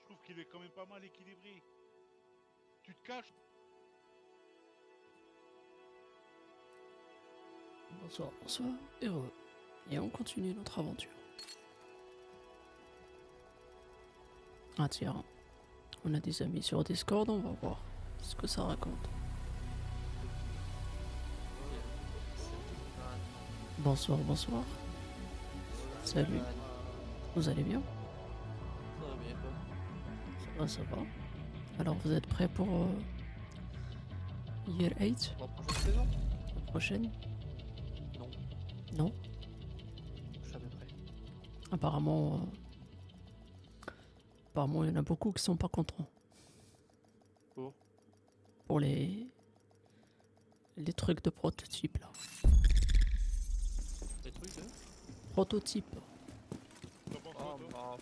trouve qu'il est quand même pas mal équilibré. Tu te caches. Bonsoir, bonsoir, heureux. Et on continue notre aventure. Ah tiens, on a des amis sur Discord, on va voir ce que ça raconte. Bonsoir, bonsoir. Salut. Vous allez bien? Ça va, ça va. Alors vous êtes prêts pour Year 8? La prochaine saison? La prochaine? Non, Non? jamais prêt. Apparemment, apparemment il y en a beaucoup qui sont pas contents. Pour les trucs de prototype là. Des trucs, hein? Prototype. T'en penses Ah, quoi, toi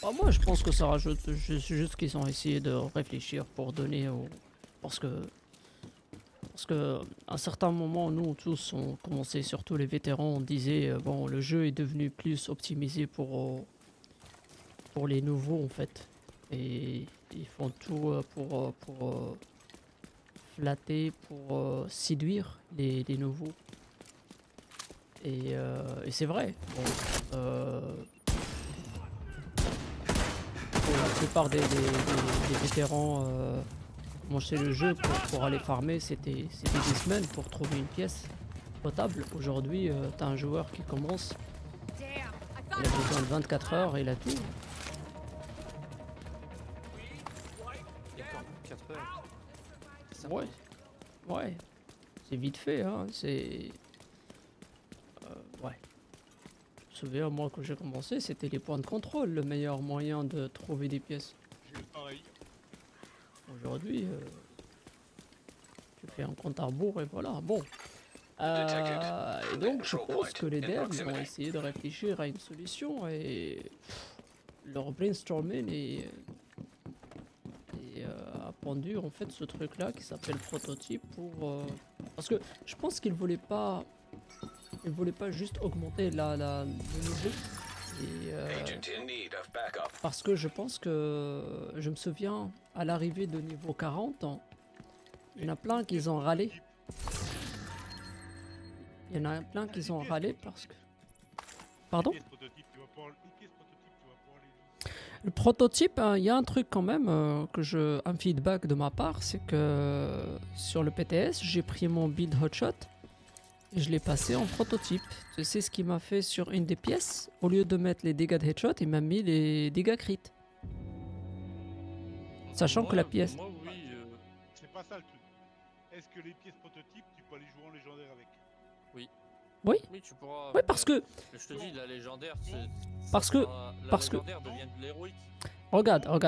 bah, Moi je pense que ça rajoute juste qu'ils ont essayé de réfléchir pour donner au... Parce que à un certain moment, nous tous on commençait, surtout les vétérans, on disait bon, le jeu est devenu plus optimisé pour les nouveaux en fait. Et ils font tout pour flatter, pour séduire les nouveaux. Et c'est vrai. Bon, pour la plupart des vétérans commencer le jeu pour aller farmer, c'était des semaines pour trouver une pièce potable. Aujourd'hui, t'as un joueur qui commence, il a besoin de 24 heures et il a tout. d'accord, 4 heures. C'est Ouais, ouais, c'est vite fait, hein. C'est ouais. Je me souviens, moi, quand j'ai commencé, c'était les points de contrôle, le meilleur moyen de trouver des pièces. J'ai eu pareil. Aujourd'hui, tu fais un compte à rebours et voilà. Bon. Et donc, je pense que les devs vont essayer de réfléchir à une solution et leur brainstorming a pendu en fait ce truc-là qui s'appelle prototype pour parce que je pense qu'ils voulaient pas juste augmenter le niveau. Et, parce que je pense que je me souviens à l'arrivée de niveau 40, il y en a plein qui ont râlé. Il y en a plein qui ont râlé parce que... Pardon? Les pièces prototypes, tu vas pouvoir les jouer. Le prototype, hein, il y a un truc quand même un feedback de ma part, c'est que sur le PTS, j'ai pris mon build hotshot et je l'ai passé en prototype. Tu sais ce qu'il m'a fait sur une des pièces? Au lieu de mettre les dégâts de headshot, il m'a mis les dégâts crit. Sachant que la pièce... Moi, oui. C'est pas ça le truc. Est-ce que les pièces prototypes, tu peux aller jouer en légendaire avec? Oui, Oui, tu pourras. oui, parce que... Mais je te dis, la légendaire, c'est. Parce que... La parce que- légendaire devient de l'héroïque. Regarde, Moi,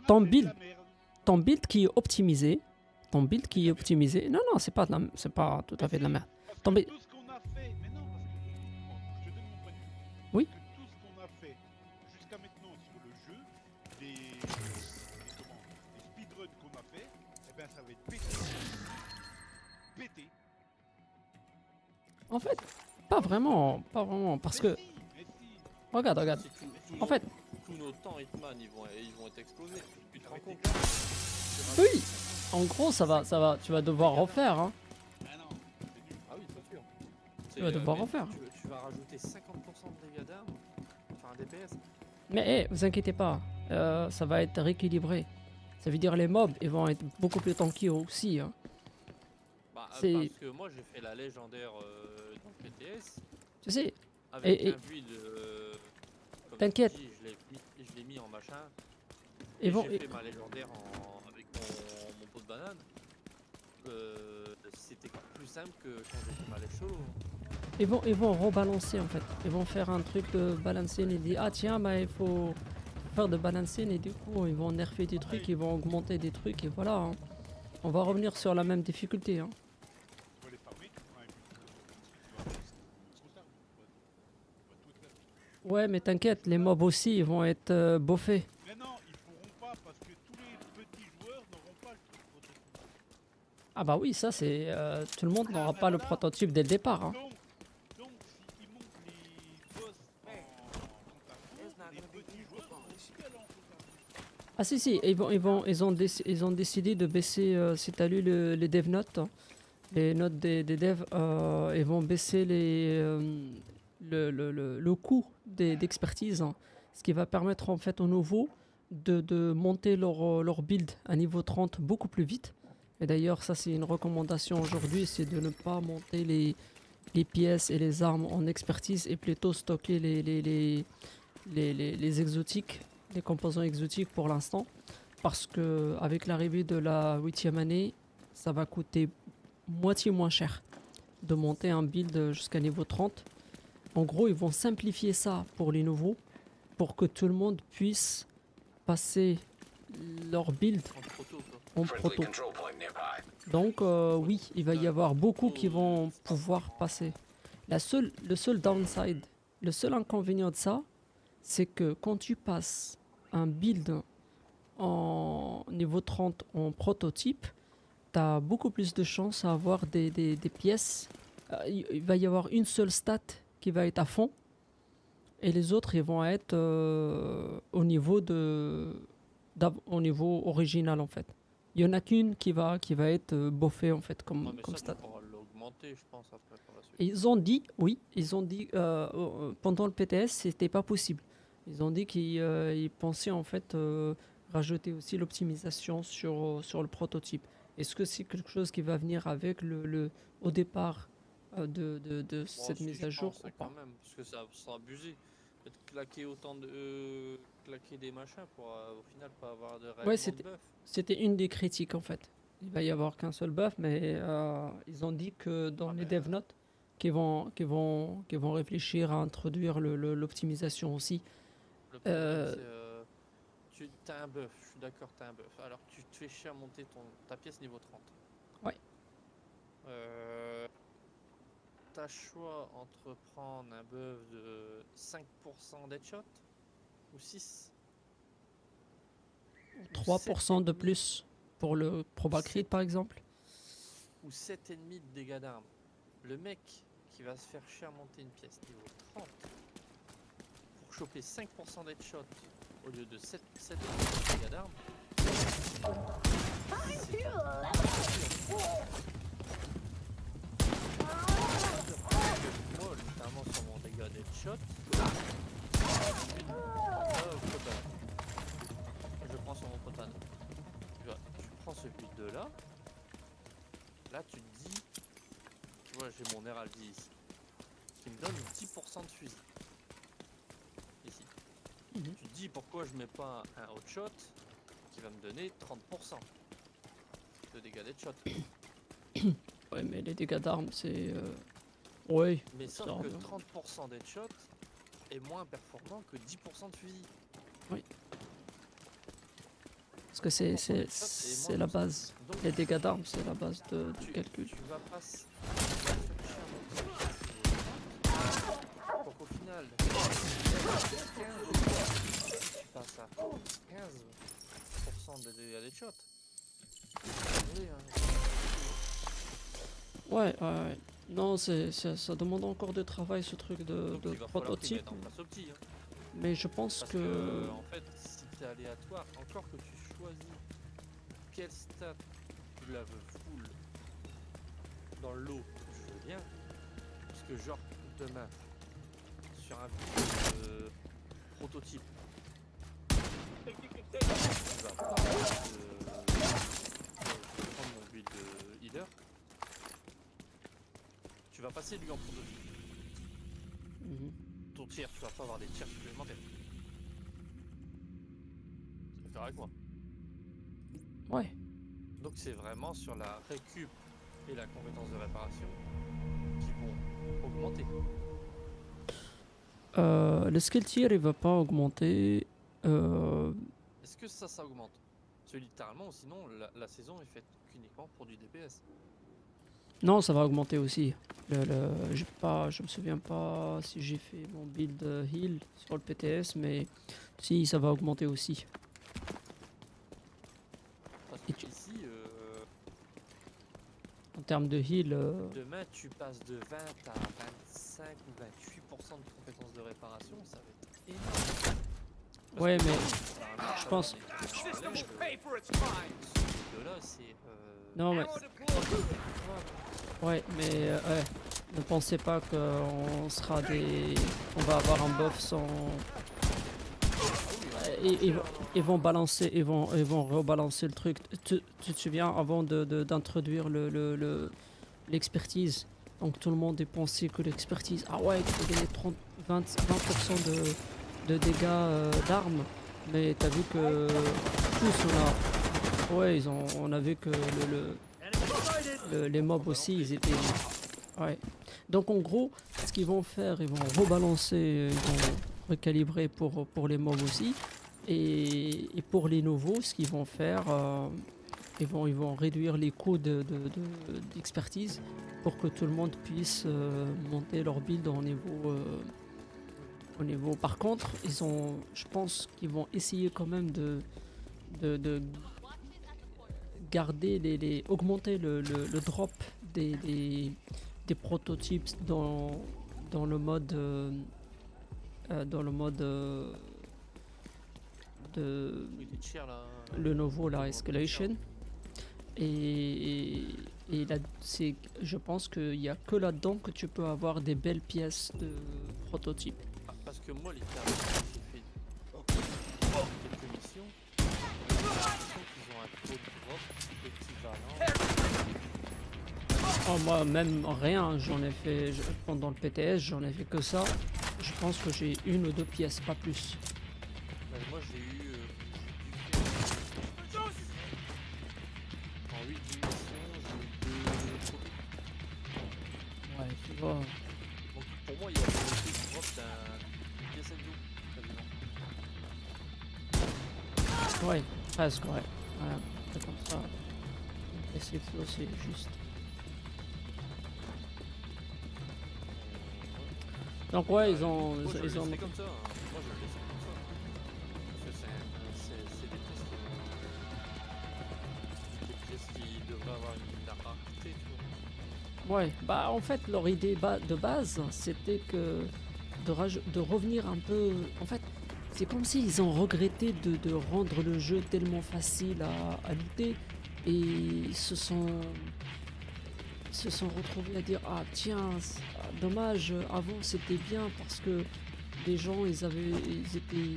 ton c'est de build, la merde. ton build qui est optimisé, non, non, c'est pas tout à fait de la merde. Parce que Tombé- tout ce qu'on a fait, mais non, parce que je te donne mon point de vue. Oui. Parce que tout ce qu'on a fait jusqu'à maintenant sur le jeu, les speedruns qu'on a fait, eh ben ça va être pété. Pété. En fait, pas vraiment, parce que... Mais si. Regarde, Si en fait, tous nos temps Hitman, ils vont être explosés. Tu te rends compte? oui, en gros, tu vas devoir refaire, hein. Ah non, c'est nul. Ah oui, c'est sûr. Tu vas devoir mais refaire. Tu vas rajouter 50% de dégâts d'armes pour faire un DPS. Mais vous inquiétez pas, ça va être rééquilibré. Ça veut dire les mobs, ils vont être beaucoup plus tanky aussi, hein. Bah, C'est- parce que moi, j'ai fait la légendaire dans le PTS. Tu sais, Avec Et- un build. Comme T'inquiète. tu dis, je l'ai mis en machin. ils vont... J'ai fait ma légendaire avec mon pot de banane. C'était plus simple que quand j'ai fait ma lèche solo. Ils vont rebalancer en fait. Ils vont faire un truc de balancing et dire ah tiens bah il faut faire de balancing et du coup ils vont nerfer des trucs, ils vont augmenter des trucs et voilà, hein. On va revenir sur la même difficulté, hein. Tu vas les farmer, tu prends un but. Tu vas tout faire. Ouais mais t'inquiète, les mobs aussi ils vont être boffés. Mais non, ils pourront pas parce que tous les petits joueurs n'auront pas le truc prototype. Ah bah oui ça c'est... tout le monde n'aura pas le prototype dès le départ, hein. Donc s'ils montent les boss en compte à rebours, les petits joueurs n'auront plus à aller en compte à Ah si si, ils ont décidé de baisser, si t'as lu les dev notes, hein, les notes des devs, ils vont baisser le coût d'expertise, hein, ce qui va permettre en fait aux nouveaux de monter leur build à niveau 30 beaucoup plus vite. Et d'ailleurs ça c'est une recommandation aujourd'hui, c'est de ne pas monter les pièces et les armes en expertise et plutôt stocker les exotiques, les composants exotiques pour l'instant, parce que avec l'arrivée de la 8e année, ça va coûter moitié moins cher de monter un build jusqu'à niveau 30. En gros, ils vont simplifier ça pour les nouveaux, pour que tout le monde puisse passer leur build En proto, quoi. en proto. Donc oui, il va y avoir beaucoup qui vont pouvoir passer. Le seul downside, le seul inconvénient de ça, c'est que quand tu passes un build en niveau 30 en prototype, tu as beaucoup plus de chances à avoir des pièces. Il va y avoir une seule stat qui va être à fond et les autres ils vont être au niveau au niveau original en fait. Il y en a qu'une qui va être boffée en fait Ouais, mais comme ça, stat. tu pourras l'augmenter, je pense, après par la suite. Et ils ont dit, oui, ils ont dit pendant le PTS, c'était pas possible. Ils ont dit qu'ils pensaient en fait rajouter aussi l'optimisation sur le prototype. Est-ce que c'est quelque chose qui va venir avec au départ de Moi cette aussi, mise je à jour pense, ou quand pas? même, parce que ça sera abusé. Peut-être claquer autant de. Claquer des machins pour au final pas avoir de Ouais, réellement de buff. c'était une des critiques en fait. Il va y avoir qu'un seul buff, mais ils ont dit que dans Ah les ben, dev notes, qu'ils vont réfléchir à introduire l'optimisation aussi. le problème, Euh, c'est. Tu as un buff, je suis d'accord, tu as un buff. Alors tu te fais chier à monter ta pièce niveau 30. Ouais. T'as choix entre prendre un buff de 5% d'headshot ou 6 ou 3% de plus pour le Proba Crit par exemple. ou 7,5 de dégâts d'armes. Le mec qui va se faire chier à monter une pièce niveau 30 pour choper 5% d'headshot au lieu de 7 de dégâts d'armes. Moi, littéralement sur mon dégât d'headshot, je prends sur mon potan. Tu prends ce build là. Là, tu te dis, tu vois, j'ai mon Heraldie ici, qui me donne 10% de fusil. Ici. Mhm. Tu te dis, pourquoi je mets pas un hot shot qui va me donner 30% de dégâts d'headshot. Ouais, mais les dégâts d'armes, c'est. Ouais. Mais c'est sauf que rare. 30% d'headshot est moins performant que 10% de fusil. Parce que c'est la base. Donc, Les dégâts d'armes, c'est la base du calcul. tu vas passer pour qu'au final, tu passes à 15% de dégâts d'headshot. Désolé, hein. Ouais. Non, ça demande encore de travail ce truc de Donc il va falloir qu'ils prototype. mettent en place au petit. Hein. Mais je pense Parce que. en fait, si t'es aléatoire, encore que tu choisis quelle stat tu la veux full dans le lot, je veux bien. Parce que genre demain, sur un prototype, tu vas pas prendre mon build de healer. Tu vas passer lui en prototype. Mhm. Ton tir, tu vas pas avoir des tirs supplémentaires. Tu es d'accord avec moi? Ouais. Donc c'est vraiment sur la récup et la compétence de réparation qui vont augmenter. Le skill tier, il va pas augmenter. Est-ce que ça augmente? Parce que littéralement, sinon la saison est faite uniquement pour du DPS. Non, ça va augmenter aussi. Je me souviens pas si j'ai fait mon build heal sur le PTS, mais si, ça va augmenter aussi. Parce Et que ici, En termes de heal, demain tu passes de 20 à 25 ou 28% de compétences de réparation, ça va être énorme. Parce ouais, que mais t'as un je pense. De là, c'est. Non, mais. Ouais, mais ouais. Ne pensez pas qu'on sera des. On va avoir un buff sans. Ils vont balancer, ils vont rebalancer le truc. Tu te souviens avant d'introduire l'expertise. Donc tout le monde est pensé que l'expertise. Ah ouais, tu peux gagner 20% de dégâts d'armes. Mais t'as vu que tous on a. Ouais, on a vu que les mobs aussi, ils étaient. Ouais. Donc en gros, ce qu'ils vont faire, ils vont rebalancer, ils vont recalibrer pour les mobs aussi. Et pour les nouveaux, ce qu'ils vont faire, ils vont réduire les coûts d'expertise pour que tout le monde puisse monter leur build au niveau. Par contre, je pense qu'ils vont essayer quand même de garder augmenter le drop des prototypes dans le mode Il était cher là. le nouveau la Escalation et là je pense qu'il n'y a que là-dedans que tu peux avoir des belles pièces de prototype. Ah, parce que moi, littéralement, j'ai fait quelques missions. J'ai l'impression qu'ils ont un taux de drop équivalent. Oh, moi même rien, j'en ai fait pendant le PTS, j'en ai fait que ça. Je pense que j'ai une ou deux pièces, pas plus. Moi, j'ai eu. En 8 missions, j'ai eu 2 produits. Ouais, tu vois. Donc pour moi, il y a le taux de drop d'une pièce à dos, quasiment. Ouais, presque, ouais. Ouais, c'est comme ça. Et c'est juste. Donc ouais, ils ont. Moi, je le Ils ont... laisserai comme ça. Hein. Moi, je le laisserai comme ça. Parce que c'est des pièces qui devraient avoir une rareté, tu vois. Ouais, bah en fait, leur idée de base, c'était que de revenir un peu. En fait, c'est comme s'ils ont regretté de rendre le jeu tellement facile à lutter et ils se sont retrouvés à dire ah tiens, dommage, avant c'était bien parce que les gens ils étaient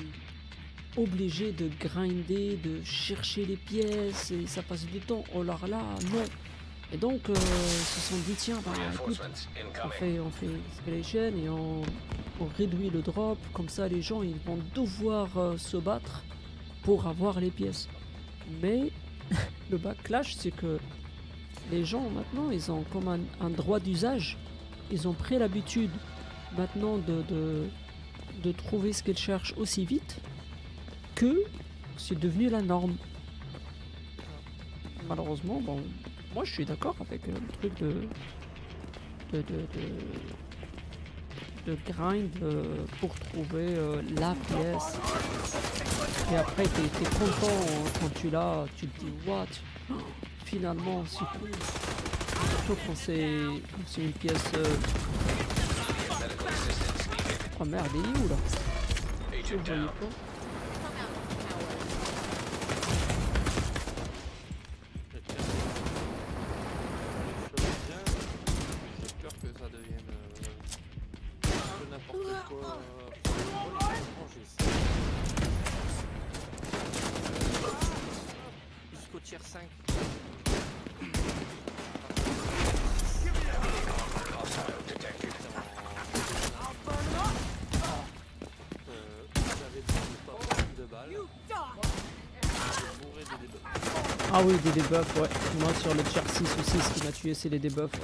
obligés de grinder, de chercher les pièces et ça passe du temps. Oh là là, non. Et donc ils se sont dit tiens bah écoute, on fait Escalation et on réduit le drop, comme ça les gens ils vont devoir se battre pour avoir les pièces. Mais le backlash c'est que les gens maintenant ils ont comme un droit d'usage, ils ont pris l'habitude maintenant de trouver ce qu'ils cherchent aussi vite que c'est devenu la norme. Malheureusement, bon, moi je suis d'accord avec le truc de grind pour trouver la pièce. Et après t'es content quand tu l'as, tu te dis what, finalement c'est cool. Surtout quand c'est une pièce. Oh merde, il est où là? Je le voyais pas. J'ai peur que ça devienne un peu n'importe quoi. Franchement, j'essaie. Jusqu'au tier 5. J'avais pas beaucoup de balles. Je mourais des debuffs. Ah oui, des debuffs, ouais. Moi sur le tier 6 aussi, ce qui m'a tué, c'est les debuffs. Ouais.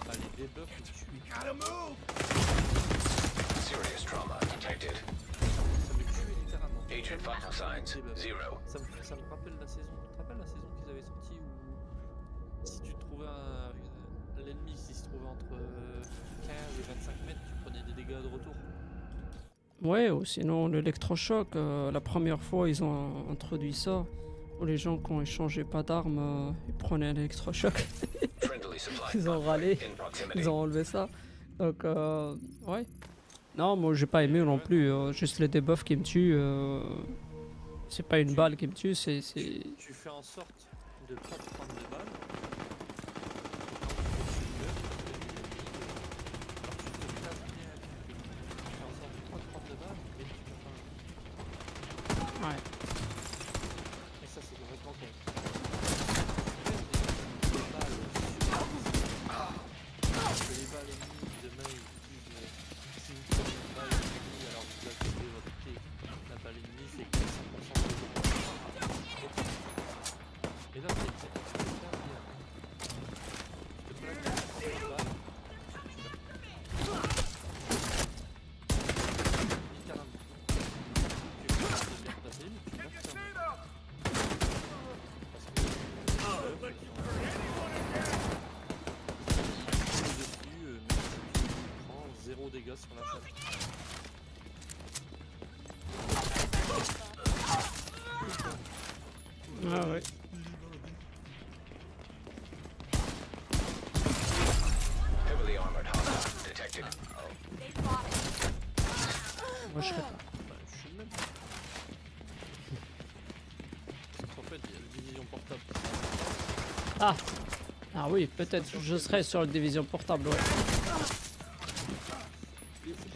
Bah, les debuffs, ils tuent. Serious trauma detected. Ça me tuait littéralement. Agent vital signs Debuffs. zero. Ça me rappelle la saison. Tu te rappelles la saison qu'ils avaient sortie où si tu trouvais l'ennemi, s'il se trouvait entre 15 et 25 mètres, tu prenais des dégâts de retour. Ouais, ou sinon l'électrochoc, la première fois ils ont introduit ça, où les gens quand ils changeaient pas d'arme, ils prenaient l'électrochoc. Friendly supply Ils ont râlé, in proximity. ils ont enlevé ça. Donc ouais. Non, moi j'ai pas aimé non plus. Juste le debuff qui me tue. C'est pas une balle qui me tue, c'est. Tu fais en sorte de pas te prendre de balles. Ouais. Et ça, c'est complètement con. Les balles ennemies, demain, ils disent si vous prenez une balle ennemie, alors vous activez votre T. La balle ennemie fait 400% de et là, c'est bien. Je te plaque une balle. Littéralement. Tu peux te bien placer, mais tu vas faire mal. Parce que dessus, même si tu prends 0 dégâts sur la chatte. Ah ouais. Heavily armored hostile detected. Moi je serais pas. Bah, je suis le même. Parce qu'en fait, il y a la division portable. Ah! Ah oui, peut-être je serais sur la division portable, ouais. Les plus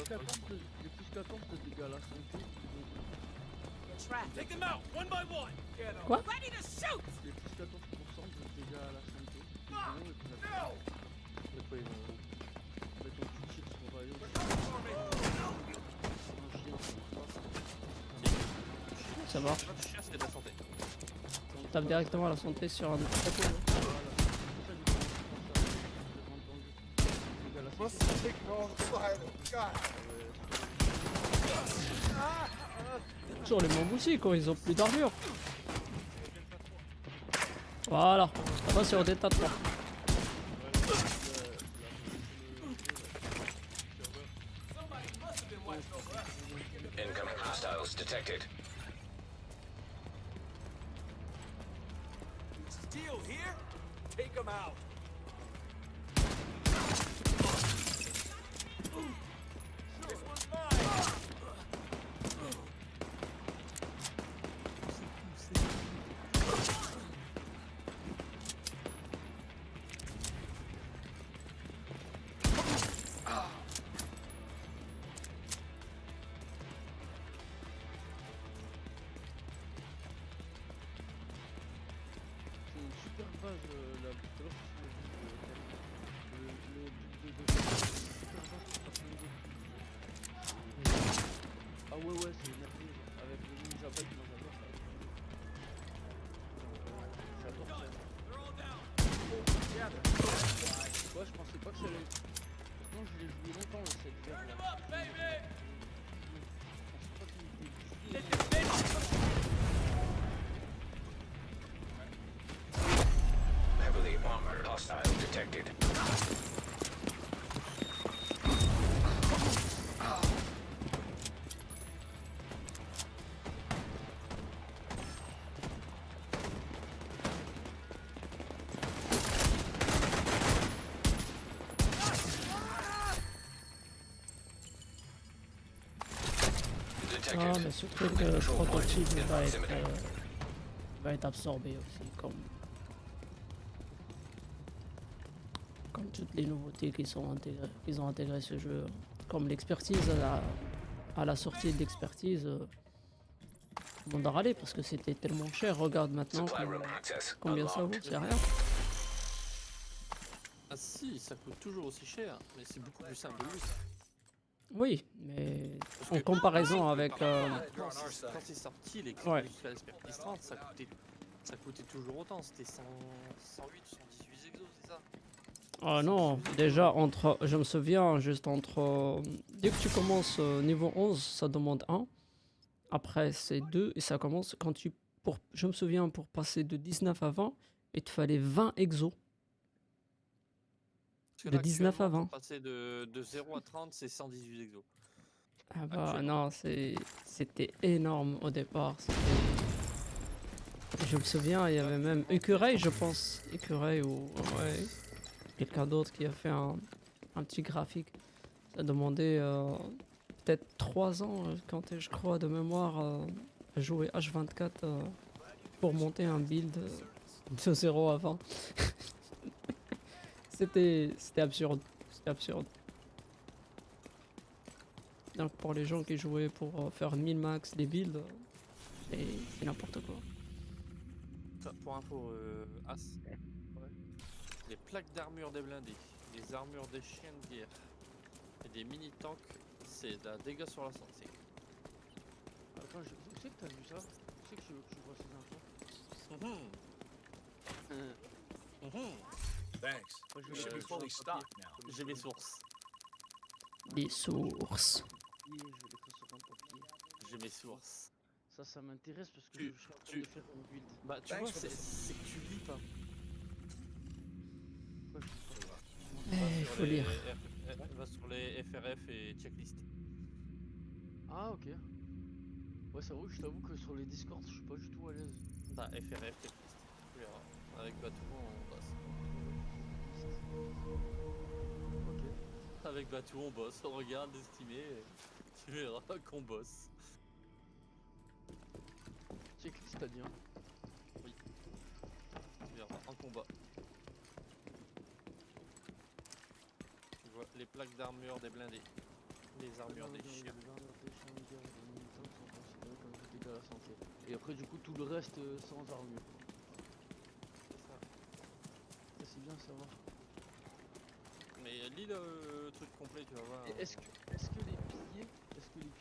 14 de dégâts à la santé. Take them out, one by one. Quoi? Ready to shoot. Les plus 14% de dégâts à la santé. Ils vont et puis la De quoi ils vont. mais quand tu tires sur Rayo, c'est un chien, Ça marche. Tu cherches, c'est de la santé. On tape directement à la santé sur un. voilà. C'est ça, du coup, ça, j'ai entendu. Dégâts à la santé. Toujours les membres aussi quand ils ont plus d'armure. Voilà, ça va sur des tas de fois. Incoming hostiles detected. Steel here. Take them out. This one's mine. C'est une super base là, tout à l'heure, le but de super base pour passer les autres. Ah ouais, c'est une merveille, avec le ninja bike, moi j'adore ça. J'adore ça. Ouais, je pensais pas que ça allait. Pourtant, je l'ai joué longtemps cette guerre là. Je pensais pas qu'il était Heavily armored hostile detected. Ah, mais surtout que le prototype va être absorbé aussi, comme toutes les nouveautés qu'ils ont intégré ce jeu. Comme l'expertise à la sortie de l'expertise, tout le monde a râlé parce que c'était tellement cher. Regarde maintenant Supply room access combien ça vaut, unlocked. c'est rien. Ah si, ça coûte toujours aussi cher, mais c'est beaucoup plus simple de lui. Oui, mais en comparaison avec... Quand c'est sorti, les Ouais. l'expertise 30, ça coûtait toujours autant. C'était 108 ou 118 exos, c'est ça? Ah non, déjà je me souviens juste dès que tu commences niveau 11, ça demande 1. Après c'est 2 et ça commence je me souviens pour passer de 19 à 20, il te fallait 20 exos. Parce que De là, 19 à actuellement, 20. pour passer de 0 à 30, c'est 118 exos. Ah bah Actuellement. non, c'était énorme au départ. Je me souviens, il y avait même Écureuil, je pense. Écureuil ou ouais, quelqu'un d'autre qui a fait un petit graphique. Ça demandait peut-être 3 ans quand je crois de mémoire à jouer H24 pour monter un build de 0 à 20. C'était absurde. C'était absurde. Donc pour les gens qui jouaient pour faire 1000 max des builds, c'est n'importe quoi. Ça, pour info, As, les plaques d'armure des blindés, les armures des chiens de guerre et des mini-tanks, c'est de la dégâts sur la santé. Attends, où c'est que t'as vu ça? Où c'est que tu vois ces infos? Thanks. Moi, We should be fully stocked now. J'ai mes sources. Des sources. Je vais l'écrire sur un papier. J'ai mes sources. Ça m'intéresse parce que Tu- je suis en train tu- de faire une build. Bah tu Thanks vois, for the- c'est que tu lis pas. Pourquoi je lis pas? Il faut lire. Va sur les FRF et checklist. Ah, ok. Ouais, c'est vrai que je t'avoue que sur les Discords, je suis pas du tout à l'aise. Bah FRF, checklist. Tu verras. Avec Batou, on bosse. Ok. Avec Batou, on bosse. On regarde, estimé. Et tu verras qu'on bosse. Checklist, t'as dit, hein? Tu verras en combat. Tu vois les plaques d'armure des blindés. Les armures des chiens. Les armures des chiens de guerre et des militants sont considérés comme des dégâts à la santé. Et après, du coup, tout le reste sans armure. C'est ça. Ça, c'est bien à savoir. Mais lis le truc complet, tu vas voir. Et est-ce que les piliers,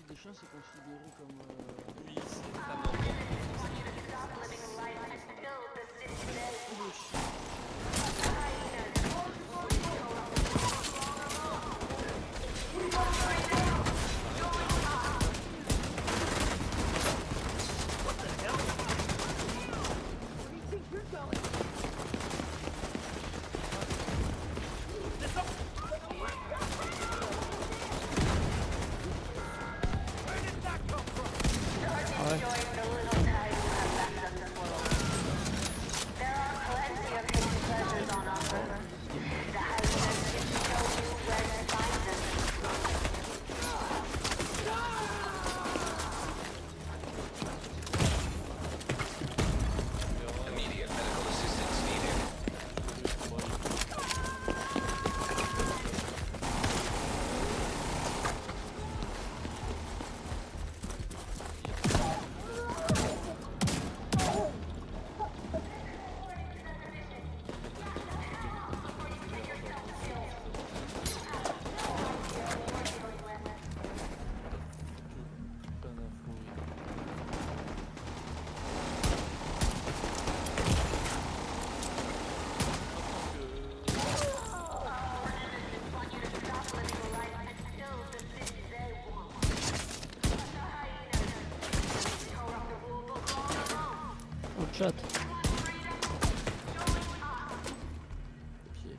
des chiens, c'est considéré comme... Oui, c'est la mort. Tout le chien. Immediate medical assistance needed. Plein d'infos, oui. Au chat. Pied.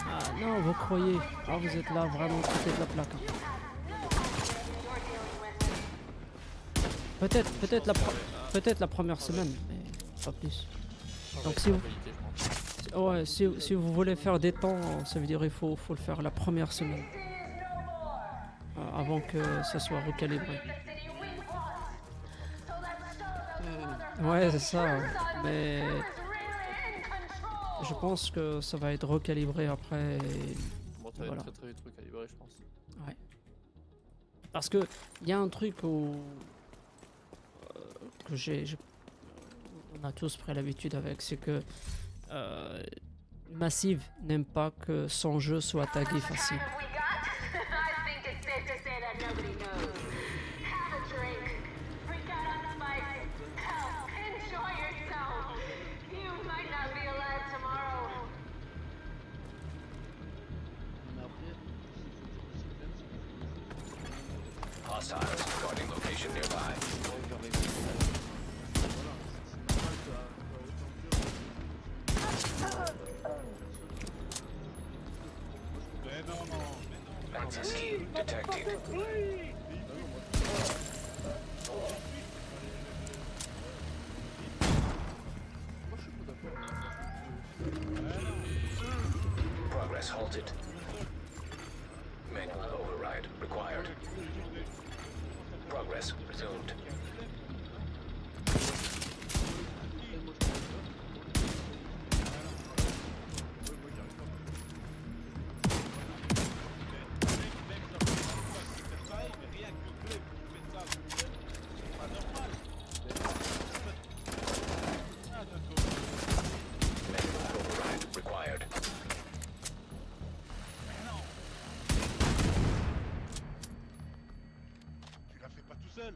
Ah non, vous croyez. Ah, vous êtes là vraiment côté de la plaque. hein. Peut-être la première semaine, mais pas plus. Donc si vous, ouais, si vous voulez faire des temps, ça veut dire il faut le faire la première semaine. Avant que ça soit recalibré. Ouais, c'est ça. Mais je pense que ça va être recalibré après. Bon, ça va Voilà. être très vite recalibré, je pense. Ouais. Parce que il y a un truc que on a tous pris l'habitude avec, c'est que Massive n'aime pas que son jeu soit tagué facile. Mais après, c'est bien, Hostiles reporting location nearby. voilà, c'est normal Mais non. Access key detected. halted. Manual override required. Progress resumed. Manual override required. Tu l'as fait pas tout seul.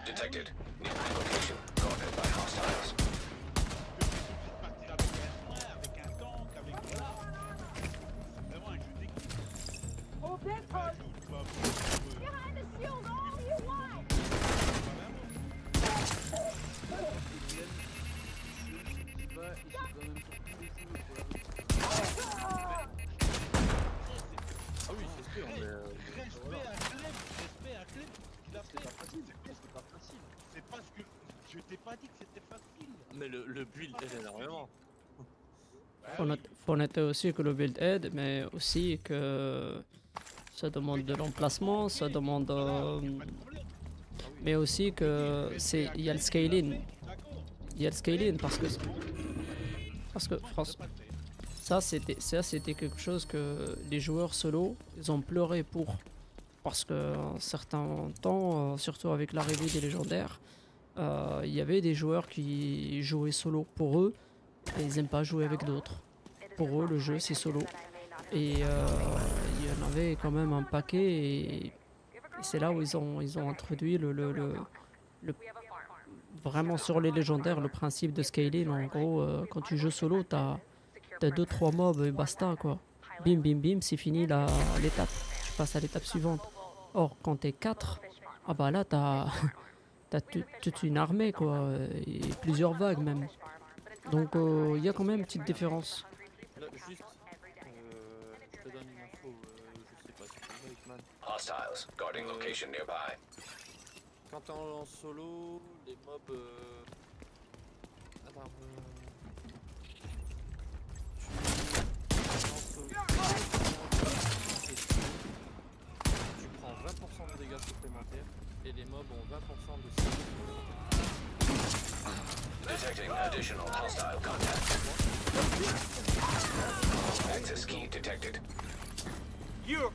Detected. New location guarded by hostiles. Tu es obligé de partir avec un soin, avec un tank, avec voilà. C'est vraiment un jeu d'équipe. Oh, C'est this pas un hurts! jeu où tu vas avoir Behind the shield all you want! Bah, ils sont quand même sur tous les jeux, quoi. Ah oui, c'est sûr, mais. Respect à Clem, respect à Clem, ce qu'il a C'est fait. pas facile, c'est pas facile. C'est pas ce que je t'ai pas dit que c'était facile. Mais le build aide énormément. Faut noter aussi que le build aide, mais aussi que ça demande de l'emplacement, ça demande. Mais aussi que il y a le scaling. Il y a le scaling parce que c'était quelque chose que les joueurs solo ils ont pleuré pour. Parce que un certain temps, surtout avec l'arrivée des légendaires, il y avait des joueurs qui jouaient solo pour eux et ils aiment pas jouer avec d'autres. Pour eux, le jeu c'est solo. Et il y en avait quand même un paquet et c'est là où ils ont introduit vraiment sur les légendaires le principe de scaling. En gros, quand tu joues solo, t'as 2-3 mobs et basta quoi. Bim bim bim, c'est fini l'étape. Tu passes à l'étape suivante. Or, quand t'es 4, ah bah là t'as toute une armée quoi, et plusieurs vagues même. Donc il y a quand même une petite différence. Là, juste, je te donne une info, je sais pas si tu le man. Hostiles guarding location nearby. Quand t'es en solo, les mobs. Alors, tu prends 20% de dégâts supplémentaires et les mobs ont 20% de Detecting additional hostile contact. Access key detected. Quand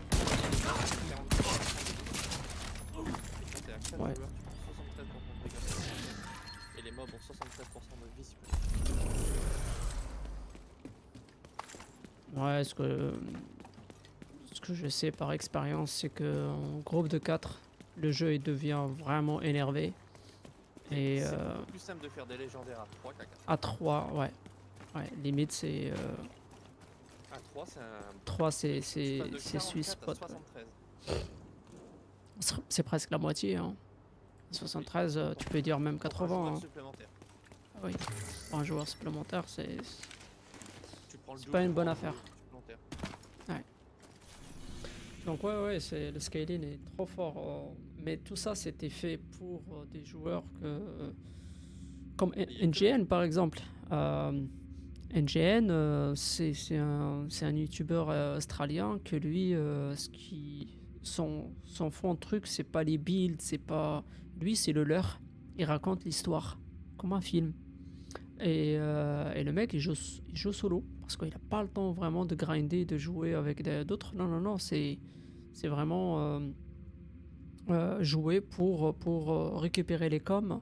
t'es à 4 Ouais. joueurs, tu prends 73% de dégâts supplémentaires et les mobs ont 73% de vie supplémentaire. Ouais, ce que je sais par expérience, c'est que en groupe de 4, le jeu il devient vraiment énervé. Et C'est beaucoup plus simple de faire des légendaires à 3 qu'à 4. à 3, ouais. Ouais, limite c'est À 3, c'est un. 3 c'est tu passes de c'est sweet 44 à spot. 73. C'est presque la moitié hein. 73, tu peux dire même Pour un 80 joueur hein. supplémentaire. Ah oui. Pour un joueur supplémentaire, c'est Tu prends le C'est pas une double bonne pour un affaire. joueur supplémentaire. donc ouais, c'est le scaling est trop fort. Mais tout ça c'était fait pour des joueurs comme NGN par exemple. NGN, c'est un youtubeur australien que lui, son fond de truc, c'est pas les builds, c'est pas. Lui, c'est le leur. Il raconte l'histoire, comme un film. Et le mec, il joue solo, parce qu'il a pas le temps vraiment de grinder, de jouer avec d'autres. Non, c'est vraiment jouer pour récupérer les coms,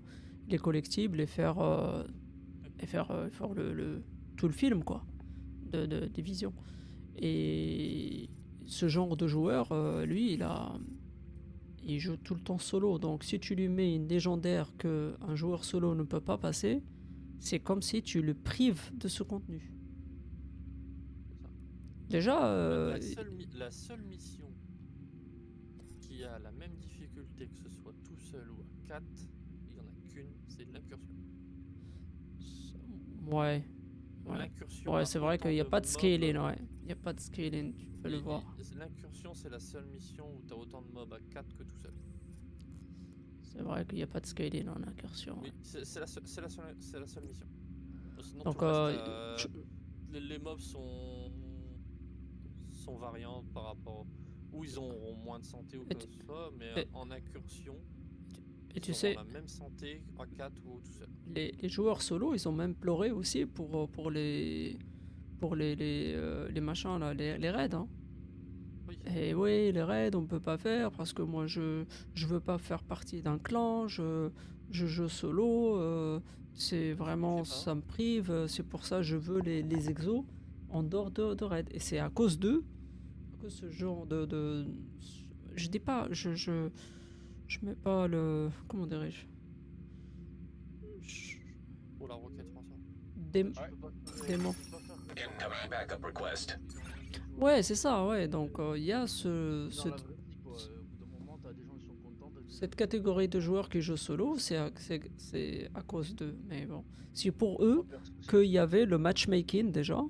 les collectibles, et faire tout le film quoi des visions. Et ce genre de joueur, lui il joue tout le temps solo, donc si tu lui mets une légendaire que un joueur solo ne peut pas passer, c'est comme si tu le prives de ce contenu. Déjà La seule mission qui a la même difficulté que ce soit tout seul ou à 4, il n'y en a qu'une, c'est l'incursion. ouais L'incursion ouais a c'est vrai autant qu'il n'y a de pas de mobs. scaling, ouais il n'y a pas de scaling, tu peux le voir. L'incursion, c'est la seule mission où tu as autant de mobs à 4 que tout seul. C'est vrai qu'il n'y a pas de scaling en incursion. Oui, c'est la seule mission. Sinon, Donc tout le reste, les mobs sont sont variantes par rapport où ils auront moins de santé ou Et quoi tu- que ce soit, mais et- en incursion, Et ils tu auront sais, la même santé à 4 ou tout seul. les joueurs solo, ils ont même pleuré aussi pour les machins là, les raids. Hein. Oui, Et oui, les raids, on peut pas faire parce que moi je veux pas faire partie d'un clan, je joue solo, c'est vraiment, fais pas. ça me prive, c'est pour ça que je veux les exos en dehors de raid. Et c'est à cause d'eux, à cause de ce genre je dis pas, je mets pas le. Comment dirais-je? Je- Pour la roquette François. Des, Tu peux pas faire, des mots. tu peux pas faire comme Incoming backup request. ils ont un jeu de joueurs. Ouais, c'est ça, ouais. Donc, il y a Dans la vraie vie, quoi. Au bout d'un moment, t'as des gens qui sont contents, t'as des gens cette qui catégorie de joueurs qui jouent solo, c'est à cause d'eux. Mais bon, c'est pour eux qu'il y avait le matchmaking déjà.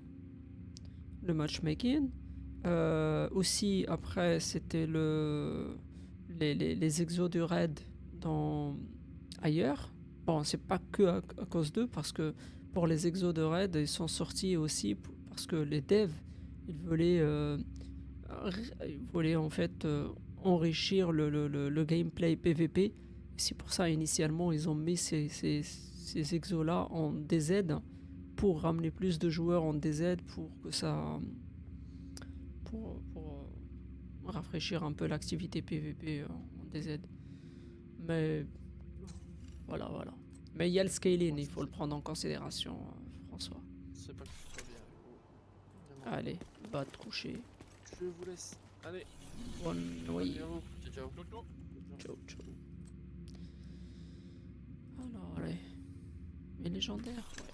Le matchmaking. Aussi, après, c'était les exos du raid dans, ailleurs. Bon, c'est pas que à cause d'eux, parce que pour les exos de raid, ils sont sortis aussi parce que les devs, ils voulaient en fait enrichir le gameplay PVP. C'est pour ça, initialement, ils ont mis ces exos-là en DZ pour ramener plus de joueurs en DZ pour que ça. Pour rafraîchir un peu l'activité PVP en DZ. Mais voilà, voilà. Mais il y a le scaling, il faut le prendre en considération, François. C'est pas que ce soit bien. Vraiment. Allez, va te coucher. Je vous laisse. Allez, Bonne bonne nuit. nuit à vous. Ciao, ciao. Dodo. Ciao, ciao. Alors, allez. Les légendaires, ouais.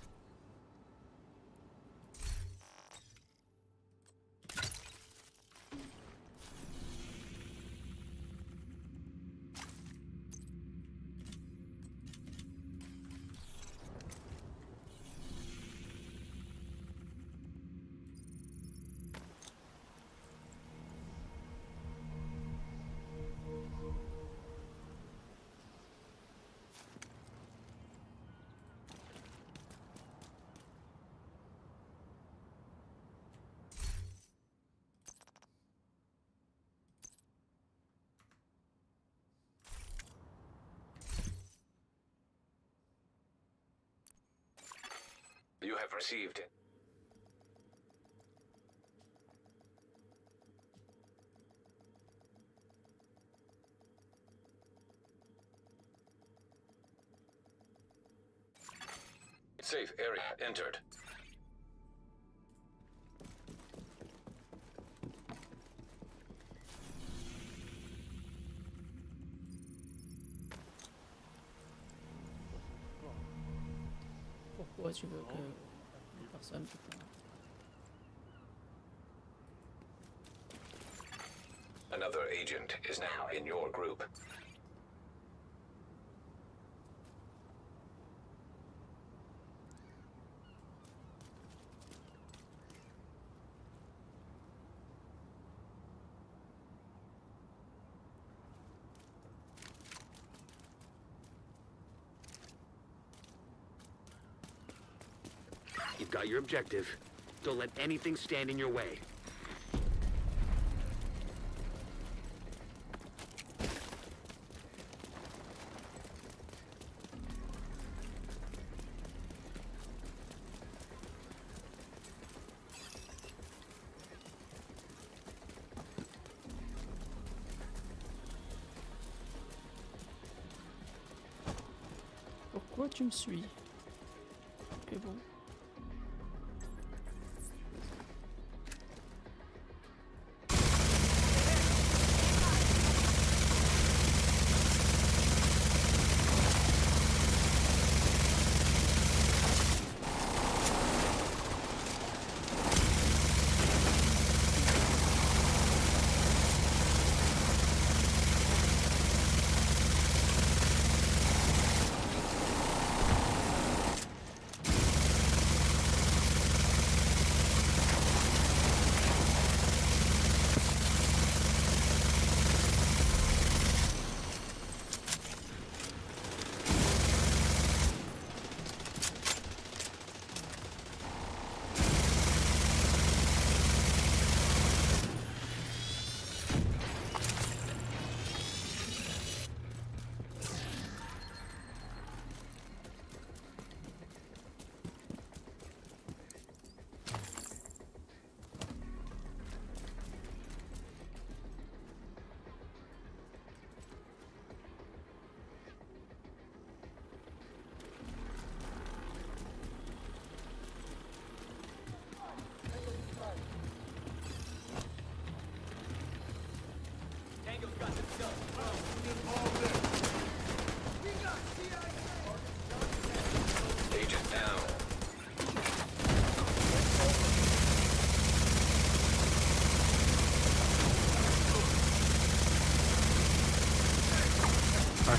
You have received. Safe area entered. Pourquoi tu veux que personne peut pas... Another agent is now in your group. You've got your objective. Don't let anything stand in your way. Pourquoi tu me suis? Ok, bon.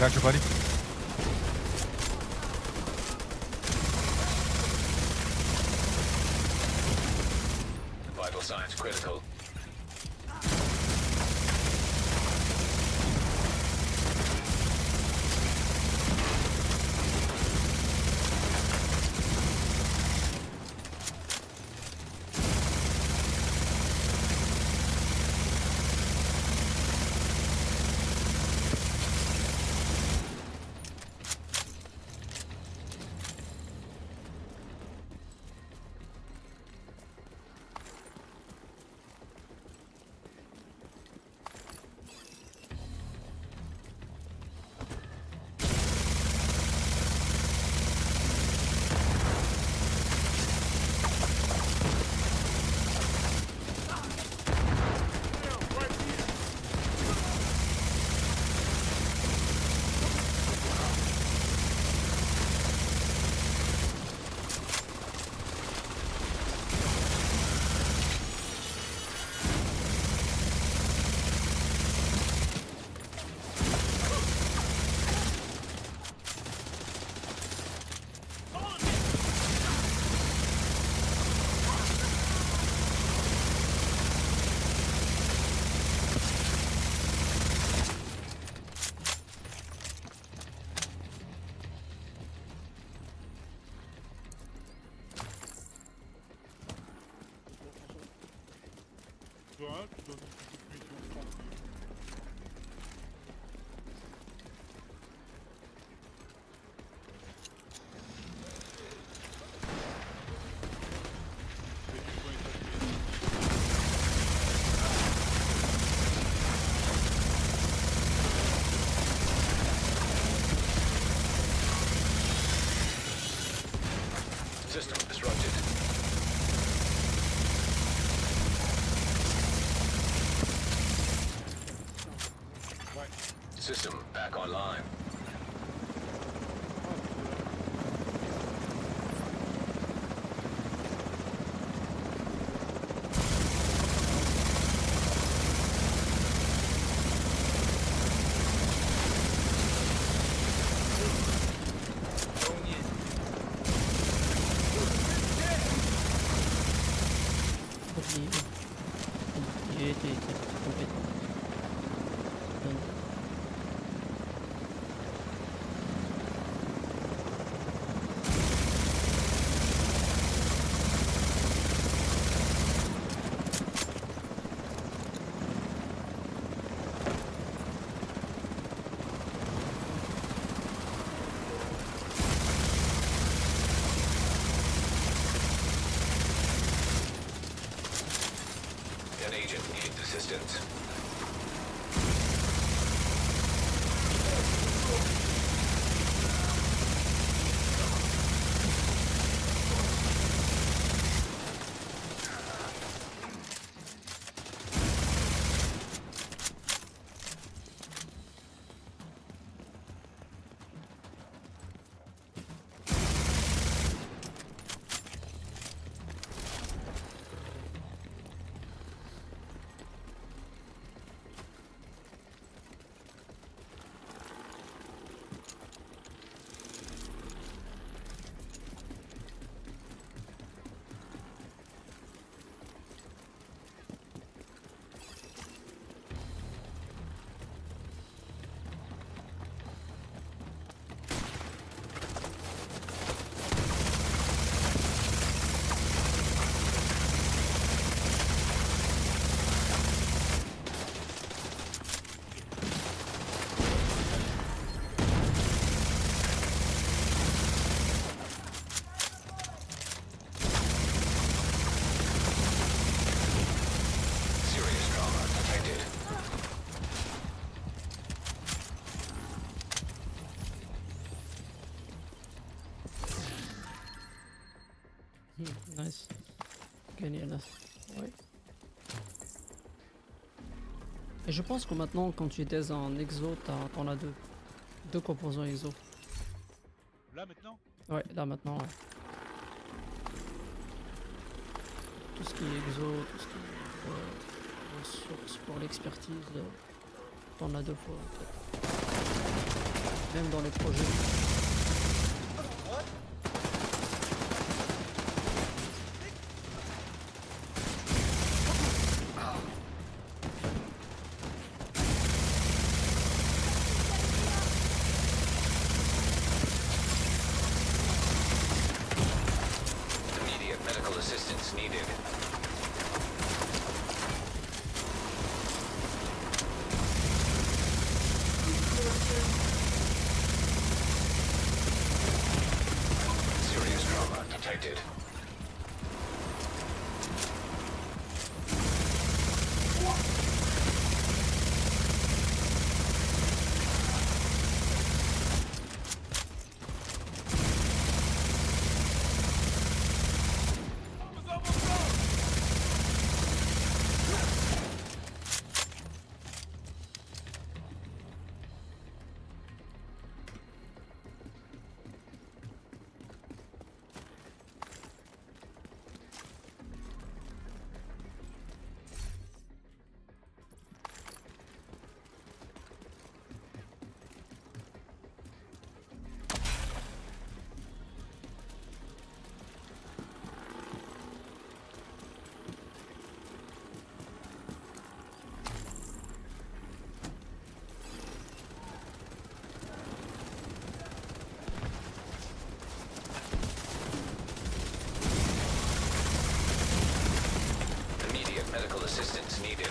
got you, buddy. Vital signs critical. Toi, tu donnes une petite mission tranquille. Fais du point établi. System disrupted. System back online. J'ai été complètement. An agent needs assistance. Serious trauma detected. Nice. Gagné là. Ouais. Et je pense que maintenant, quand tu utilises un exo, t'en as deux composants exo. Là maintenant? Ouais, là maintenant. Ouais. Tout ce qui est exo, tout ce qui est ressources pour l'expertise, t'en as deux fois en fait. même dans les projets. Immediate medical assistance needed. Serious trauma detected. Immediate medical assistance needed.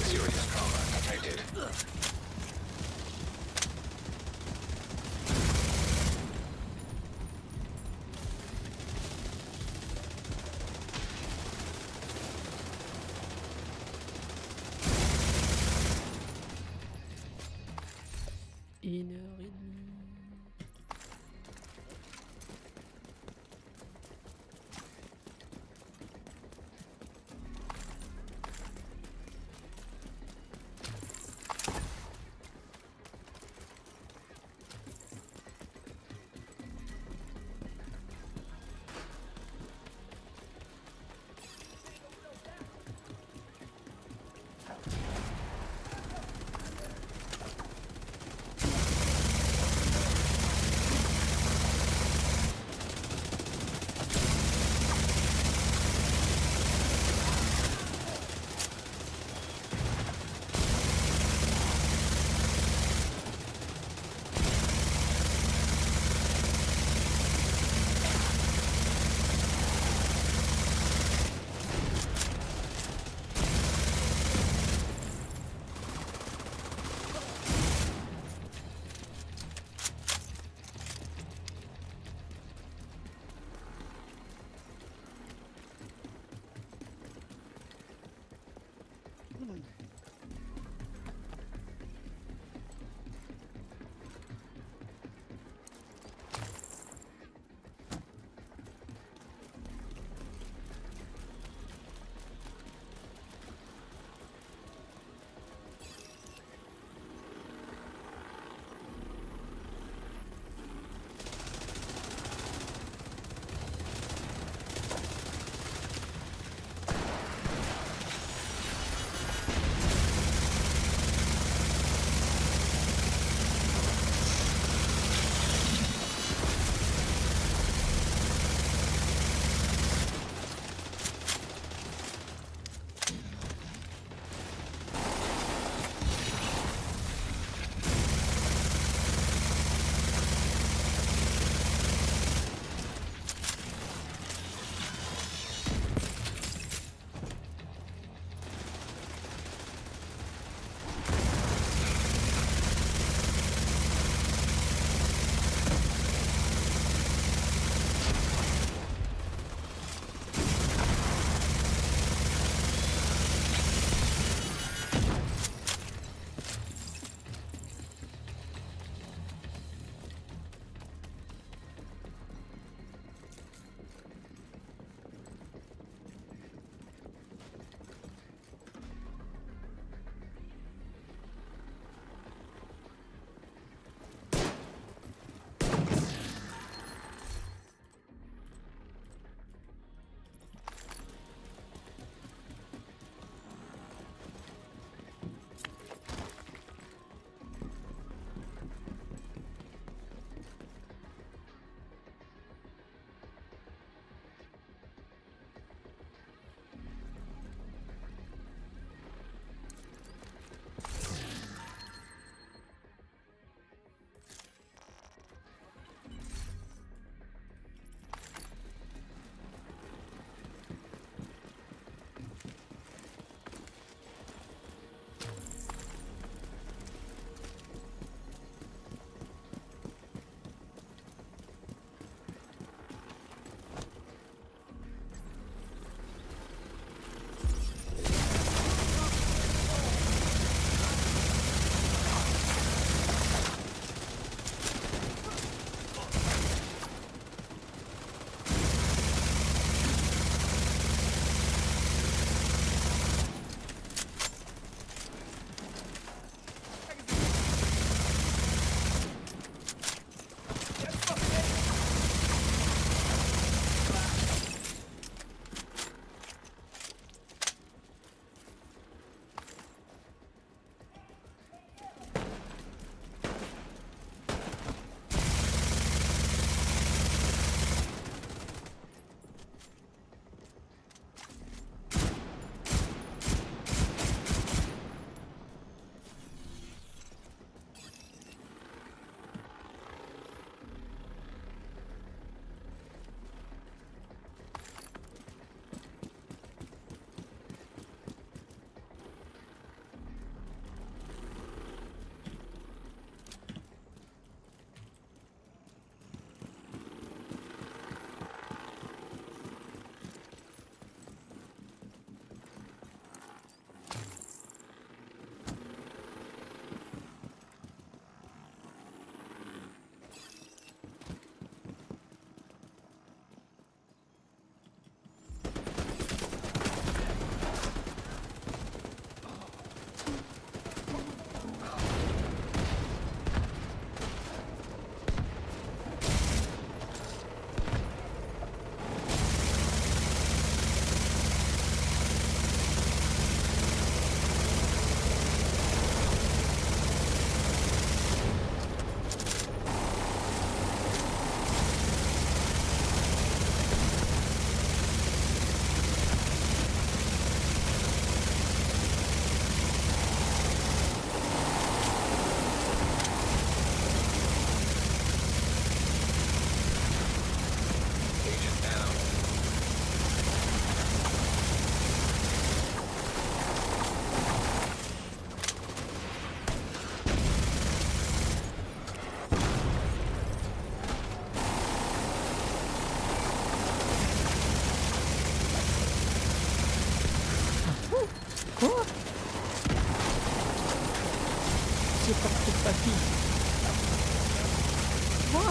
Serious trauma detected. Une heure et demie.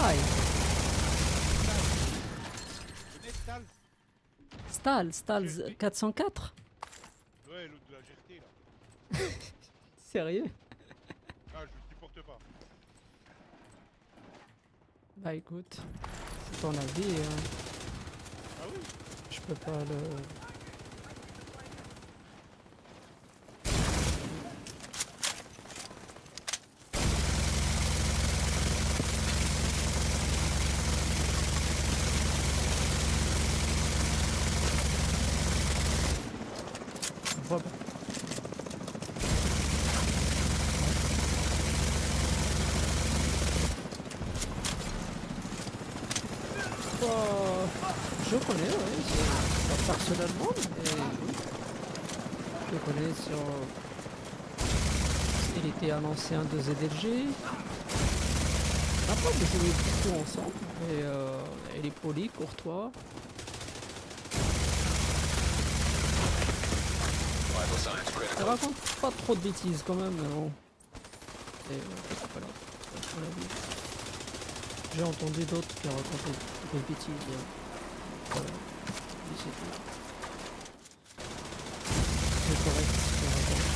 Why? Connais Stal? Stal GRT? 404? Ouais, l'autre de la GRT là. Sérieux? Ah, je le supporte pas. Bah écoute, c'est ton avis, hein. Ah oui? Je peux pas le... Voilà. Je connais, oui, pas personnellement, mais oui. Je connais sur... Il était annoncé un de ZLG. On n'a pas joué beaucoup ensemble, mais il est poli, courtois. Vital signs Il critical. raconte pas trop de bêtises quand même, mais bon. Et voilà, c'est mon avis. J'ai entendu d'autres qui racontaient des bêtises. Voilà. Mais c'est tout. C'est correct ce qu'il raconte.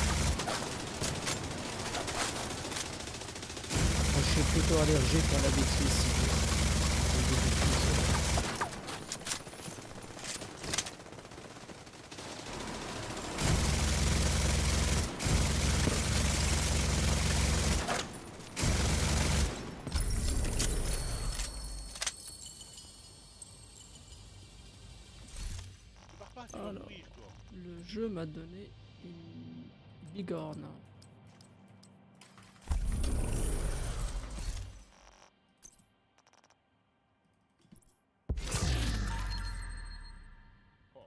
Moi, je suis plutôt allergique à la bêtise. Des bêtises. Tu pars pas, tu vas Alors. mourir toi. Le jeu m'a donné une bigorne. Oh,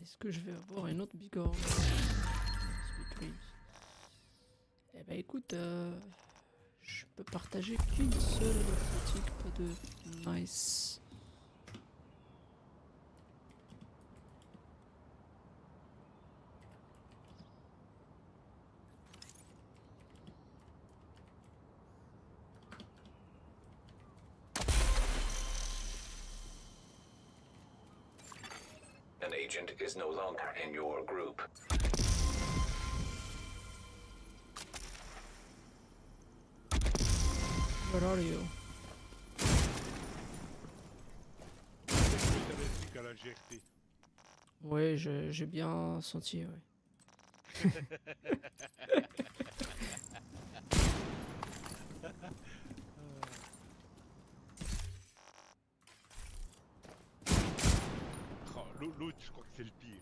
Est-ce que je vais avoir une autre bigorne? Sweet dreams. Eh ben écoute, je peux partager qu'une seule boutique, pas de nice. An agent is no longer in your group. Where are you? c'est allergique à la GRT. Ouais, j'ai bien senti, ouais. Oh, l'autre, je crois que c'est le pire.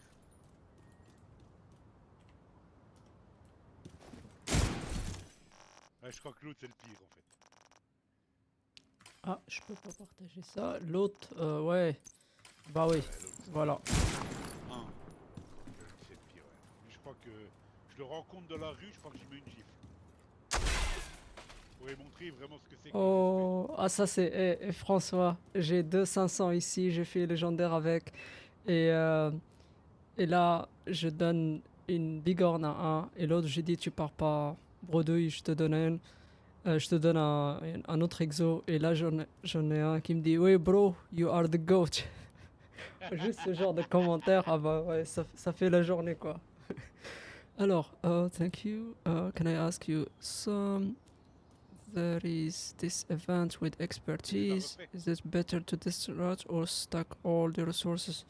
Ouais, je crois que l'autre c'est le pire en fait. Ah, je peux pas partager ça. L'autre, ouais. Bah oui, Ouais, l'autre, voilà. un. C'est le pire, ouais. Lui, je crois que je le rencontre dans la rue, je crois que j'y mets une gifle. Pour lui montrer vraiment ce que c'est que le respect. Oh, ah ça c'est... François, j'ai 2 500 ici, j'ai fait légendaire avec. Et, euh, et là, je donne une bigorne à un. Et l'autre, j'ai dit, tu pars pas, bredouille, je te donne je te donne un autre exo. Et là, j'en ai un qui me dit, oui bro, you are the goat. Juste ce genre de commentaire, ah bah ouais, ça fait la journée quoi. Alors, thank you. Can I ask you some... There is this event with expertise. Is it better to distrust or stack all the resources?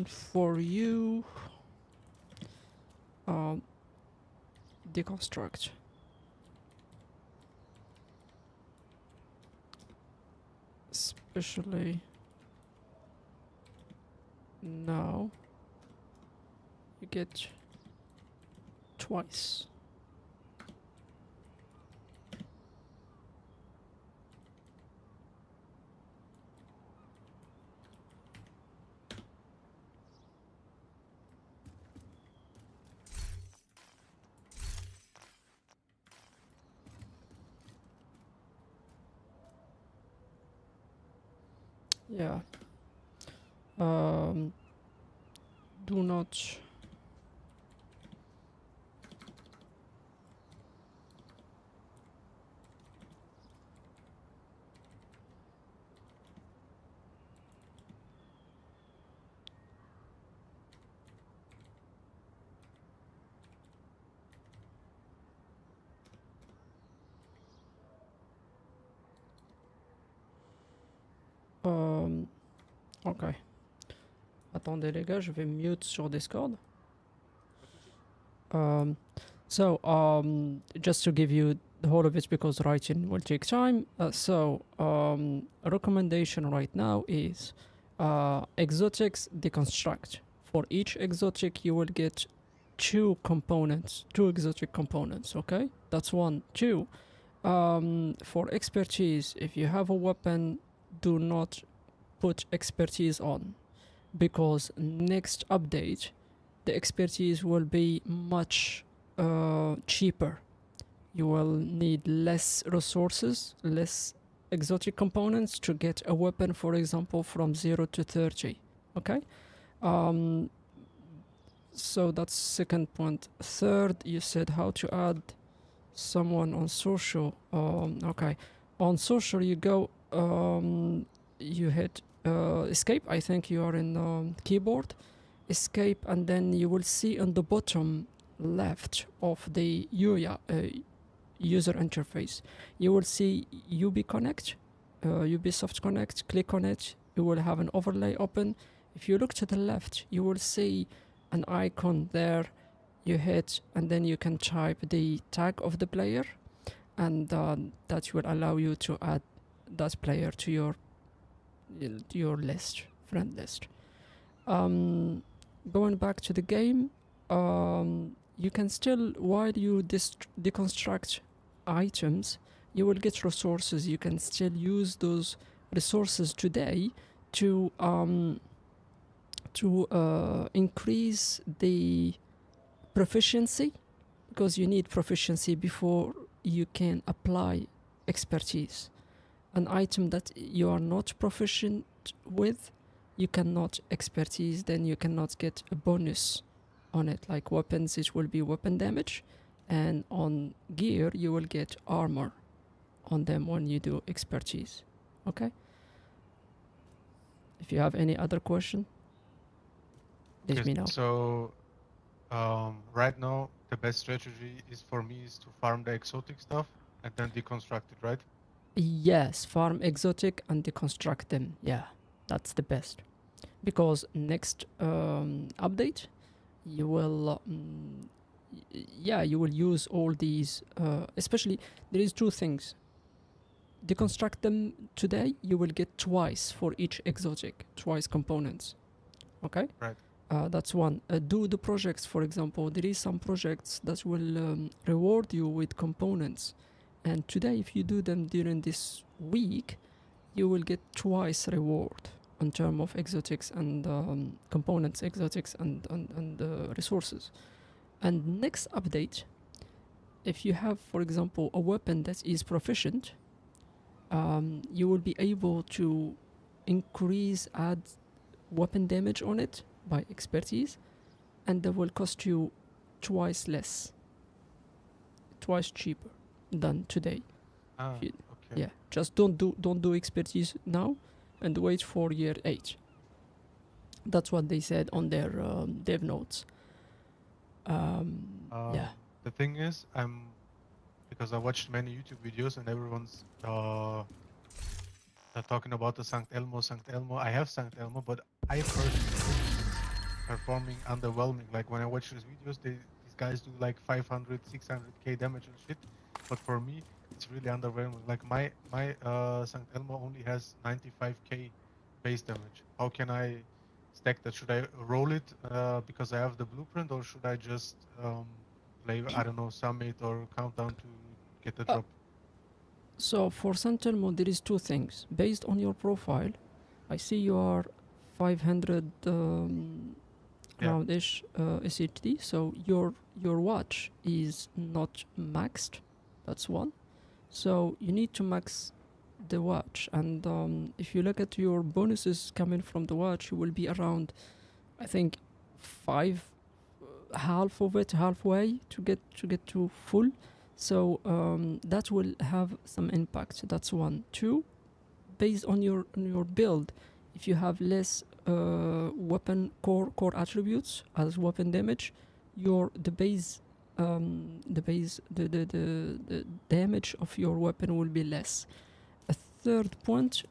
For you, deconstruct. Especially now, you get twice. Yeah. do not. Ok. Attendez les gars, je vais mute sur Discord. Just to give you the whole of it because writing will take time. A recommendation right now is exotics deconstruct. For each exotic, you will get two exotic components. Okay, that's one. Two. For expertise, if you have a weapon, do not put expertise on, because next update the expertise will be much cheaper. You will need less resources, less exotic components to get a weapon, for example, from 0 to 30. Okay, so that's second point. Third, you said how to add someone on social. Okay, on social you go, you hit escape. I think you are in keyboard escape, and then you will see on the bottom left of the user interface, you will see UB Connect, Ubisoft Connect. Click on it, you will have an overlay open. If you look to the left, you will see an icon there. You hit, and then you can type the tag of the player, and that will allow you to add that player to your list, friend list. Going back to the game, you can still, while you deconstruct items, you will get resources. You can still use those resources today to increase the proficiency, because you need proficiency before you can apply expertise. An item that you are not proficient with, you cannot expertise, then you cannot get a bonus on it. Like weapons, it will be weapon damage, and on gear you will get armor on them when you do expertise. Okay, if you have any other question, let me know. So right now the best strategy is for me is to farm the exotic stuff and then deconstruct it, right? Yes, farm exotic and deconstruct them. Yeah, that's the best, because next update you will you will use all these, especially there is two things. Deconstruct them today, you will get twice for each exotic, twice components. Okay, Right. that's one. Do the projects, for example, there is some projects that will reward you with components, and today if you do them during this week, you will get twice reward in terms of exotics and components, exotics and resources. And next update, if you have, for example, a weapon that is proficient, you will be able to add weapon damage on it by expertise, and that will cost you twice less, twice cheaper than today. Okay. Yeah, just don't do expertise now, and wait for year 8. That's what they said on their dev notes. Yeah. The thing is, because I watched many YouTube videos and everyone's talking about the Sankt Elmo. I have Sankt Elmo, but I've heard performing underwhelming. Like when I watch these videos, these guys do like 500, 600k damage and shit. But for me, it's really underwhelming. Like my Sankt Elmo only has 95k base damage. How can I stack that? Should I roll it because I have the blueprint, or should I just play, I don't know, Summit or Countdown to get the drop? So for Sankt Elmo, there is two things. Based on your profile, I see you are 500 round-ish SHD, so your watch is not maxed. That's one. So you need to max the watch, and if you look at your bonuses coming from the watch, you will be around, I think, 5, half of it, halfway to get to full. So that will have some impact. That's one. Two, based on your build, if you have less weapon core attributes as weapon damage, the damage of your weapon will be less. A third point,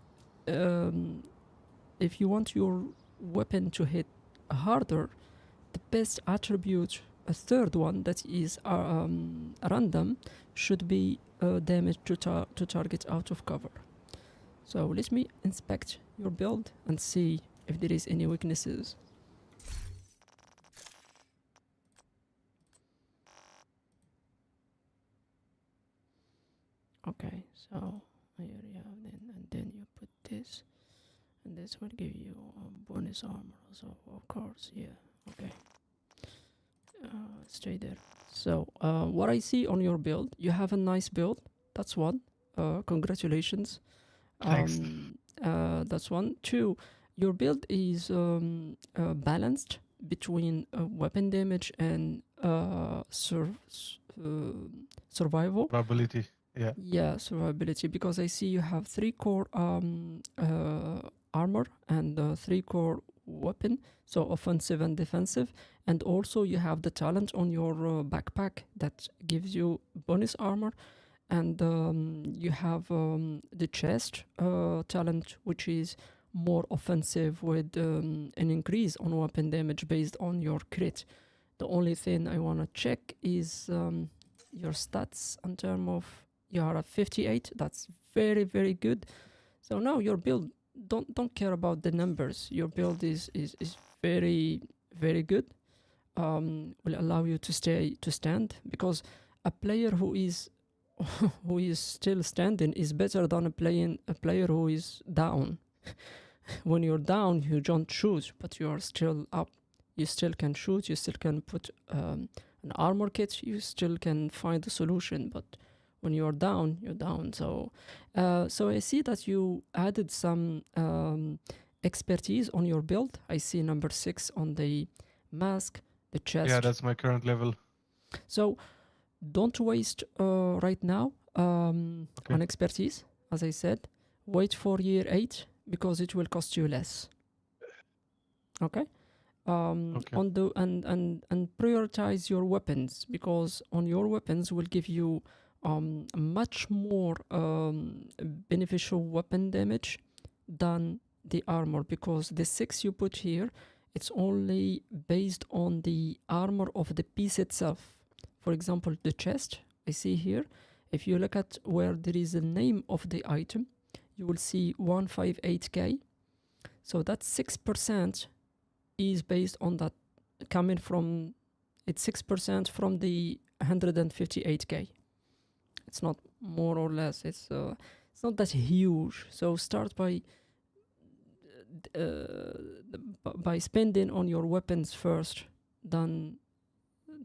if you want your weapon to hit harder, the best attribute, a third one that is random, should be damage to target out of cover. So let me inspect your build and see if there is any weaknesses. Okay, so here you have and then you put this, and this will give you bonus armor. So of course, yeah, okay. Stay there. So what I see on your build, you have a nice build. That's one. Congratulations. Thanks. That's one. Two, your build is balanced between weapon damage and survival. Probability. Yeah. Yeah, survivability, because I see you have 3 core armor and 3 core weapon, so offensive and defensive, and also you have the talent on your backpack that gives you bonus armor, and you have the chest talent, which is more offensive with an increase on weapon damage based on your crit. The only thing I want to check is your stats in terms of you are at 58. That's very, very good. So now your build, don't care about the numbers. Your build is very, very good. Will allow you to stand, because a player who is who is still standing is better than a player who is down. When you're down, you don't shoot, but you are still up. You still can shoot. You still can put an armor kit. You still can find a solution, but when you're down, you're down. So I see that you added some expertise on your build. I see number 6 on the mask, the chest. Yeah, that's my current level. So don't waste right now on expertise. As I said, wait for year 8 because it will cost you less. Okay. On the and prioritize your weapons, because on your weapons will give you much more beneficial weapon damage than the armor, because the 6 you put here, it's only based on the armor of the piece itself. For example, the chest I see here, if you look at where there is a name of the item, you will see 158k. So that 6% is based on that, coming from, it's 6% from the 158k. It's not more or less, it's not that huge. So start by spending on your weapons first than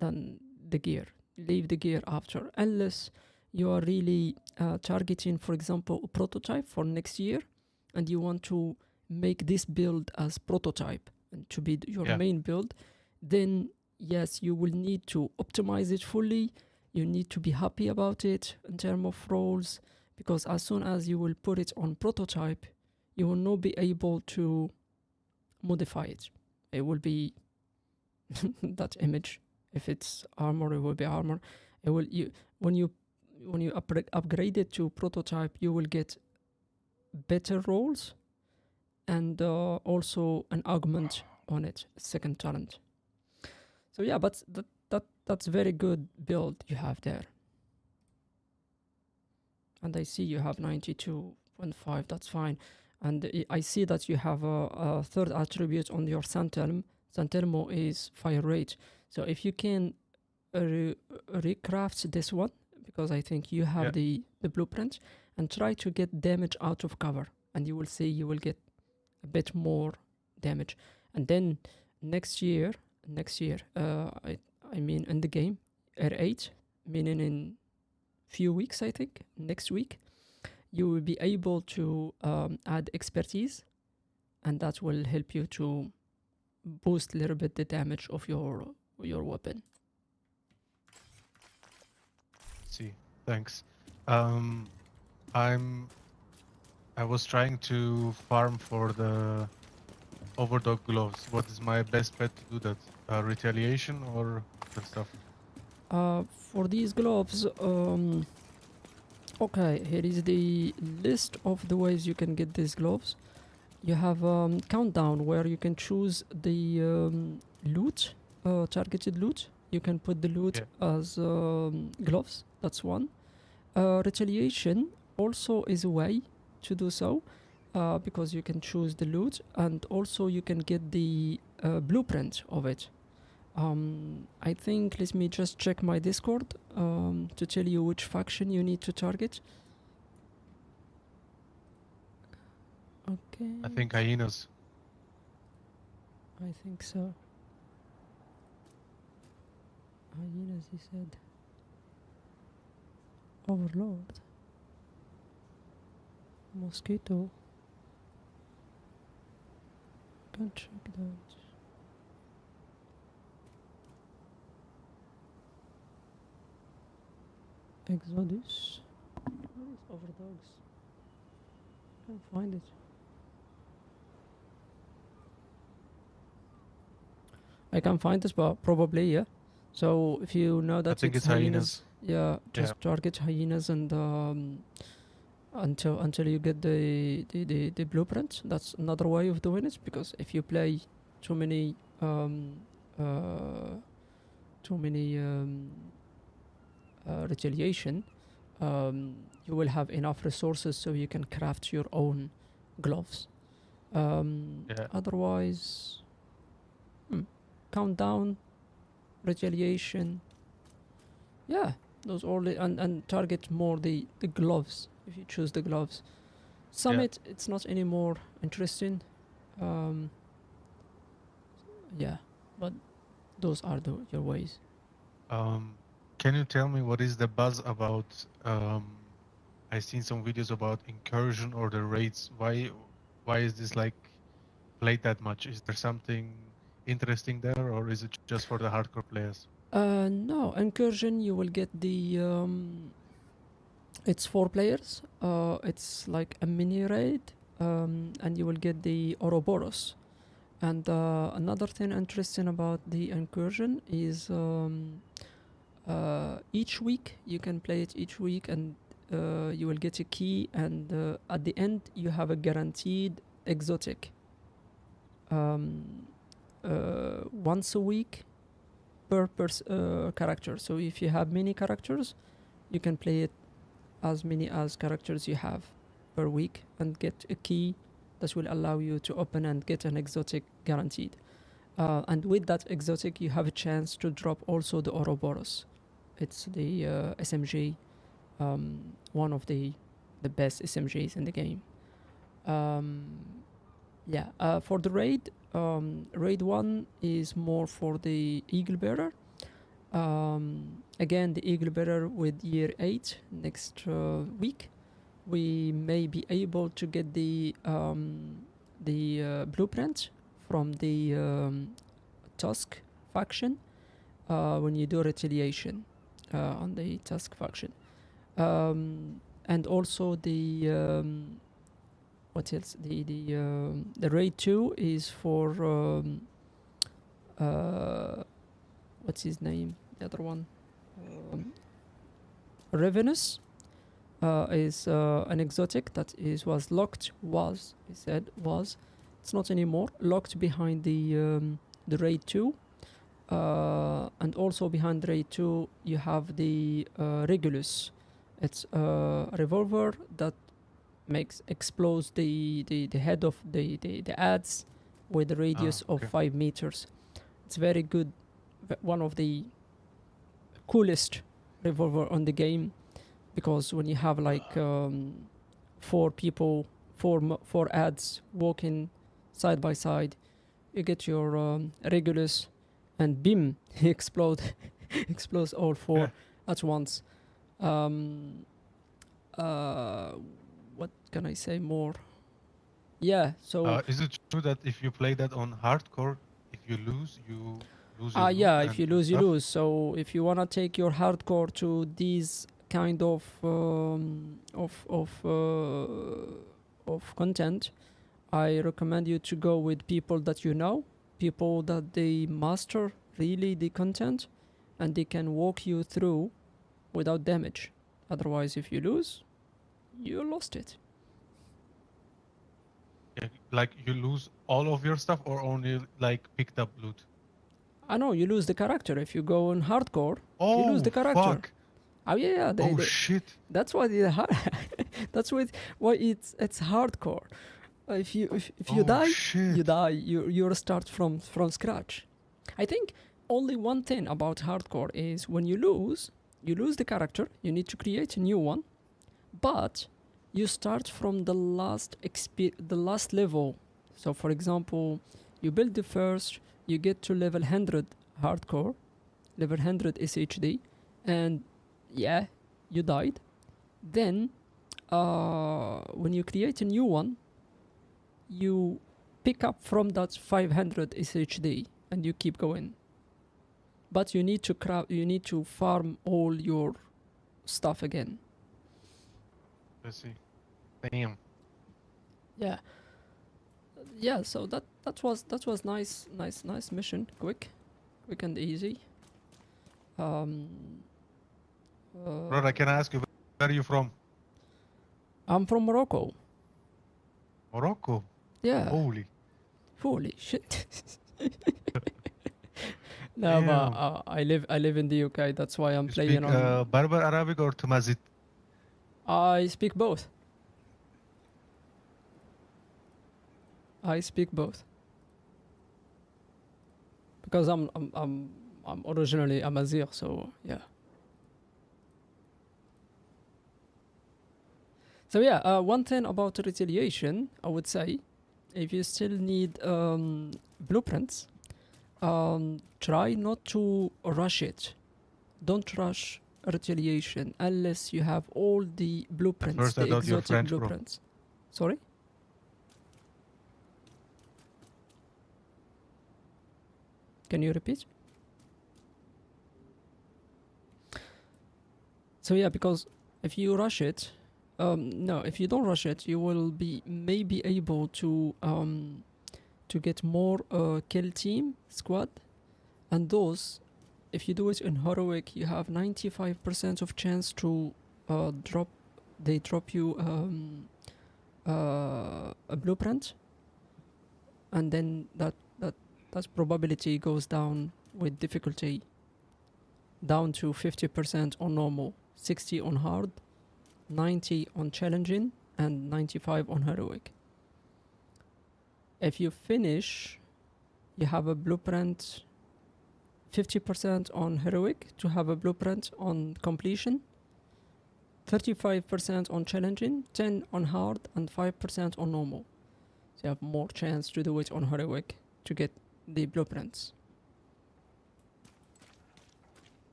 the gear. Leave the gear after, unless you are really targeting, for example, a prototype for next year, and you want to make this build as prototype and to be your main build. Then yes, you will need to optimize it fully. You need to be happy about it in terms of roles, because as soon as you will put it on prototype, you will not be able to modify it. It will be that image. If it's armor, it will be armor. It will when you upgrade it to prototype, you will get better roles and also an augment on it, second talent. So yeah, but that's very good build you have there. And I see you have 92.5, that's fine. And I see that you have a third attribute on your Santelmo. Santelmo is fire rate. So if you can recraft this one, because I think you have the blueprint, and try to get damage out of cover, and you will see you will get a bit more damage. And then next year, I mean in the game, R8, meaning in few weeks, I think, next week, you will be able to add expertise, and that will help you to boost a little bit the damage of your weapon. See, thanks. Um, I was trying to farm for the overdog gloves. What is my best bet to do that? Retaliation or other stuff? For these gloves, okay, here is the list of the ways you can get these gloves. You have countdown where you can choose the loot, targeted loot. You can put the loot as gloves. That's one. Retaliation also is a way to do so, because you can choose the loot, and also you can get the blueprint of it. I think, let me just check my Discord to tell you which faction you need to target. Okay. I think hyenas. I think so. Hyenas, he said. Overlord. Mosquito. Can't check that. Exodus. Where is Overdogs? Can't find it. I can find this, but probably, yeah. So if you know that I think it's hyenas. yeah, just target hyenas and until you get the blueprint. That's another way of doing it, because if you play too many retaliation, you will have enough resources so you can craft your own gloves. Otherwise, countdown, retaliation, yeah, those all and target more the gloves if you choose the gloves. Summit, it's not any more interesting. Yeah, but those are your ways. Can you tell me what is the buzz about? I've seen some videos about incursion or the raids. Why is this like played that much? Is there something interesting there, or is it just for the hardcore players? No, incursion, you will get the it's 4 players. It's like a mini raid, and you will get the Ouroboros. And another thing interesting about the incursion is each week you can play it each week, and you will get a key, and at the end you have a guaranteed exotic once a week per character. So if you have many characters, you can play it as many as characters you have per week and get a key that will allow you to open and get an exotic guaranteed. And with that exotic, you have a chance to drop also the Ouroboros. It's the SMG, one of the best SMGs in the game. For the raid, raid 1 is more for the Eagle Bearer. Again, the Eagle Bearer with year 8 next week. We may be able to get the blueprint from the Tusk faction when you do retaliation on the Tusk faction. And also the what else? The raid 2 is for what's his name? The other one, Ravenous. Is an exotic that was locked. He said was. It's not anymore. Locked behind the raid 2. And also behind raid 2 you have the Regulus. It's a revolver that explodes the head of the ads with a radius of 5 meters. It's very good. One of the coolest revolver on the game, because when you have like 4 people, four ads walking side by side, you get your Regulus, and bim, he explodes all 4 at once. What can I say more? Yeah, so is it true that if you play that on hardcore, if you lose, you lose your loot Yeah, and if you your lose, you stuff. lose. So if you wanna take your hardcore to these kind of content, I recommend you to go with people that you know, people that they master really the content, and they can walk you through without damage. Otherwise, if you lose, you lost it. Yeah, like you lose all of your stuff or only like picked up loot. I know you lose the character if you go on hardcore. You lose Oh the character. fuck! Oh yeah, Oh shit! that's why that's why it's hardcore. If you Oh die, shit! you die. You restart from scratch. I think only one thing about hardcore is when you lose the character. You need to create a new one, but you start from the last level. So, for example, you build the first, you get to level 100 hardcore, level 100 SHD, and yeah, you died. Then, when you create a new one, you pick up from that 500 SHD and you keep going. But you need to farm all your stuff again. Let's see. Damn. Yeah. Yeah, so that was nice mission. Quick and easy. Brother, can I ask you where are you from? I'm from Morocco. Morocco. Yeah. Holy. Shit. No, but Damn. I live in the UK. That's why I'm You playing speak on. Berber Arabic or Tamazit? I speak both. Because I'm originally Amazigh, so yeah. So yeah, one thing about retaliation, I would say, if you still need blueprints, try not to rush it. Don't rush retaliation unless you have all the blueprints, first I the thought you're exotic French, bro. blueprints. Sorry? Can you repeat? So yeah, because if you rush it, no, if you don't rush it, you will be maybe able to get more kill team squad, and those, if you do it in heroic, you have 95% of chance to drop you a blueprint, and then that probability goes down with difficulty down to 50% on normal, 60 on hard, 90 on challenging, and 95 on heroic. If you finish, you have a blueprint 50% on heroic to have a blueprint on completion, 35% on challenging, 10 on hard, and 5% on normal. So you have more chance to do it on heroic to get the blueprints.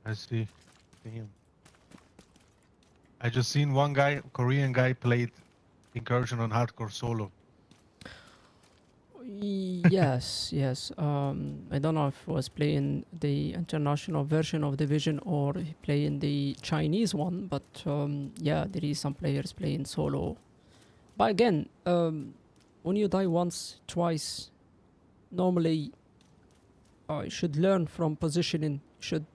I see. Damn. I just seen one guy, Korean guy, played Incursion on hardcore solo. Yes. I don't know if he was playing the international version of Division or playing the Chinese one, but yeah, there is some players playing solo. But again, when you die once, twice, normally you should learn from positioning. Should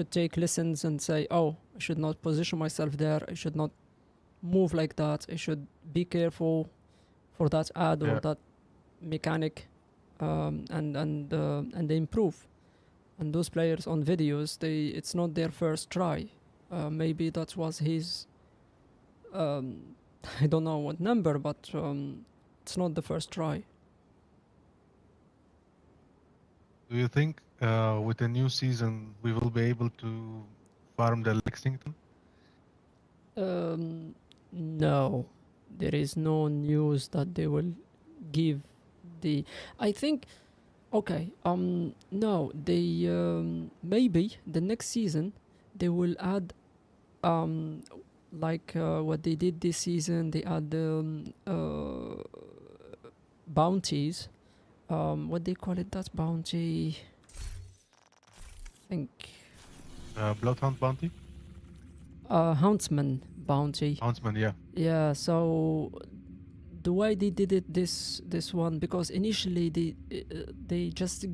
take lessons and say, oh, I should not position myself there. I should not move like that. I should be careful for that ad or that mechanic, and they improve. And those players on videos, it's not their first try. Maybe that was his I don't know what number, but it's not the first try. Do you think with the new season we will be able to farm the Lexington? No, there is no news that they will give the. I think, okay. No, they maybe the next season they will add like what they did this season. They add bounties what they call it, that bounty. I think Bloodhound bounty? Houndsman bounty. Houndsman, yeah. Yeah, so the way they did it, this one, because initially they just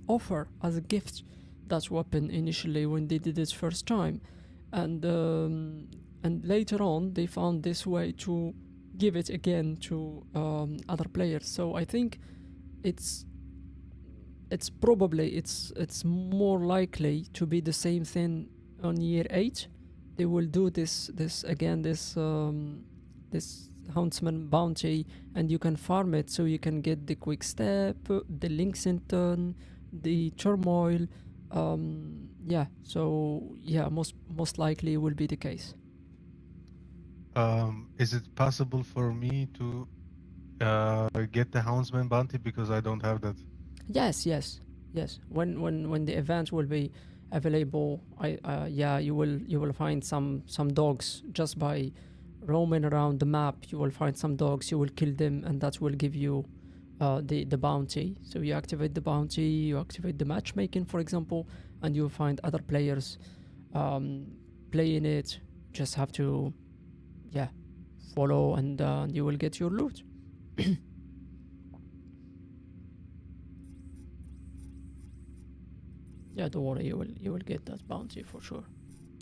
offer as a gift that weapon initially when they did it first time, and later on they found this way to give it again to other players. So I think it's probably it's more likely to be the same thing on year 8. They will do this again, this Houndsman bounty, and you can farm it so you can get the quick step, the Lexington, the turmoil. Yeah, so yeah, most likely will be the case. Is it possible for me to get the Houndsman bounty because I don't have that? Yes. When the event will be available, you will find some dogs just by roaming around the map. You will find some dogs. You will kill them, and that will give you the bounty. So you activate the bounty, you activate the matchmaking, for example, and you will find other players playing it. Just have to follow, and you will get your loot. Yeah, don't worry, you will get that bounty for sure.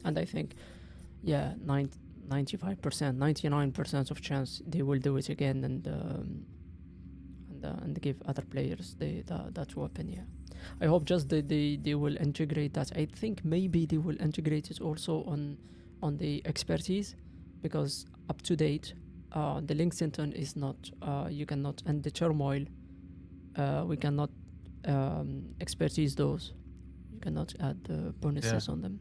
And I think 95%, 99% of chance they will do it again, and give other players that weapon. Yeah, I hope just they will integrate that. I think maybe they will integrate it also on the expertise, because up to date the Lexington is not, you cannot, and the turmoil we cannot expertise those. You cannot add bonuses on them.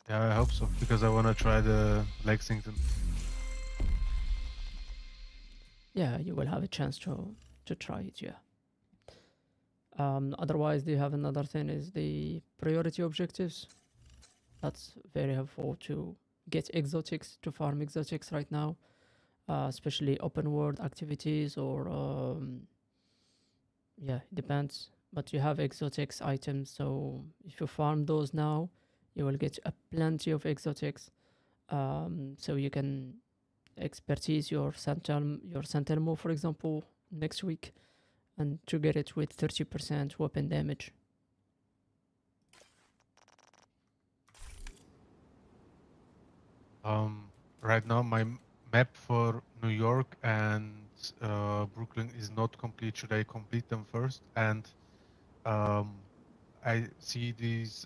Yeah, I hope so, because I want to try the Lexington. Yeah, you will have a chance to try it. Yeah. Otherwise, they have another thing, is the priority objectives. That's very helpful to get exotics, to farm exotics right now, especially open world activities, or yeah, depends. But you have exotics items, so if you farm those now, you will get plenty of exotics. So you can expertise your Santelmo, for example, next week, and to get it with 30% weapon damage. Right now my map for New York and Brooklyn is not complete. Should I complete them first? And I see these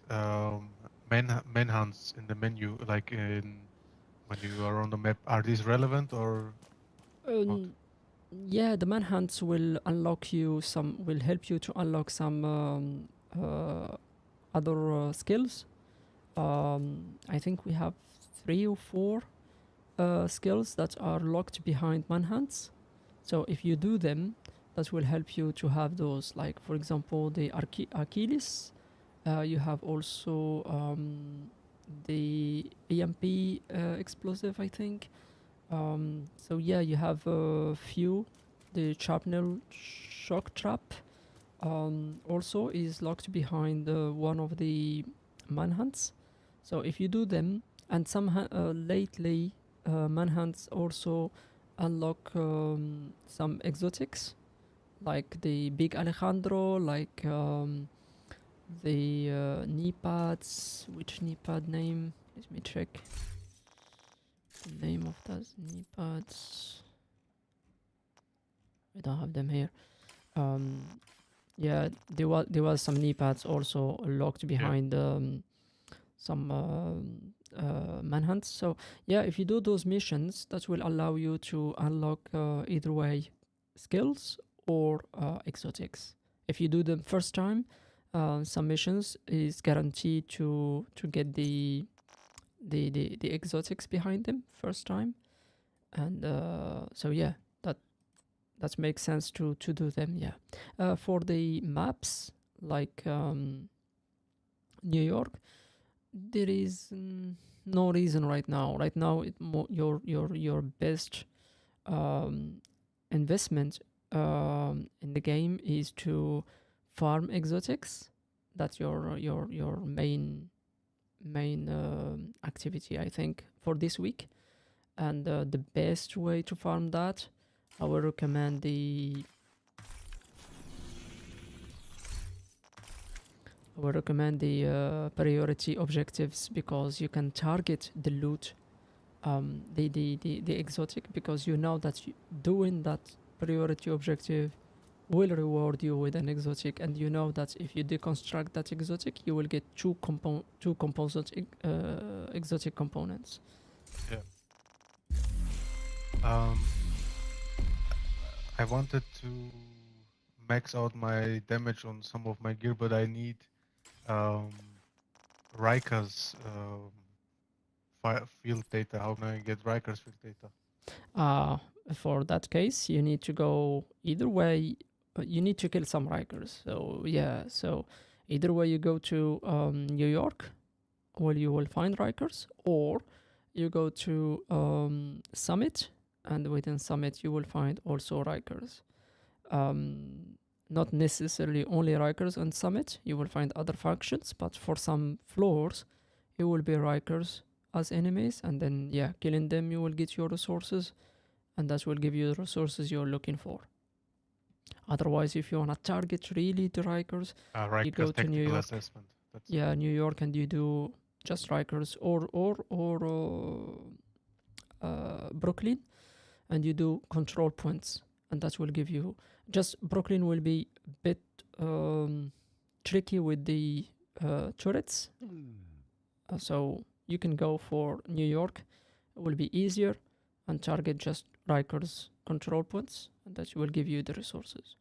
manhunts in the menu, like when you are on the map. Are these relevant or not? Yeah, the manhunts will help you to unlock some other skills. I think we have 3 or 4 skills that are locked behind manhunts. So if you do them, that will help you to have those. Like, for example, the Achilles. You have also the EMP explosive, I think. So yeah, you have a few. The Sharpnel shock trap also is locked behind one of the manhunts. So if you do them, and some lately manhunts also unlock some exotics, like the big Alejandro, like the knee pads. Which knee pad name? Let me check the name of those knee pads. I don't have them here. Yeah, there was some knee pads also locked behind some manhunts. So yeah, if you do those missions, that will allow you to unlock either way skills or exotics. If you do them first time, some missions is guaranteed to get the exotics behind them first time, and so yeah, that makes sense to do them. Yeah, for the maps, like New York, there is no reason right now. Right now, your best investment in the game is to farm exotics. That's your main activity, I think, for this week. And the best way to farm that, I will recommend the priority objectives, because you can target the loot, the exotic, because you know that doing that priority objective will reward you with an exotic, and you know that if you deconstruct that exotic, you will get two composite exotic components. I wanted to max out my damage on some of my gear, but I need Rika's field data. How can I get Rika's field data? For that case, you need to go either way. You need to kill some Rikers. So yeah, so either way you go to New York, where you will find Rikers, or you go to Summit, and within Summit you will find also Rikers. Not necessarily only Rikers on Summit. You will find other factions, but for some floors, it will be Rikers as enemies, and then yeah, killing them you will get your resources, and that will give you the resources you're looking for. Otherwise, if you want to target really the Rikers, you go to New York. Assessment. That's Yeah, New York, and you do just Rikers or Brooklyn, and you do control points, and that will give you. Just Brooklyn will be a bit tricky with the turrets, so you can go for New York. It will be easier, and target just Rikers control points, and that will give you the resources.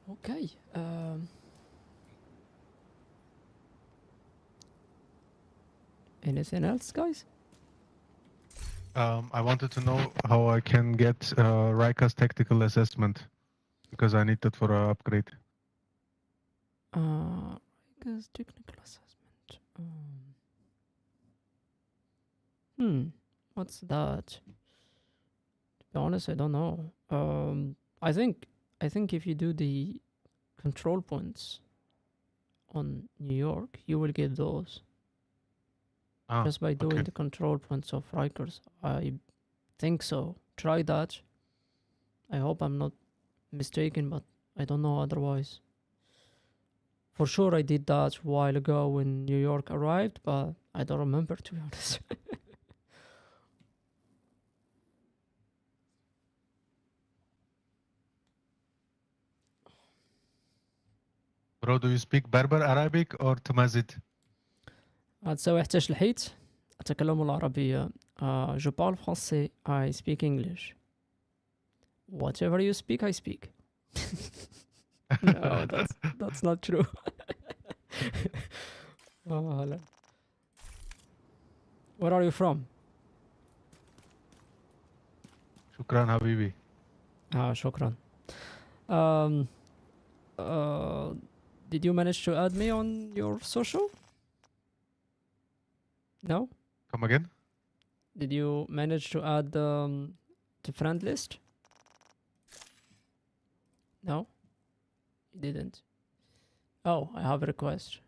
Okay. Anything else, guys? I wanted to know how I can get Rika's tactical assessment, because I need that for an upgrade. Rikers technical assessment. What's that? To be honest, I don't know. I think if you do the control points on New York, you will get those. Just by doing the control points of Rikers. I think so. Try that. I hope I'm not mistaken, but I don't know otherwise. For sure I did that a while ago when New York arrived, but I don't remember, to be honest. Bro, do you speak Berber Arabic or Tamazid? هتساوي احتاج الحيت أتكلم العربية. Je parle français. I speak English. Whatever you speak, I speak. No, that's not true. هلا. Where are you from? شكرا حبيبي. شكرا. Did you manage to add me on your social? No? Come again? Did you manage to add the friend list? No? You didn't. Oh, I have a request.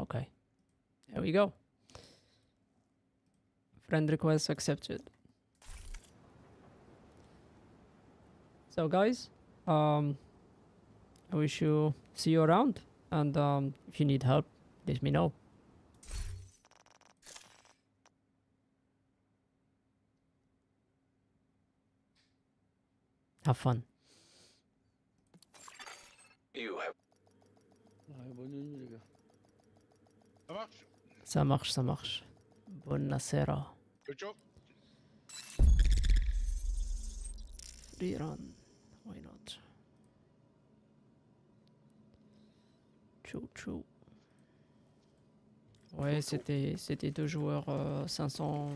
Okay. There we go. Friend request accepted. So guys, I wish you see you around, and if you need help, let me know. Have fun. You have Ouais, bonne nuit, les gars. Ça marche? Ça marche, ça marche. Buonasera. Ciao, ciao. Free run. Why not? Chou chou. Ouais, c'était deux joueurs 500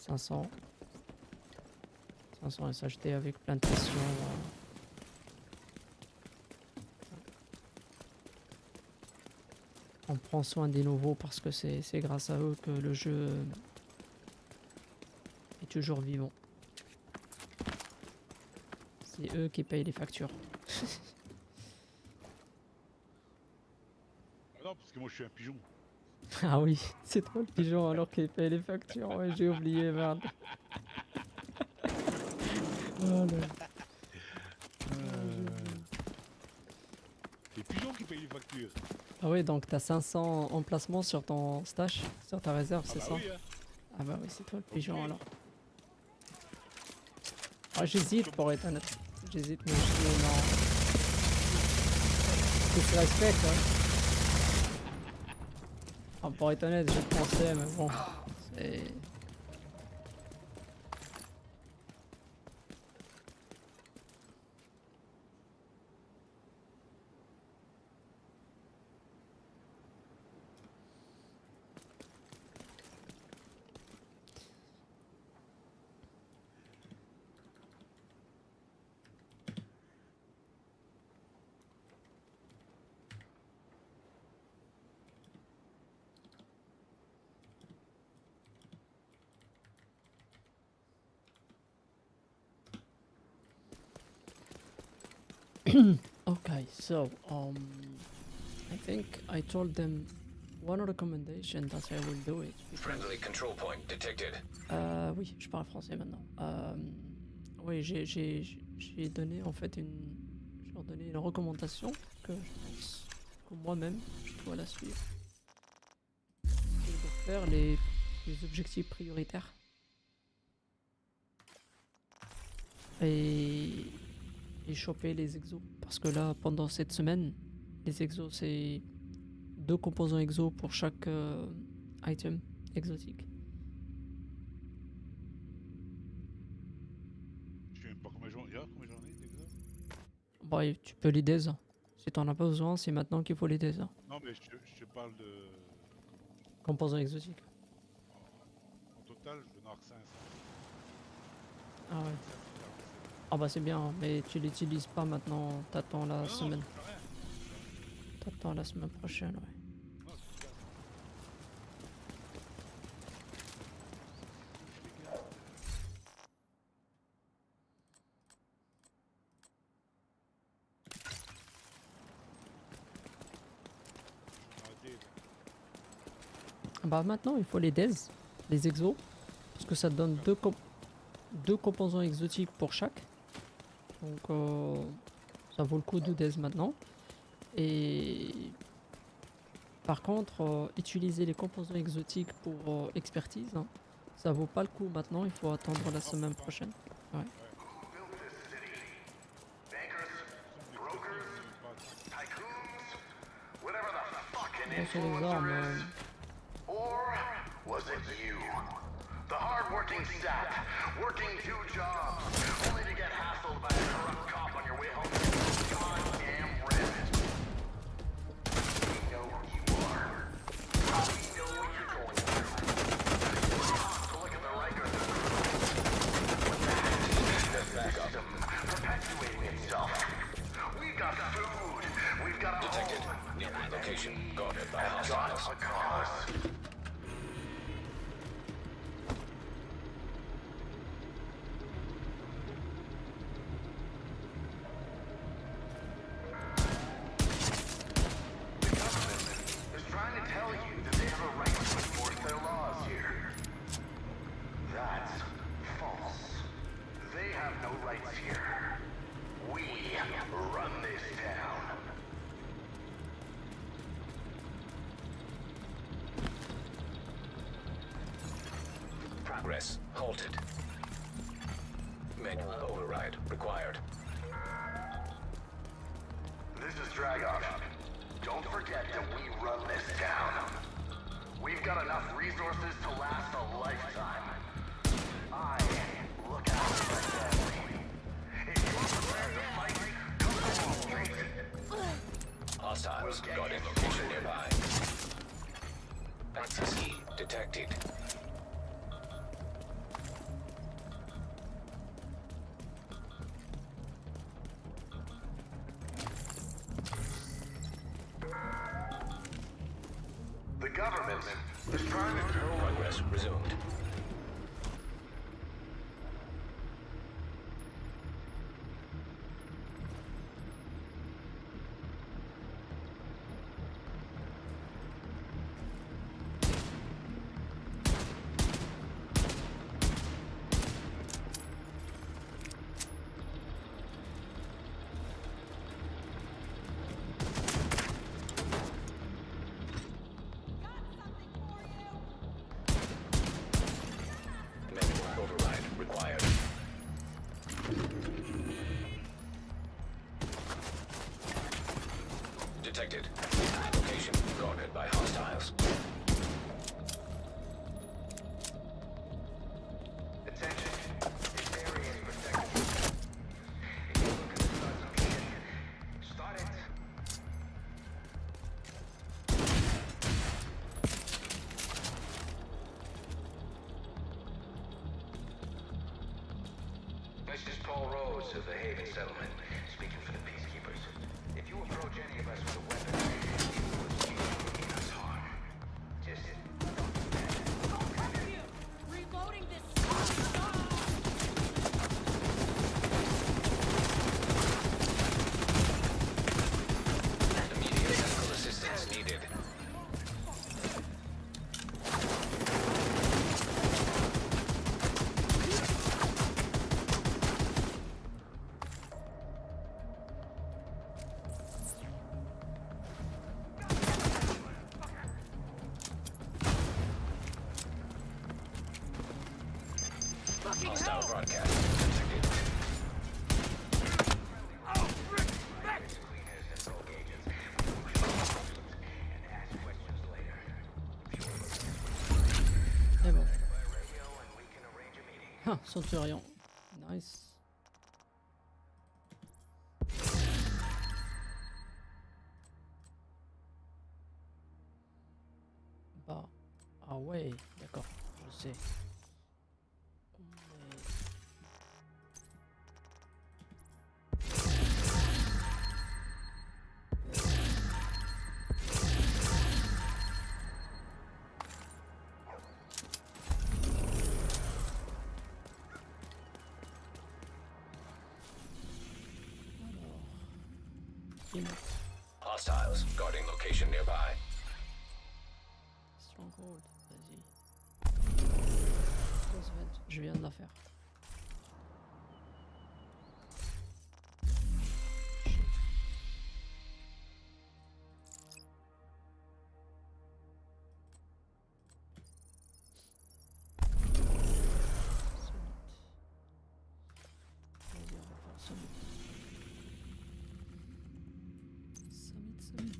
500. 500 SHT avec plein de pression. On prend soin des nouveaux parce que c'est grâce à eux que le jeu est toujours vivant. C'est eux qui payent les factures. Ah non, parce que moi je suis un pigeon. Ah oui, c'est toi le pigeon alors qu'il paye les factures. Ouais, j'ai oublié, merde. Oh là. C'est les pigeons qui payent les factures. Ah oui, donc t'as 500 emplacements sur ton stash, sur ta réserve, Ah c'est bah ça? oui, hein. Ah bah oui, c'est toi le Ok. pigeon alors. Ah, j'hésite pour être honnête. J'hésite, mais je dis non. C'est se respecte, hein. Ah, pour être honnête, je pensais, mais bon. C'est. Okay, so I think I told them one recommendation that I will do it. Friendly control point detected. Oui, je parle français maintenant. Oui, j'ai donné en fait je leur donné une recommandation que je pense que moi-même je dois la suivre. C'est de faire les objectifs prioritaires. Et choper les exos. Parce que là, pendant cette semaine, les exos, c'est 2 composants exos pour chaque item exotique. Je sais même pas combien j'en ai d'exos. Bon, et tu peux les days. Si t'en as pas besoin, c'est maintenant qu'il faut les days. Non, mais je te parle de. Composants exotiques. En total, je dois en avoir 500. Ah ouais. Ah bah c'est bien, mais tu l'utilises pas maintenant, t'attends la semaine. Non, je fais rien. T'attends la semaine prochaine, ouais. Non, je fais Bah maintenant il faut les days, les exos, parce que ça te donne deux composants exotiques pour chaque. Donc ça vaut le coup de days maintenant. Et par contre, utiliser les composants exotiques pour expertise, hein, ça vaut pas le coup maintenant, il faut attendre la semaine prochaine. Ouais. Bon, c'est les armes. Or was it you? The hard-working sap, working 2 jobs, only to get hassled by a corrupt cop on your way home to the goddamn rabbit. We know who you are. We know what you're going through. To look at the record of the system perpetuating itself. We've got food. We've got a Detected. home. Nearby location guarded by Got hostiles. a cause. Is trying to tell you that they have a right to enforce their laws here. That's false. They have no rights here. We run this town. Progress halted. Manual override required. This is Dragoff. Don't forget that we run this town. We've got enough resources to last a lifetime. I look after my family. If you're prepared to fight, come to Wall Street. Hostiles guarding location nearby. Access key detected. government is trying to tell Progress resumed. Manual override required. Detected. Location guarded by hostiles. attention. This area is protected. If you're looking to start some shit, start it. This is Paul Rose of the Haven Settlement, speaking for the peacekeepers. If you approach any of us with a weapon, you will mean us harm. Just Cover you! Reloading this. Immediate medical assistance needed. Hostile broadcast detected. Et bon. Ah, Centurion. Nice. Bah. Ah ouais, d'accord, je sais. Mais- Alors. Hostiles guarding location nearby. Stronghold, vas-y. Close vent, je viens de la faire. Summit. Vas-y, on va faire Summit. Summit.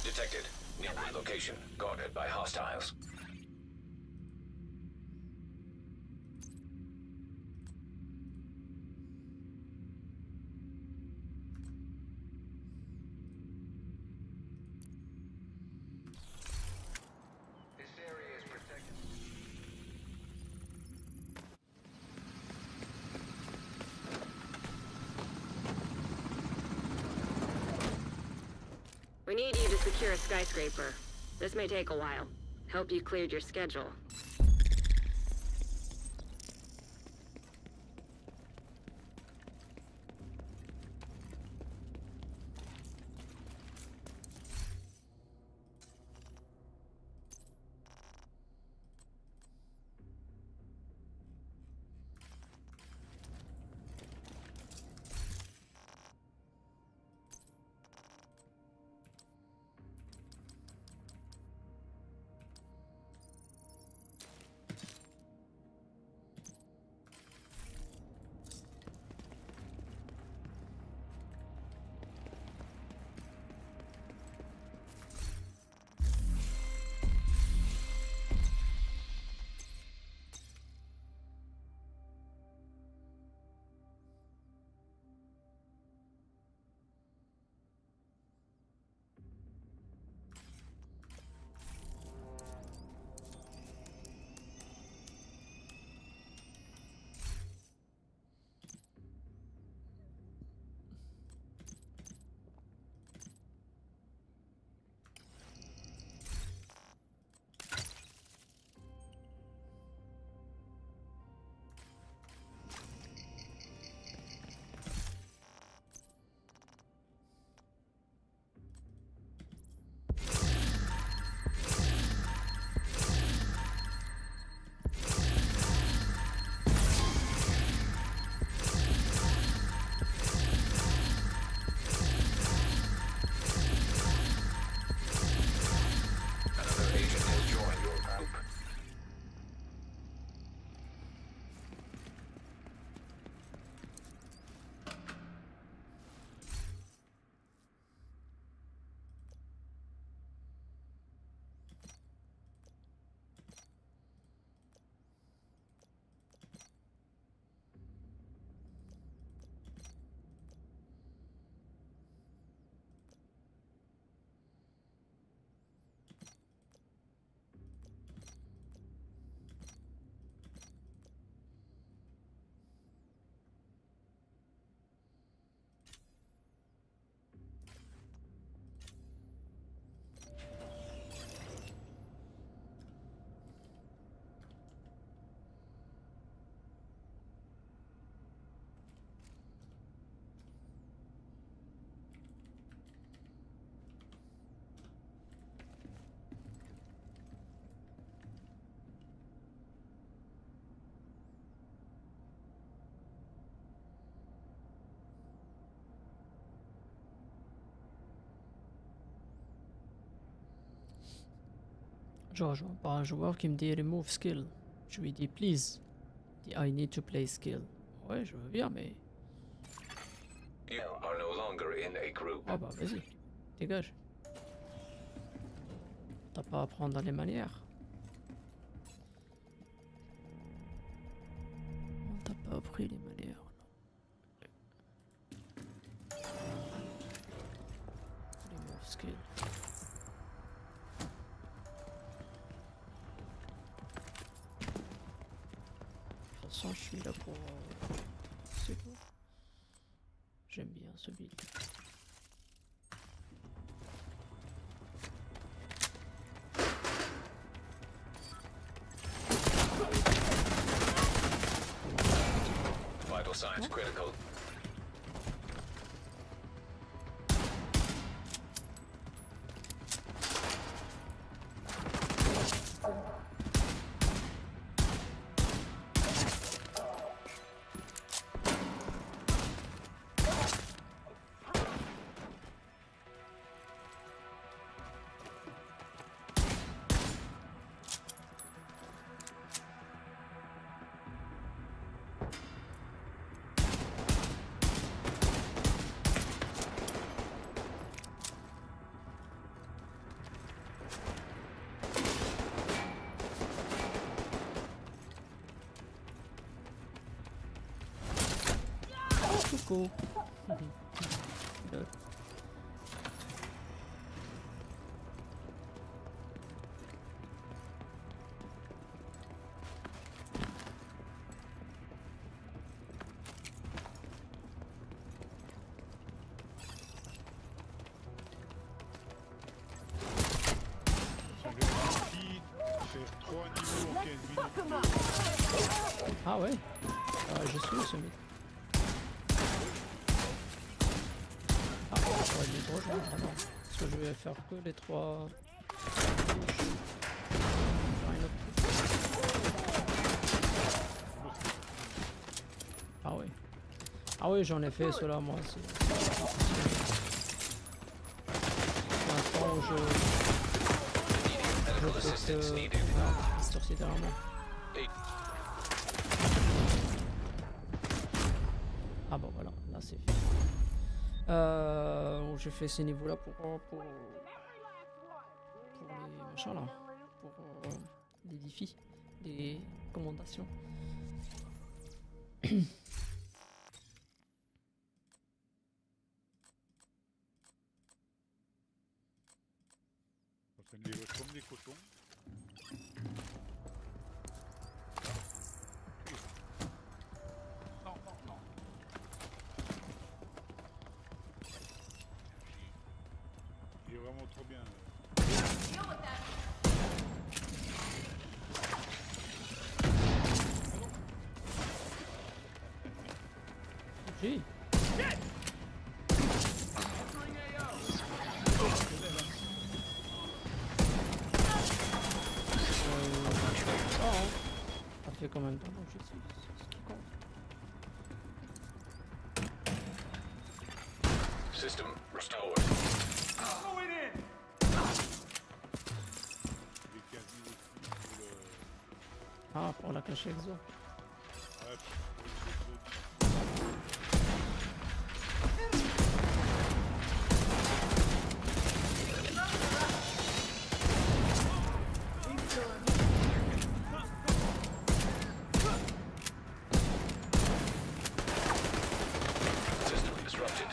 Detected. Nearby location guarded by hostiles. This area is protected. We need you to secure a skyscraper. This may take a while. Hope you cleared your schedule. Genre, je vois pas un joueur qui me dit remove skill. Je lui dis please. Il dit I need to play skill. Ouais, je veux bien, mais. You are no longer in a group. Ah bah vas-y, dégage. T'as pas à apprendre les manières. On t'a pas appris les manières. Remove skill. De toute façon, je suis là pour. C'est bon. J'aime bien ce build. Vital signs critical. Coucou. Faire 3 niveaux en 15 minutes. Ah ouais. Je suis ce mythe. Ah, j'aurais dû te rejoindre alors. Parce que je vais faire que les 3 touches. Faire une autre touche. Ah oui. Ah oui, j'en ai fait cela moi aussi. Maintenant je fais que considérément. Ah bon voilà, là c'est fait. J'ai fait ces niveaux là pour les machins là, pour les défis, les recommandations. Ça me livre comme des cotons. Non, non, non. Il est vraiment trop bien. Oui. Ça fait combien de temps l'objectif? C'est ce qui compte. System restored. Les 15 minutes pour le... Ah, pour la cache exo. Ouais, System disrupted.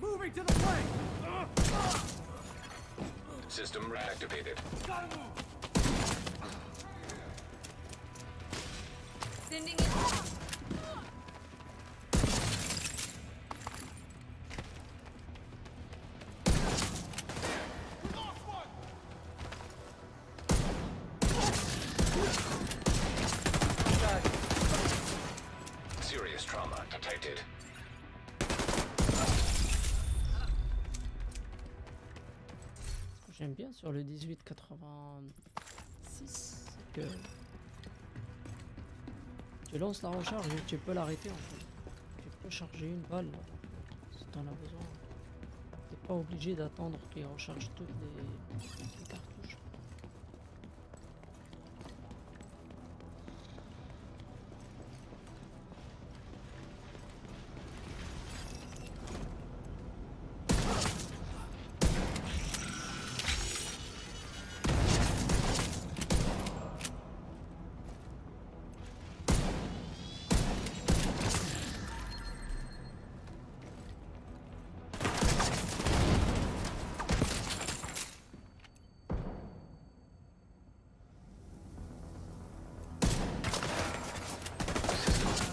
Moving to the flank! System reactivated. Sending it. Serious trauma detected. Ce que j'aime bien sur le 1886, c'est que tu lances la recharge et tu peux l'arrêter en fait. Tu peux charger une balle si t'en as besoin. T'es Pas obligé d'attendre qu'il recharge toutes les cartouches.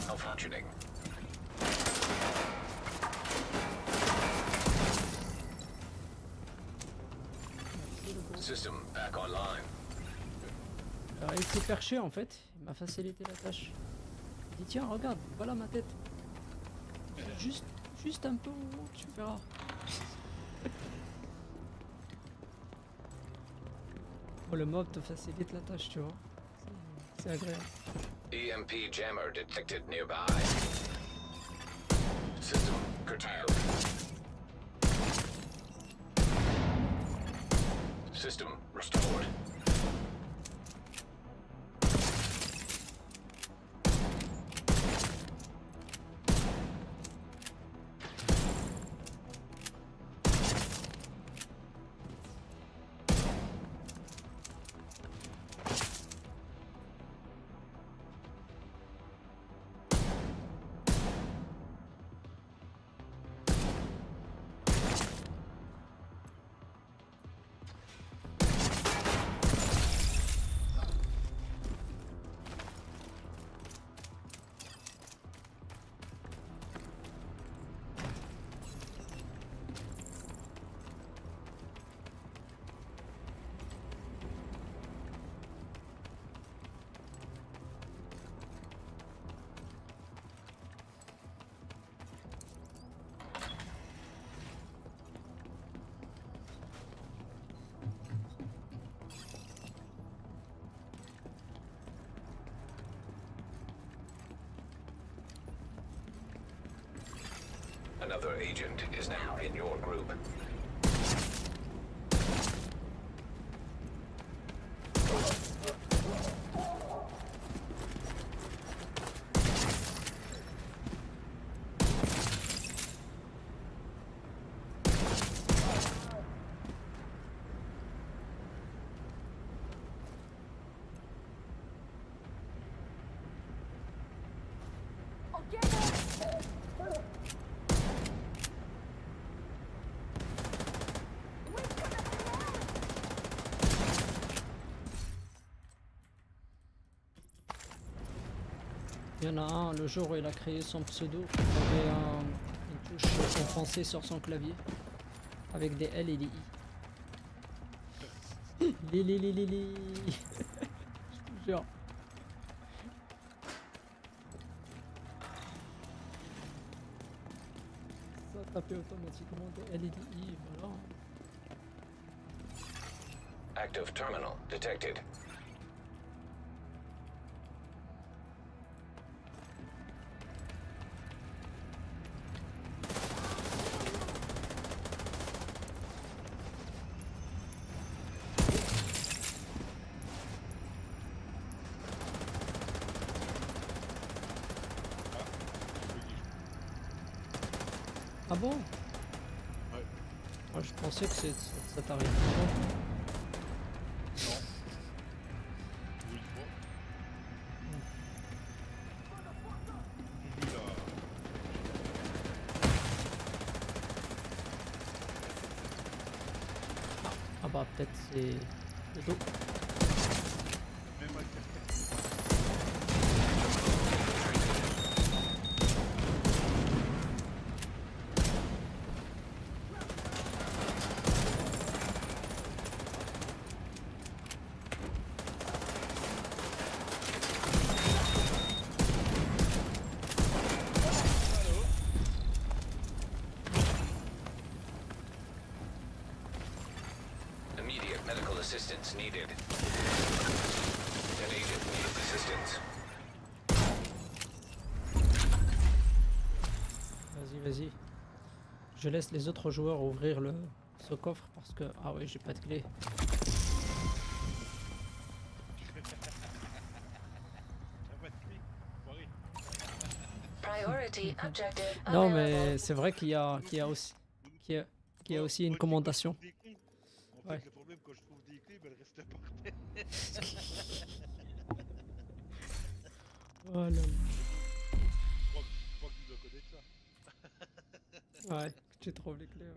Malfunctioning. System back online. Alors, il s'est perché en fait, il m'a facilité la tâche. Il dit tiens regarde, voilà ma tête. Juste un peu en haut, tu verras. Oh, le mob te facilite la tâche, tu vois. C'est agréable. EMP jammer detected nearby. System curtailed. System restored. Another agent is now in your group. I'll get him! Il y en a un, le jour où il a créé son pseudo, il avait une touche en français sur son clavier, avec des L et des I. Li. Je te jure. Ça tapait automatiquement des L et des I, voilà. Active terminal detected. Ah bon? Ouais. Moi je pensais que ça t'arrive. Non. Oui, moi. J'ai vu la... Ah bah peut-être c'est le dos. Même avec la tête. Immediate medical assistance needed. An agent needs assistance. Vas-y. Je laisse les autres joueurs ouvrir ce coffre parce que... Ah oui, j'ai pas de clé. T'as pas de clé, foiré. Priority objective Non, available. mais c'est vrai qu'il y a aussi... qu'il y a Moi- aussi une moi, commandation. quand je trouve des clés, en fait, Ouais. le problème, quand je trouve des clés, ben, elles restent par terre. Oh là là. Je crois que tu dois connaître ça. Ouais, tu trouves les clés, ouais.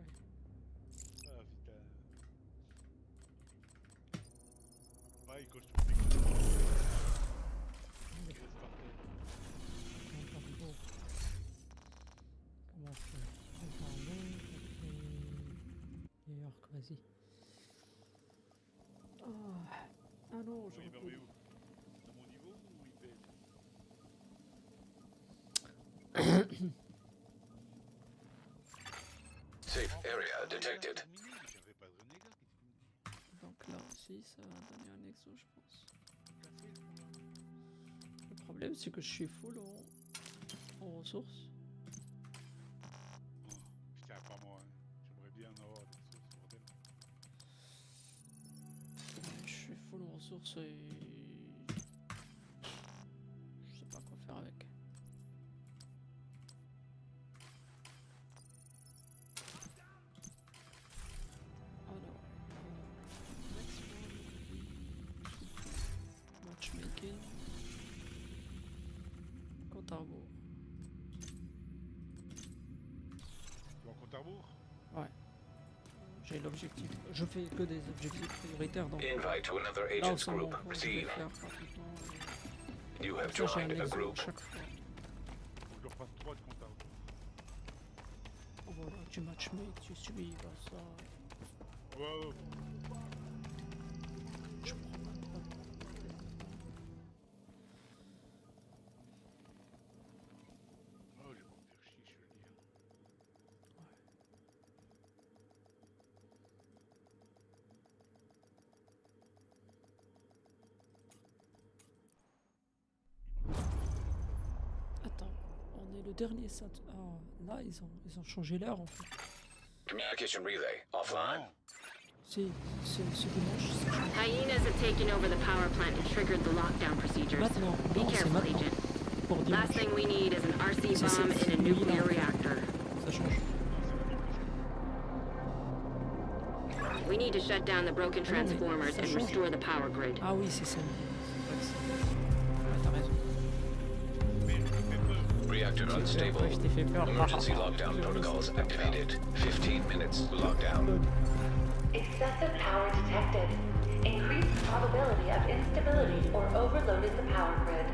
Ah putain. Pareil, quand je trouve des clés, elles restent par terre. Interbo. Comment on fait? Interbo, New York, vas-y. Ah non, Oui, j'aurais mais pas où? dû. Dans mon niveau ou IPS? Safe area detected. J'avais pas de renégat, qu'est-ce qu'il me dit? Donc là aussi, ça va donner un exo, je pense. Cassé, le point. Le problème, c'est que je suis full en ressources. Oh, putain, pas moi, hein. J'aimerais bien en avoir des ressources, bordel. Je suis full en ressources et... je sais pas quoi faire avec. Alors, next one, matchmaking, compte à rebours. Tu vas en compte à rebours? J'ai l'objectif. Je fais que des objectifs prioritaires, donc Invite to another là agent's c'est mon group. je vais Receive. faire rapidement. You have Comme ça, j'ai un joined a exo group. chaque fois. Faut que je leur fasse 3 de compte à rebours. Voilà, tu matchmake, tu suis, comme ça. Wow. Je prends pas de Oh, je vais me faire chier, je vais le dire. Attends, on est le dernier sat. Ah, là ils ont changé l'heure en fait. Communication relay offline. Non. C'est dimanche, c'est changé. Hyenas have taken over the power plant and triggered the lockdown procedures. Maintenant, Be non, c'est careful, maintenant. Agent. Pour Last dimanche, thing we need is an RC C'est bomb cette in a nuit-là. nuclear reactor. ça change. We need to shut down the broken Ah non, mais transformers ça and change. restore the power grid. Ah oui, c'est samedi. C'est vrai que c'est... Ouais, t'as raison. Mais je me fais peur. Reactor J'ai fait unstable. après, je t'ai fait peur. Emergency lockdown protocols activated. 15 minutes lockdown. Excessive power detected. Increased probability of instability or overloading the power grid.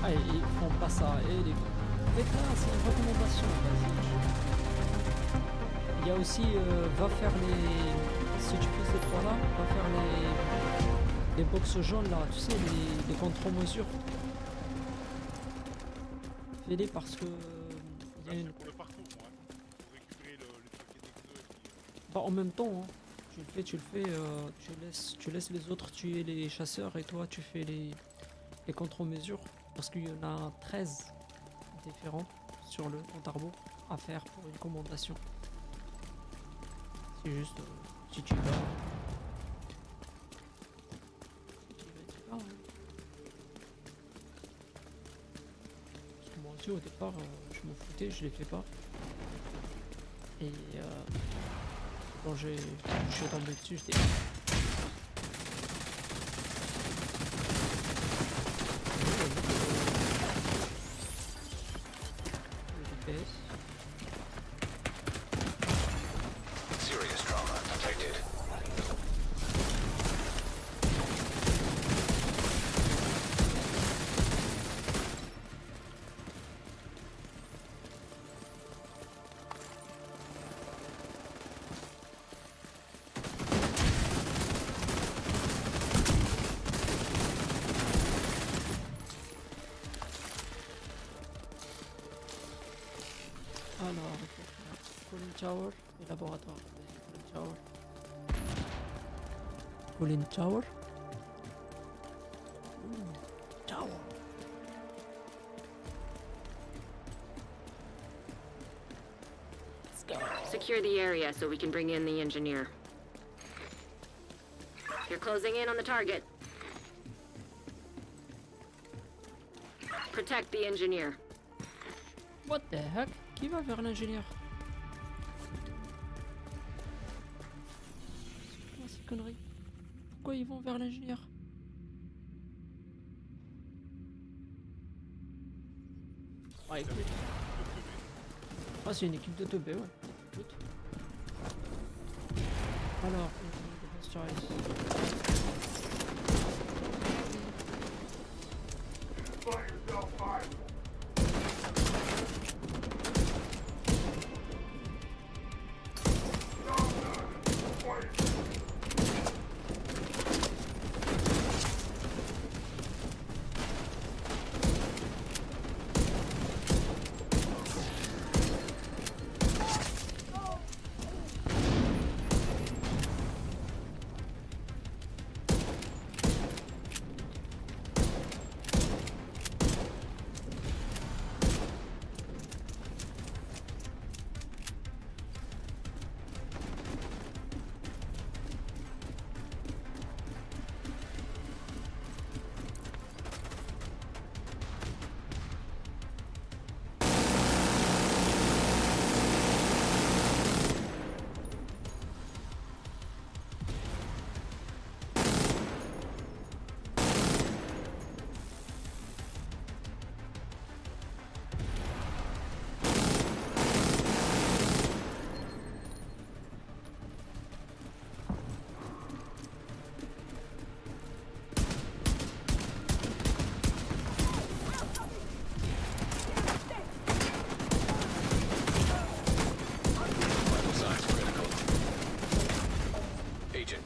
Ah, ils font pas ça. Et les... Putain, c'est une recommandation. Vas-y. Il y a aussi, va faire les... Si tu fais ces trois-là, va faire les box jaunes là, tu sais, les contre-mesures. Fais-les parce que... il y a Là, une... c'est pour le parcours, moi. Pour récupérer le paquet d'exo et puis... Bah, en même temps, hein. Tu le fais, tu laisses les autres tuer les chasseurs et toi tu fais les contre-mesures. Parce qu'il y en a 13 différents sur le compte à rebours à faire pour une commandation. C'est juste si tu vas. Si tu vas, tu vas, hein. Parce que moi aussi au départ, je m'en foutais, je les fais pas. Et quand je suis tombé dessus, j'étais. Serious trauma detected. Alors, il faut faire Cooling Tower et laboratoire. Cooling Tower. Cooling Tower. Tower. Let's go. Secure the area so we can bring in the engineer. You're closing in on the target. Protect the engineer. What the heck? Qui va vers l'ingénieur? C'est quoi ces conneries? Pourquoi ils vont vers l'ingénieur? Ah écoute. Ah c'est une équipe de 2B, ouais. Écoute. Alors,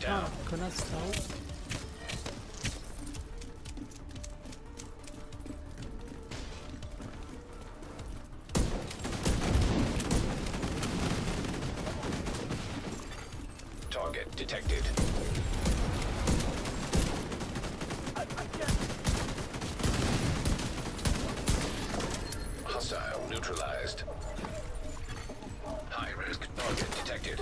down. Connasse là-haut. Target detected. Hostile neutralized. High risk target detected.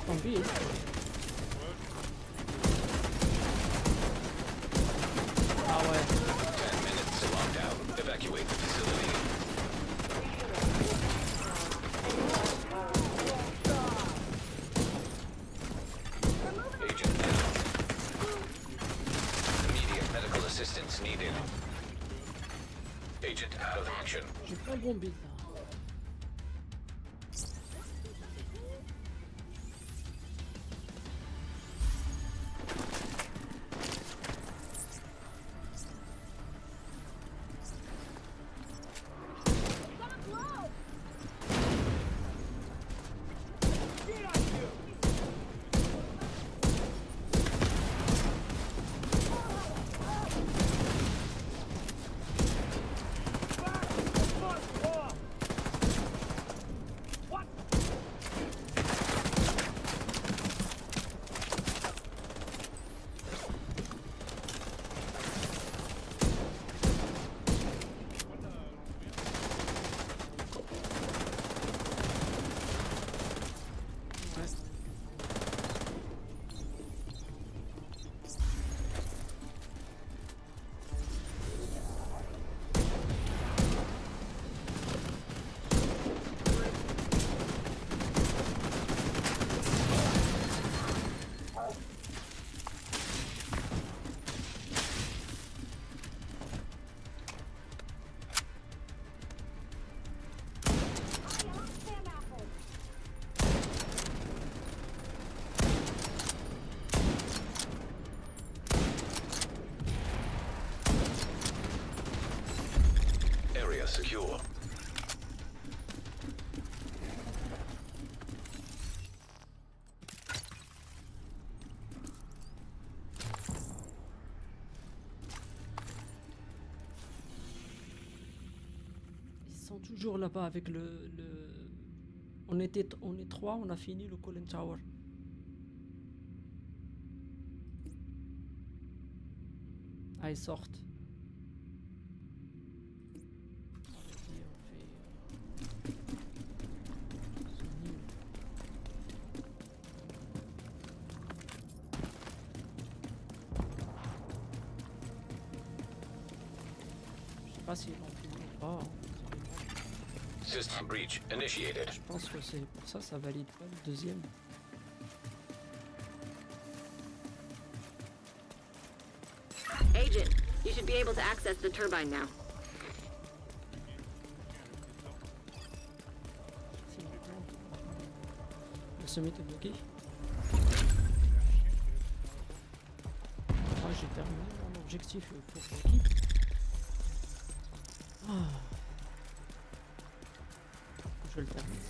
Zombie. Ah ouais. 10 minutes to lockdown. Evacuate the facility. Agent down. Immediate medical assistance needed. Agent out of action. J'ai pas le bon build là. sont toujours là-bas avec le... On est 3, on a fini le Colin Tower. Ah, ils sortent. Vas-y, on fait... C'est nul. Je sais pas s'ils l'ont fini ou pas. Hein. System breach initiated. Je pense que c'est pour ça, ça valide pas le deuxième. Agent, you should be able to access the turbine now. Le sommet est bloqué. Ah, j'ai terminé mon objectif, il faut que je quitte. Ah. Je vais le terminer.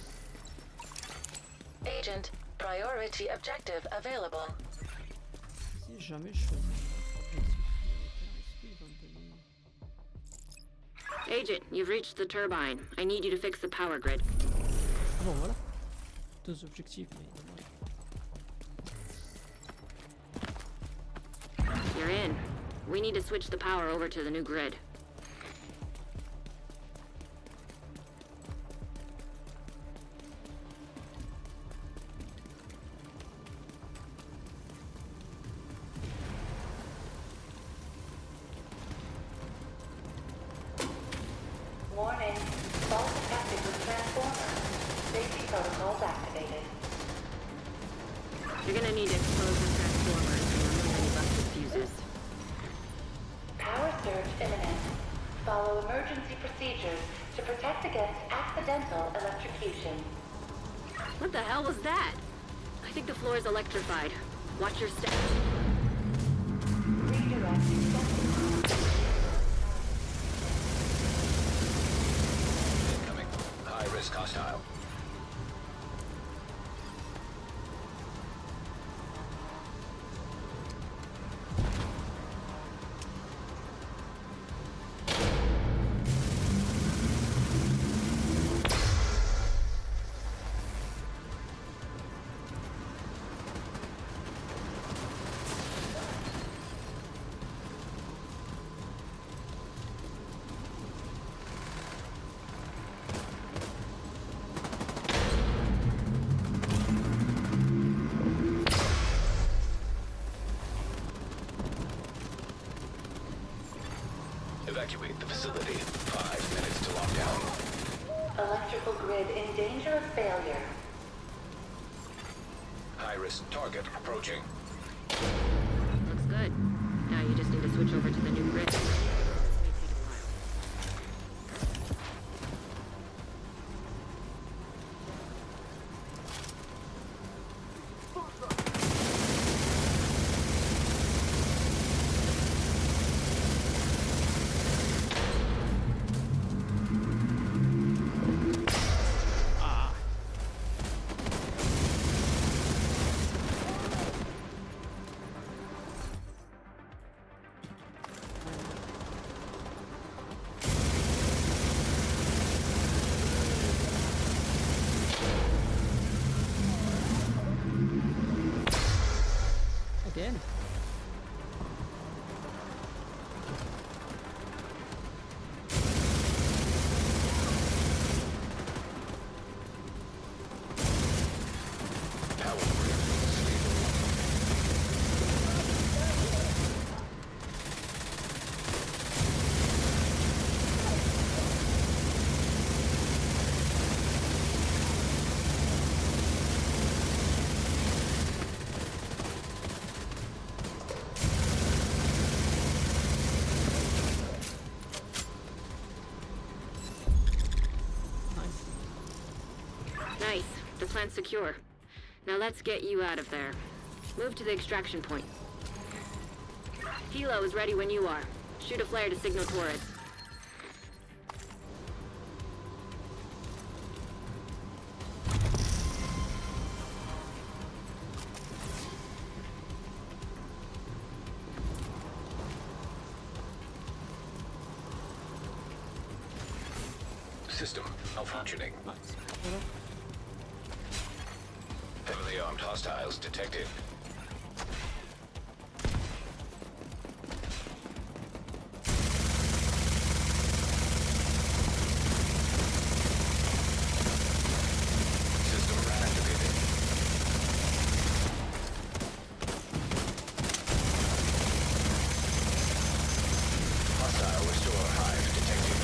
Agent, priority objective available. Si jamais je fais mon objectif militaire, est-ce qu'il va me donner... Agent, you've reached the turbine. I need you to fix the power grid. Ah bon, voilà. 2 objectifs, mais dommage. You're in. We need to switch the power over to the new grid. Warning, fault detected with transformer. Safety protocols activated. You're gonna need to expose the transformers and remove any busted fuses. Power surge imminent. Follow emergency procedures to protect against accidental electrocution. What the hell was that? I think the floor is electrified. Watch your step. Redirecting second. Incoming. High risk hostile. Evacuate the facility. 5 minutes to lockdown. Electrical grid in danger of failure. High-risk target approaching. Looks good. Now you just need to switch over to the new grid. This may take a while. Again. Power grid stable. Nice. The plant's secure. Now let's get you out of there. Move to the extraction point. Hilo is ready when you are. Shoot a flare to signal Taurus. System malfunctioning. Nice. Voilà. Heavily armed hostiles detected. System activated. Hostile restore hive detected.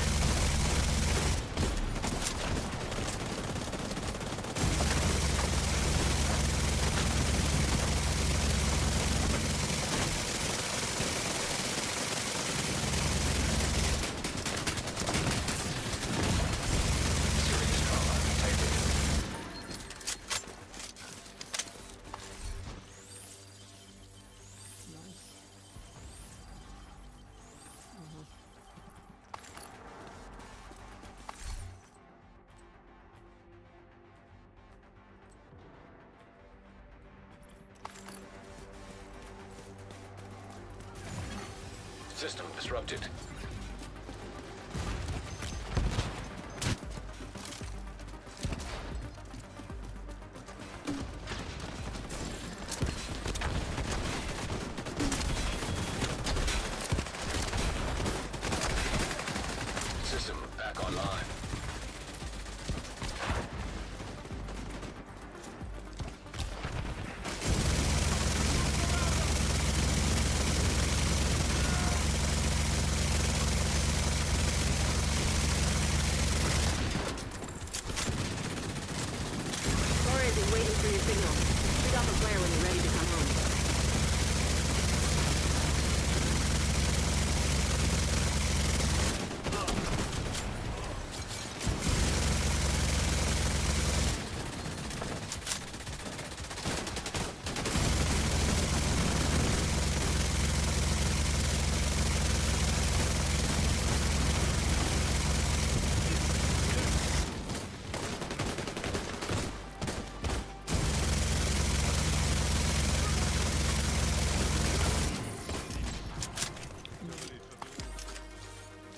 Serious trauma detected. Nice. Mhm. System disrupted. System back online. Torres is waiting for your signal. Shoot off a flare when you're ready to come home.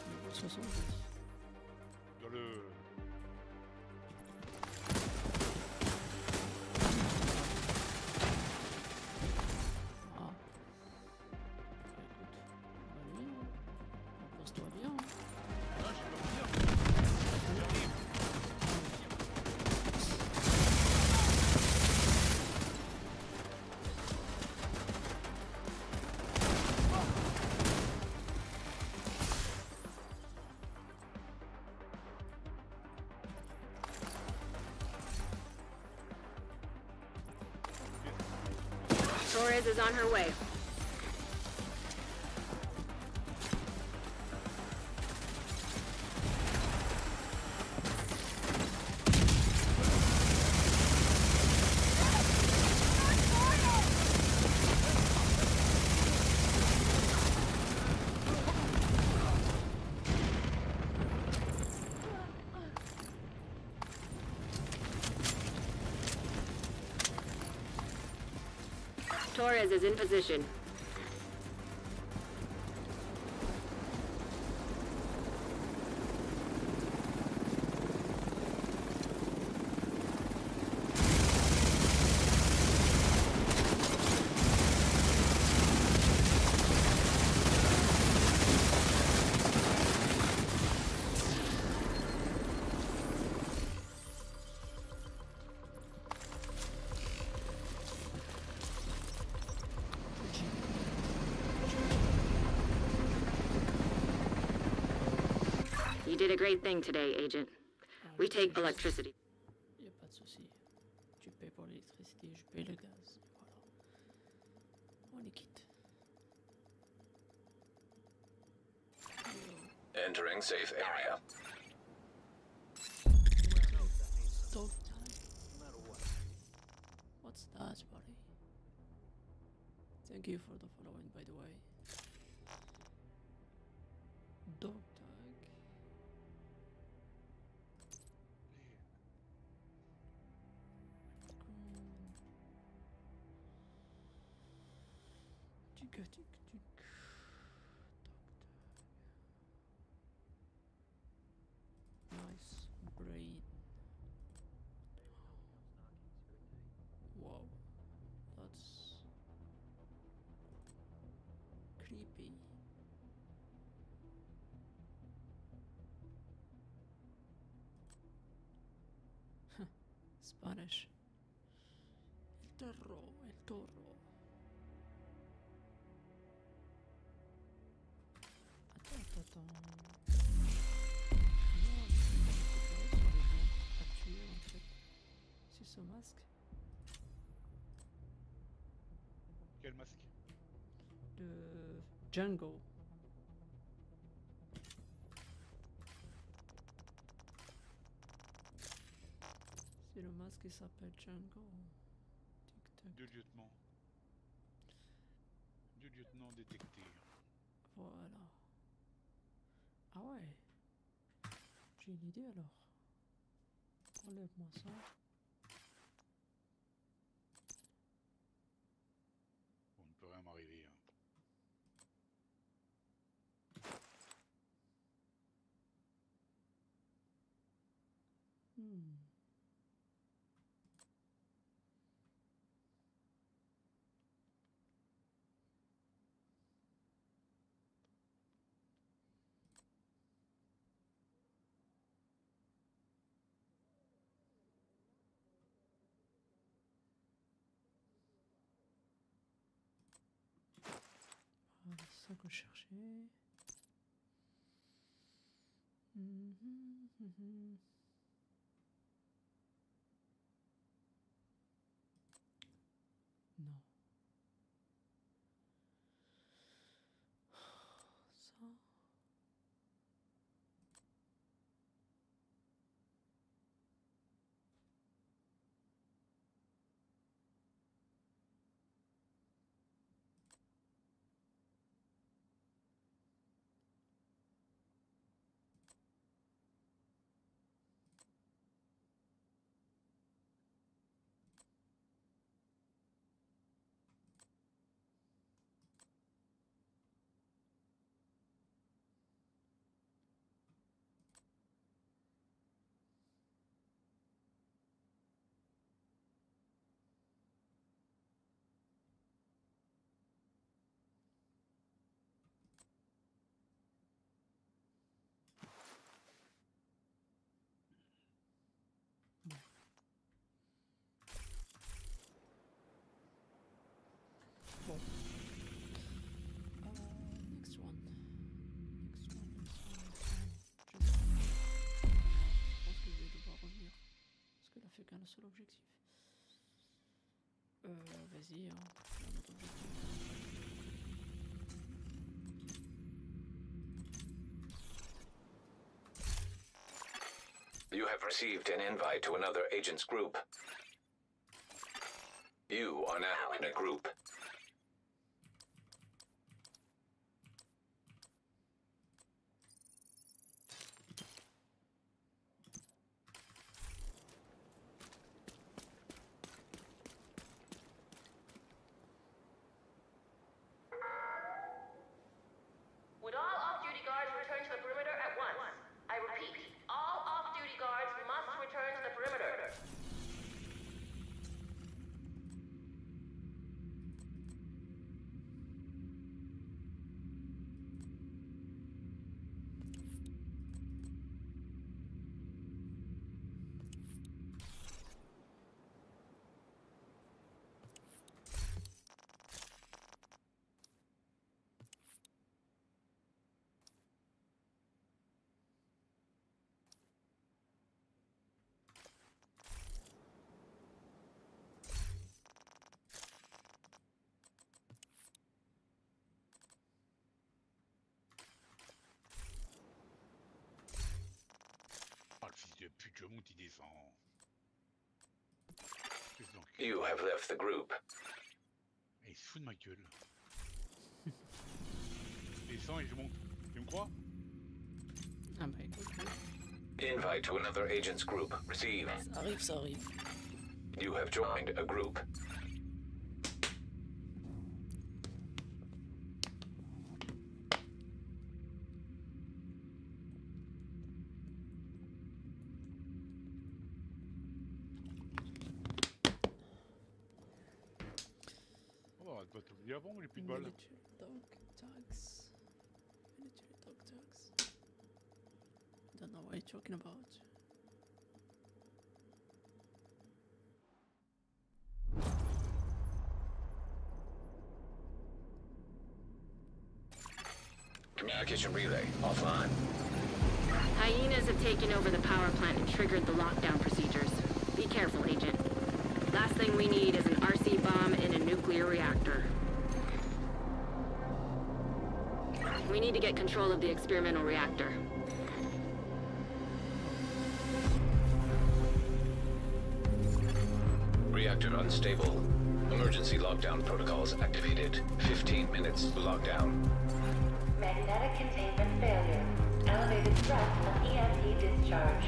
Niveau 70. Dans le... Ah. Bah, écoute, vas-y, hein. Repose-toi bien. Hein. Ah, j'ai pas pu dire. J'arrive. Torres is on her way. Torres is in position. You did a great thing today, Agent. We take electricity. Y a pas de souci. Tu payes pour l'électricité, je paye le gaz. Voilà. On est quitte. Entering safe area. Dog tag. What's that, buddy? Thank you for the following, by the way. Dog tag. Tic tic tic. Dog tag. Nice. creepy. Spanish. El toro, el toro. Attends. Non, sur les gens à tuer en fait. C'est ce masque. Quel masque? De Django. C'est le masque qui s'appelle Django. Tic-tac. Deux lieutenants. Deux lieutenants détectés. Voilà. Ah ouais. J'ai une idée alors. Enlève-moi ça. On ne peut rien m'arriver. Hein. Hmm. Voilà, c'est ça que je cherchais. Non. Ça. Bon. Next one. Je pense que je vais devoir revenir. Parce qu'elle a fait qu'un seul objectif. Vas-y, hein. Fais un autre objectif. You have received an invite to another agent's group. You are now in a group. Would all off-duty guards return to the perimeter at once? I repeat, all off-duty guards must return to the perimeter. Ah, le fils de pute, je monte, il descend. Qu'est-ce donc? You have left the group. Et il se fout de ma gueule. Je descends et je monte. Tu me crois? Ah bah écoute, Invite to another agent's group received. ça arrive, ça arrive. You have joined a group. On va doit t'oublier avant, les plus de balles. Military dog tags. Military dog tags. I don't know what you're talking about. Communication relay offline. Hyenas have taken over the power plant and triggered the lockdown procedures. Be careful, Agent. Last thing we need is an RC bomb in a nuclear reactor. We need to get control of the experimental reactor. Reactor unstable. Emergency lockdown protocols activated. 15 minutes lockdown. Magnetic containment failure. Elevated threat of EMP discharge.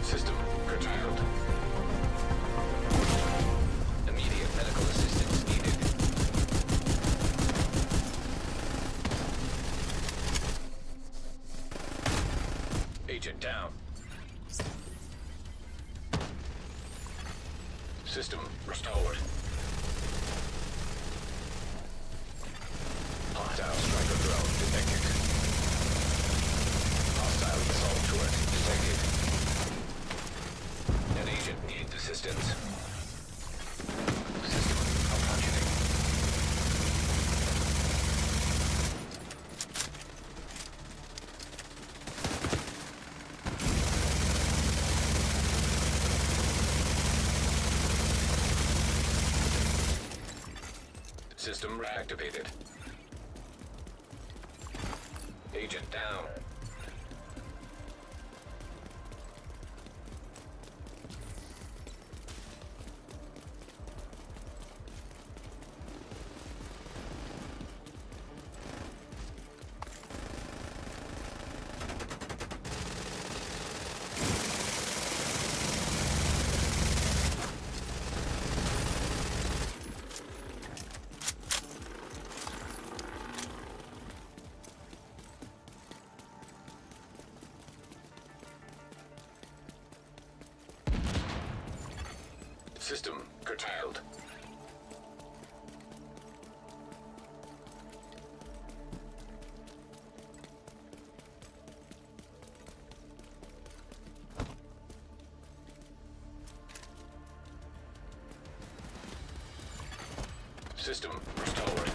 System curtailed. Immediate medical assistance needed. Agent down. System restored. Hostile striker drone detected. Hostile assault turret detected. An agent needs assistance. System malfunctioning. System reactivated. Agent down. System curtailed. System restored.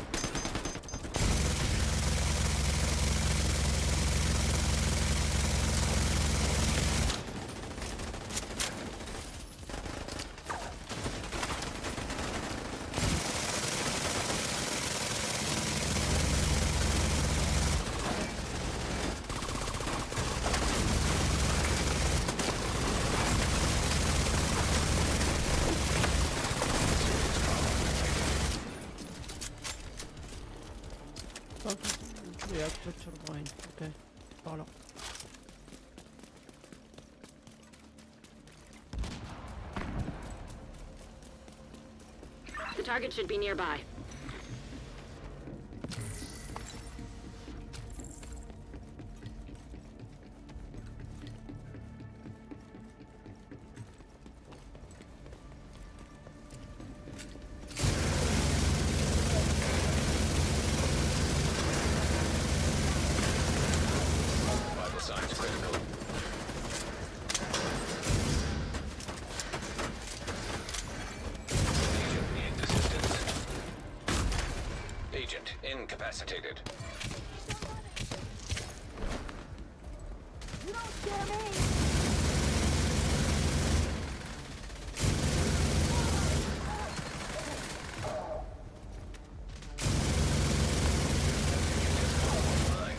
Reactor turbine. Ok. Par là. The target should be nearby. Vital signs critical. Agent needs assistance. Agent incapacitated. You don't scare me! Online.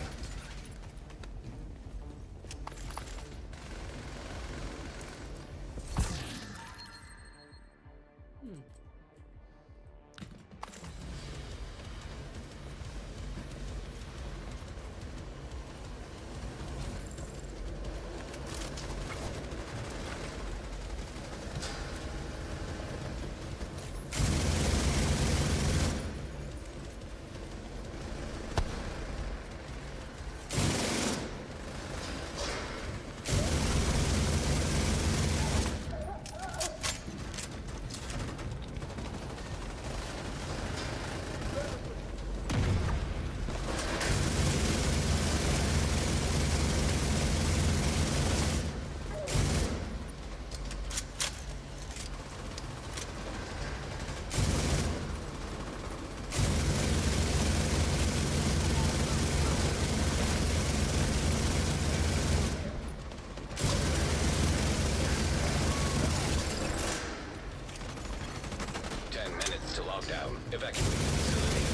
minutes to lockdown. Evacuate the facility.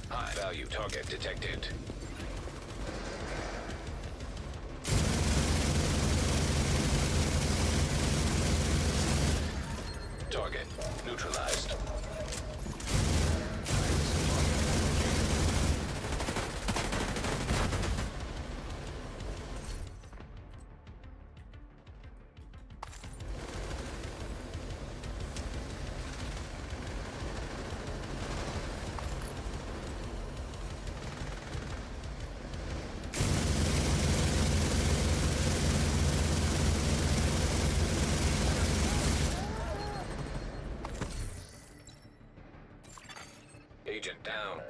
High value target detected. Target neutralized. Agent down.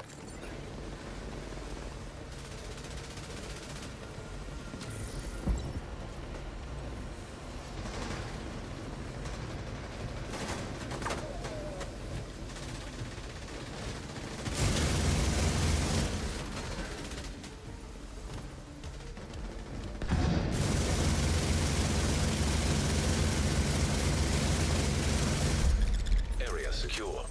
Area secure.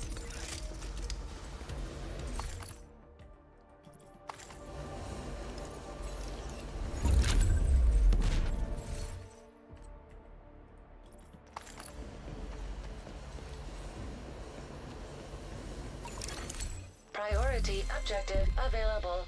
Priority objective available.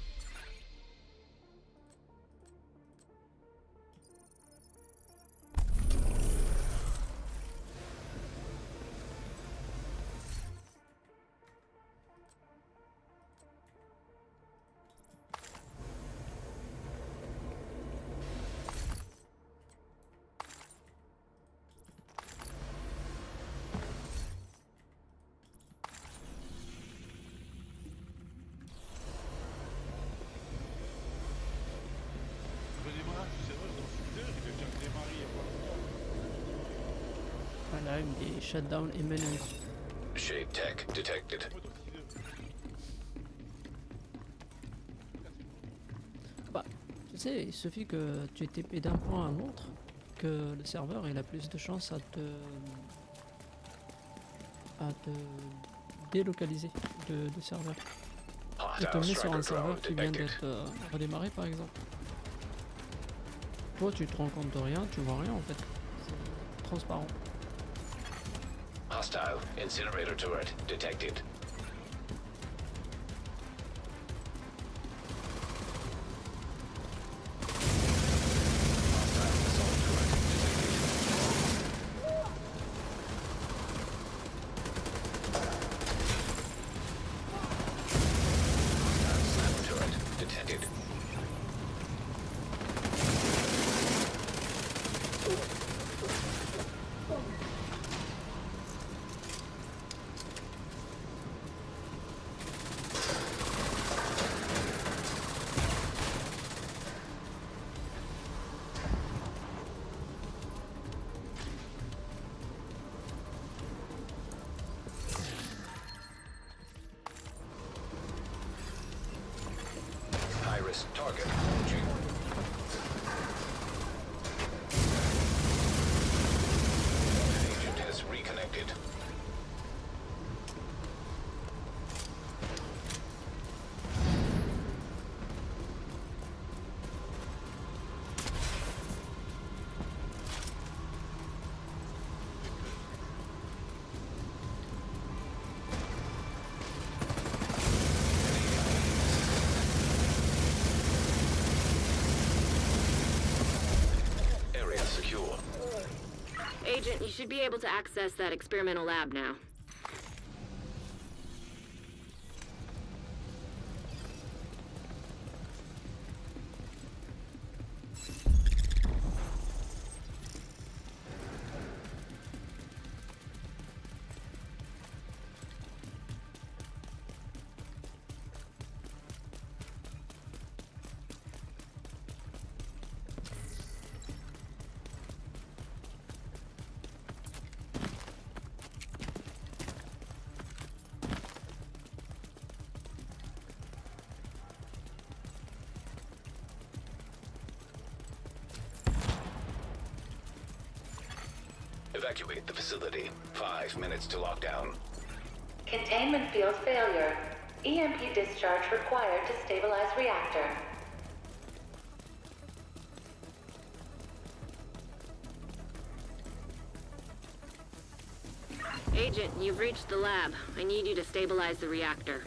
Le redémarrage du serveur dans le secteur, il a déjà démarré il y a pas longtemps. Voilà, il me dit shutdown imminent. Shade tech detected. Moi, dans 6 heures. Bah, tu sais, il suffit que tu TP d'un point à un autre, que le serveur il a plus de chances à te délocaliser de serveur. Et te Hostile met sur un striker serveur drone qui vient detected. d'être redémarré par exemple. Toi tu te rends compte de rien, tu vois rien en fait. C'est transparent. Hostile incinerator turret detected. Hostile assault turret detected. Hostile sniper turret detected. High-risk target approaching. Agent has reconnected. Area secure. Agent, you should be able to access that experimental lab now. evacuate the facility. 5 minutes to lockdown. Containment field failure. EMP discharge required to stabilize reactor. Agent, you've reached the lab. I need you to stabilize the reactor.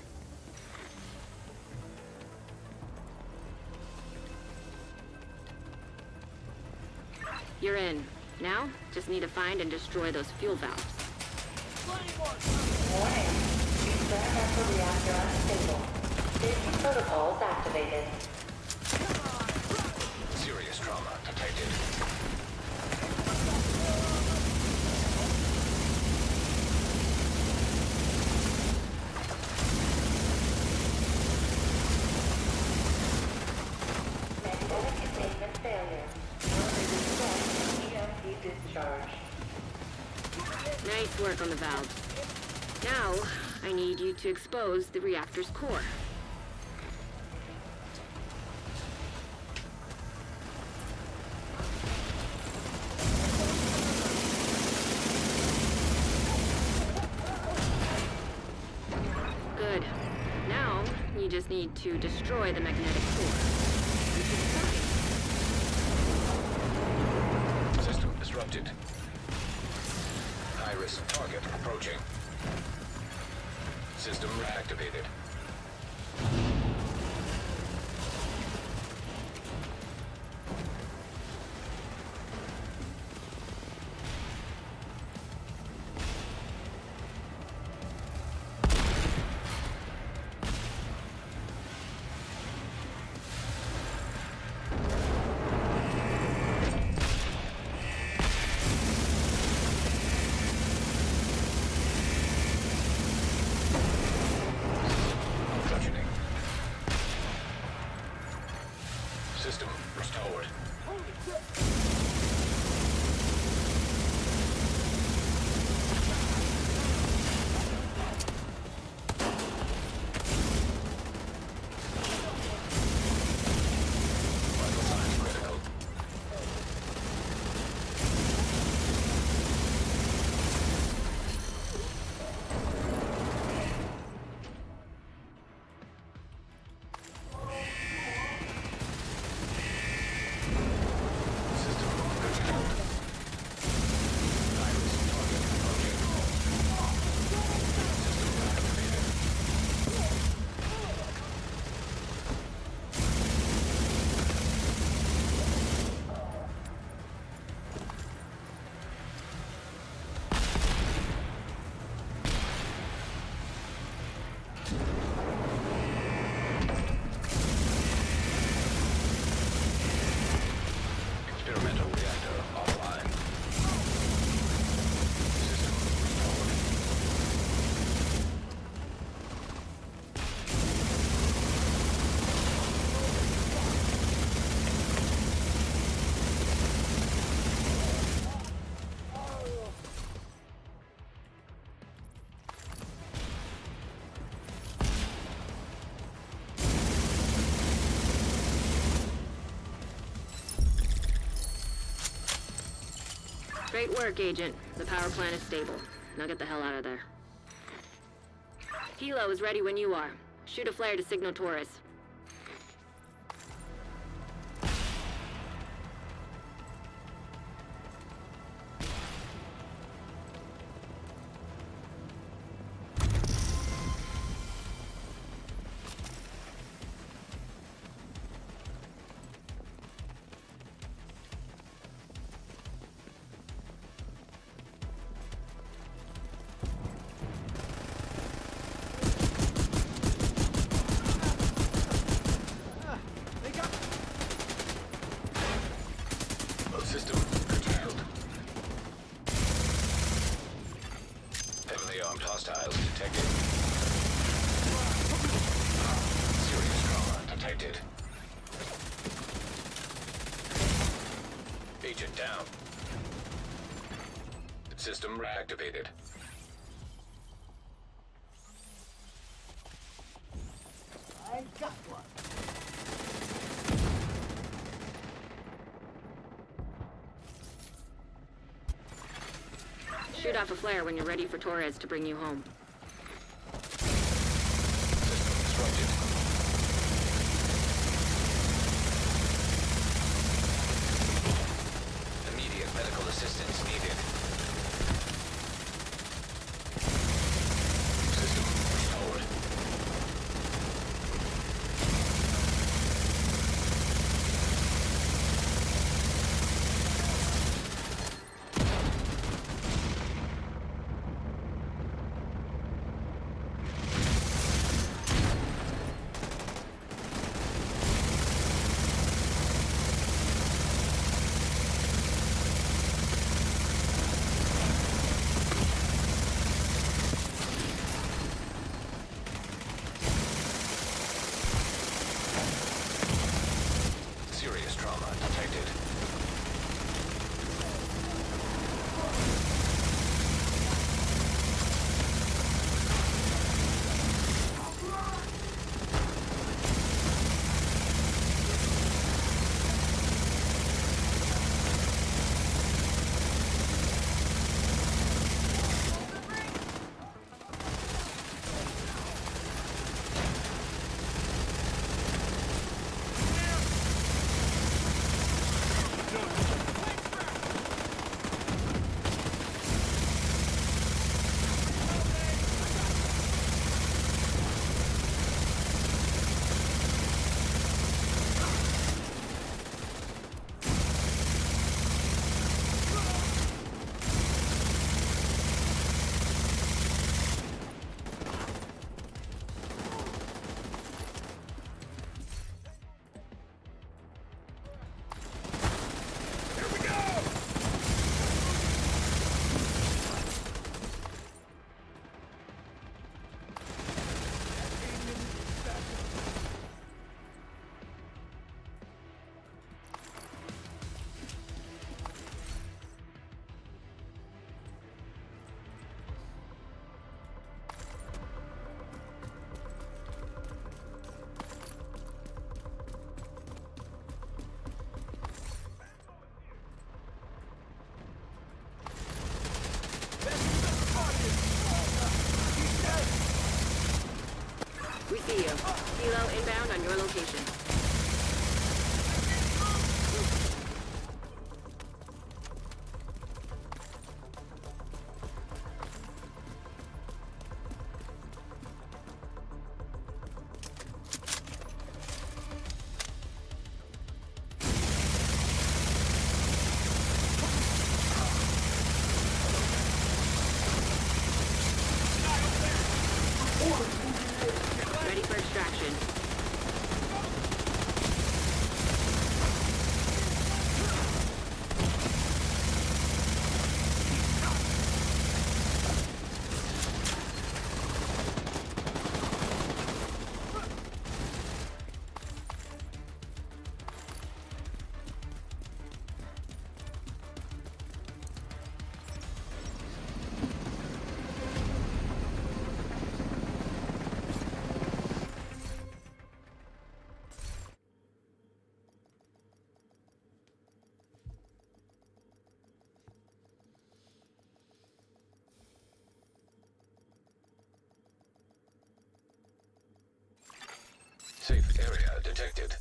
You're in. Now, just need to find and destroy those fuel valves. Warning. Experimental reactor unstable. Safety protocols activated. Serious trauma detected. Magnetic containment failure. EMP discharge. Nice work on the valves. Now, I need you to expose the reactor's core. Good. Now, you just need to destroy the magnetic core. You should be fine. System disrupted. High-risk target approaching. System reactivated. Functioning. System restored. Vital signs critical. System curtailed. High-risk target approaching. System reactivated. Experimental reactor offline. System restored. Great work, Agent. The power plant is stable. Now get the hell out of there. Hilo is ready when you are. Shoot a flare to signal Taurus. System curtailed. Heavily armed hostiles detected. Serious trauma detected. Agent down. System reactivated. I got one. Shoot off a flare when you're ready for Torres to bring you home. System disrupted. Immediate medical assistance needed. System restored. Serious trauma detected. We see you. Kilo inbound on your location. Ready for extraction. Safe area detected.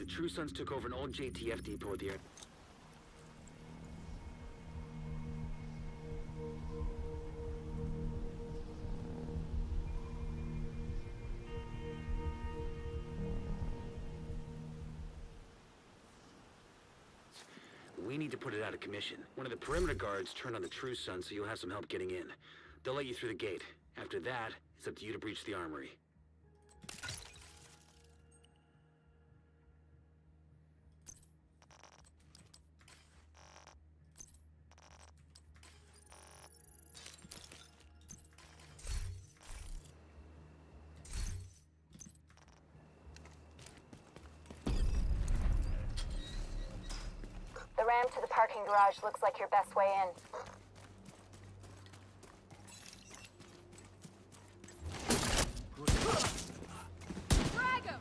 The True Sons took over an old JTF depot at the air. We need to put it out of commission. One of the perimeter guards turned on the True Sons, so you'll have some help getting in. They'll let you through the gate. After that, it's up to you to breach the armory. The ramp to the parking garage looks like your best way in. Frag him!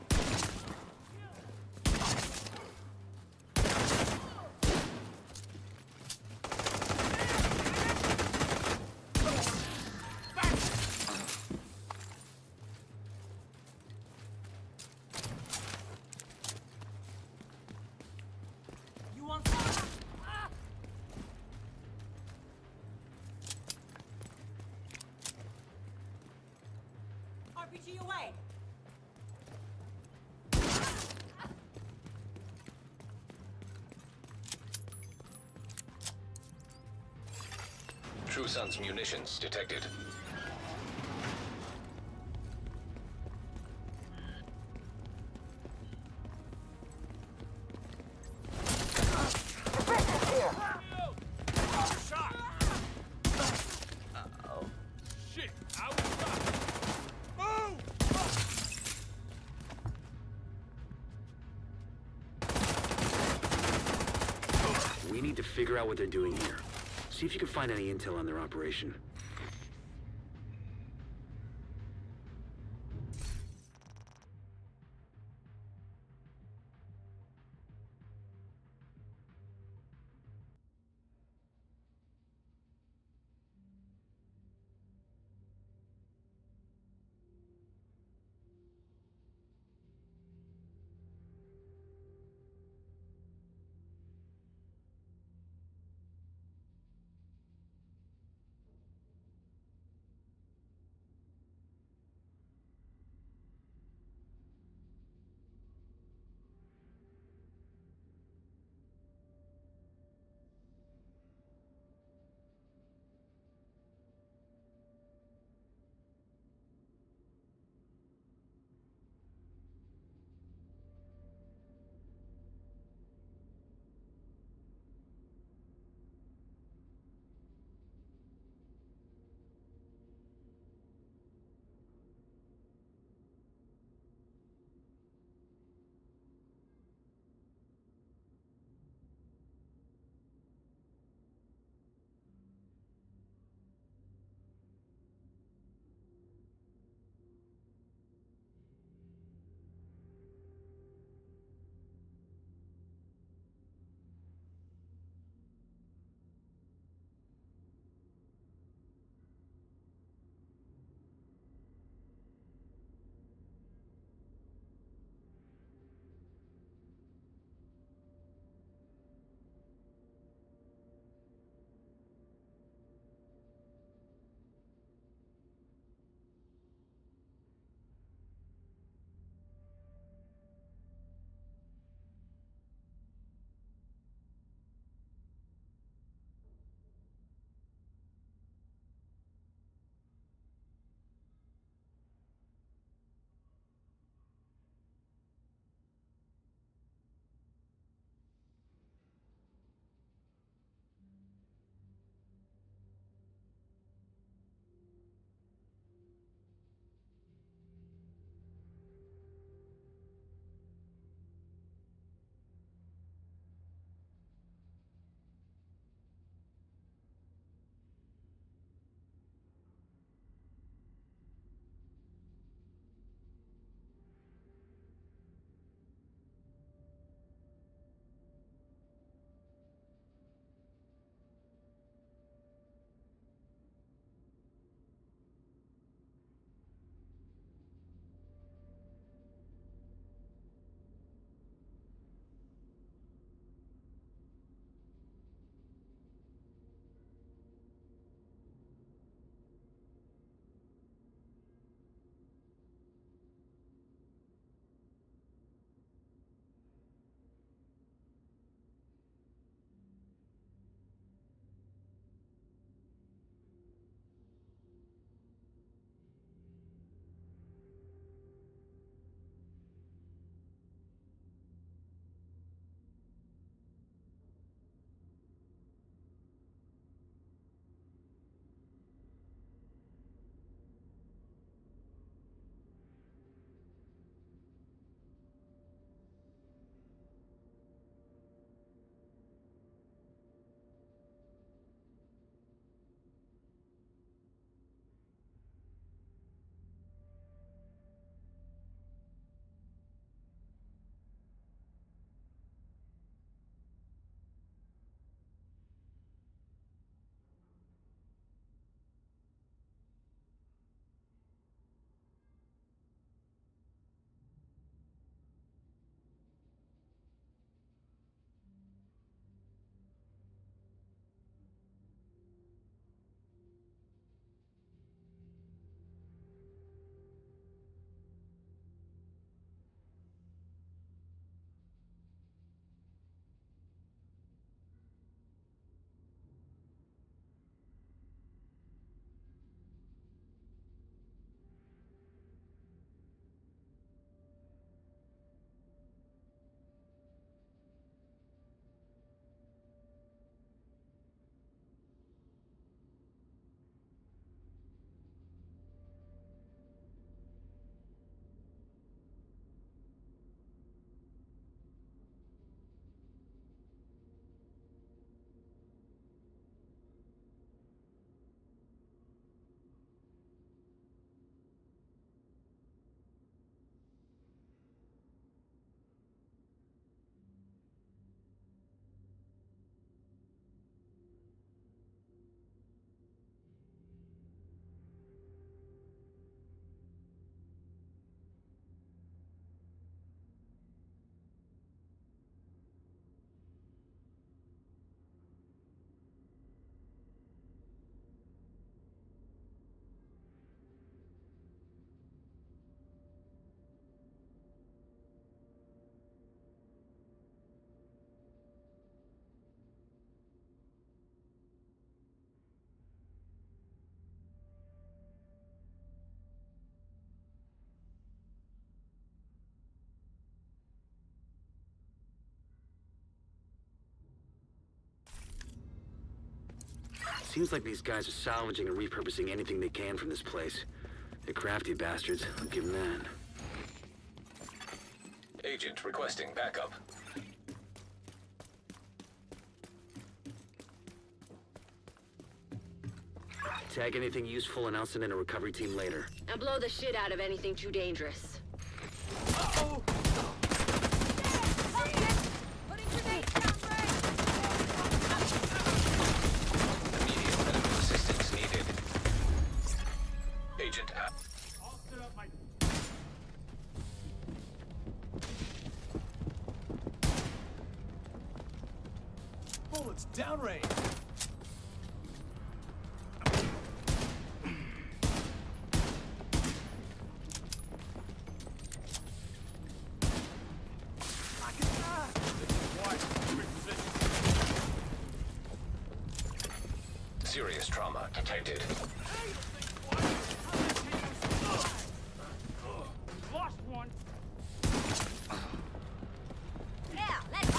You want some? RPG away. True Sons munitions detected. Shit! I was shot! Move! We need to figure out what they're doing here. See if you can find any intel on their operation. Seems like these guys are salvaging and repurposing anything they can from this place. They're crafty bastards, I'll give them that. Agent requesting backup. Tag anything useful and I'll send in a recovery team later. And blow the shit out of anything too dangerous. Immediate medical assistance needed. Agent out. Bullets downrange. Serious trauma detected. Lost one. Yeah, let's go!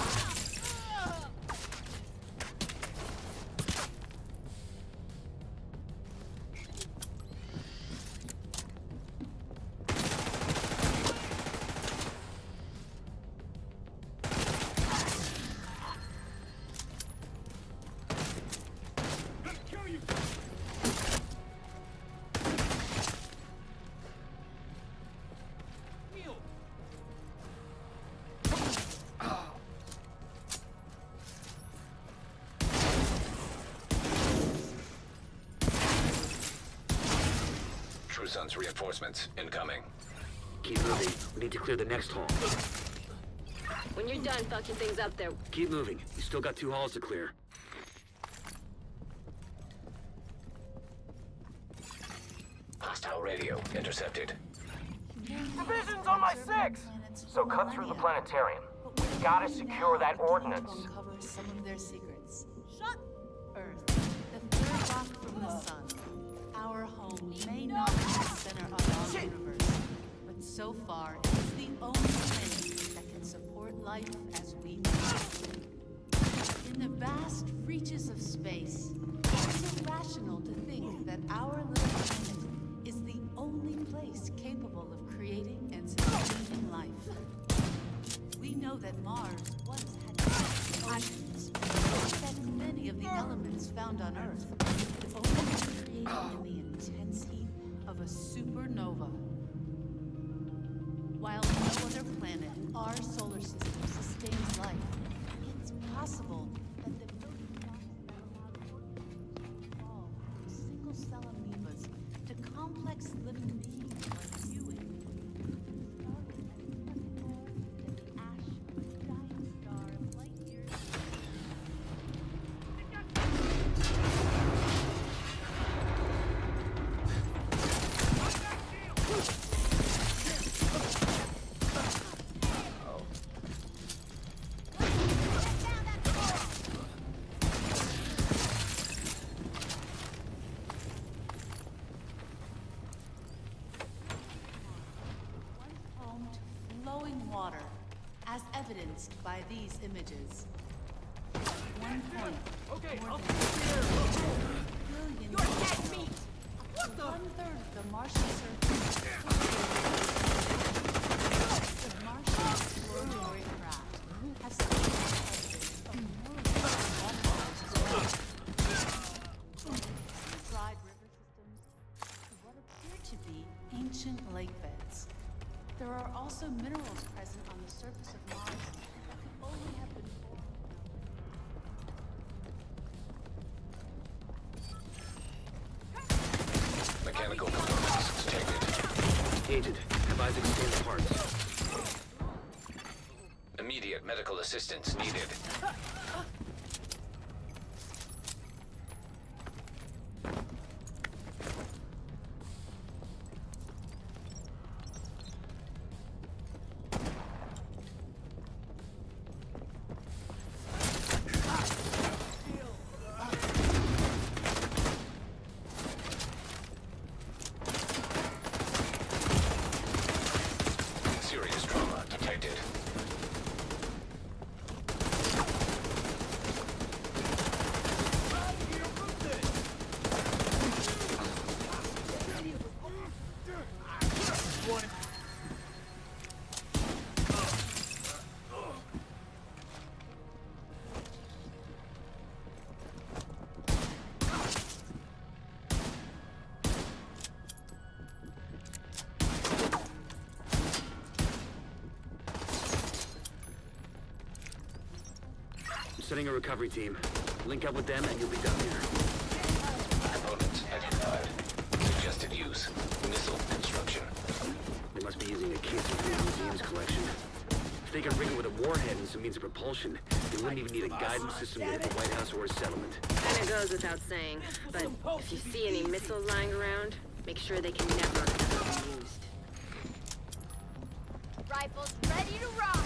True Sons reinforcements incoming. Keep moving. We need to clear the next hall. When you're done fucking things up there, Keep moving. You still got 2 halls to clear. Hostile radio intercepted. Division's on my 6! So cut through the planetarium. We gotta secure that ordnance. Uncover some of their secrets. Shut Earth, the third rock from the sun. Our home may not be the center of our universe, but so far it is the only planet that can support life as we know it. In the vast reaches of space, it's irrational to think that our little planet is the only place capable of creating and sustaining life. We know that Mars once had oceans, that many of the elements found on Earth could only be created in the intense heat of a supernova. While no other planet in our solar system sustains life, it's possible that the building blocks that allowed organisms to evolve from single-cell amoebas to complex living beings like you and me started as nothing more than the ash of a dying star light years home to flowing water, as evidenced by these images. At one point, Okay, more I'll than take 1 billion You're dead meat! What the? 1/3 of the Martian surface. The Martian exploratory craft has seen evidence of millions of waterfalls as well. Dried river systems to what appear to be ancient lake beds. There are also minerals present on the surface of Mars that could only have been formed. Mechanical components detected. Agent, have Isaac scan the parts. Immediate medical assistance needed. Serious trauma detected. Sending a recovery team. Link up with them and you'll be done here. Components identified. Suggested use. Missile construction. They must be using a kit from the museum's collection. If they can rig it with a warhead and some means of propulsion, they wouldn't even need a guidance system to hit the White House or a settlement. Kinda goes without saying, but if you see any missiles lying around, make sure they can never ever be used. Rifles ready to rock!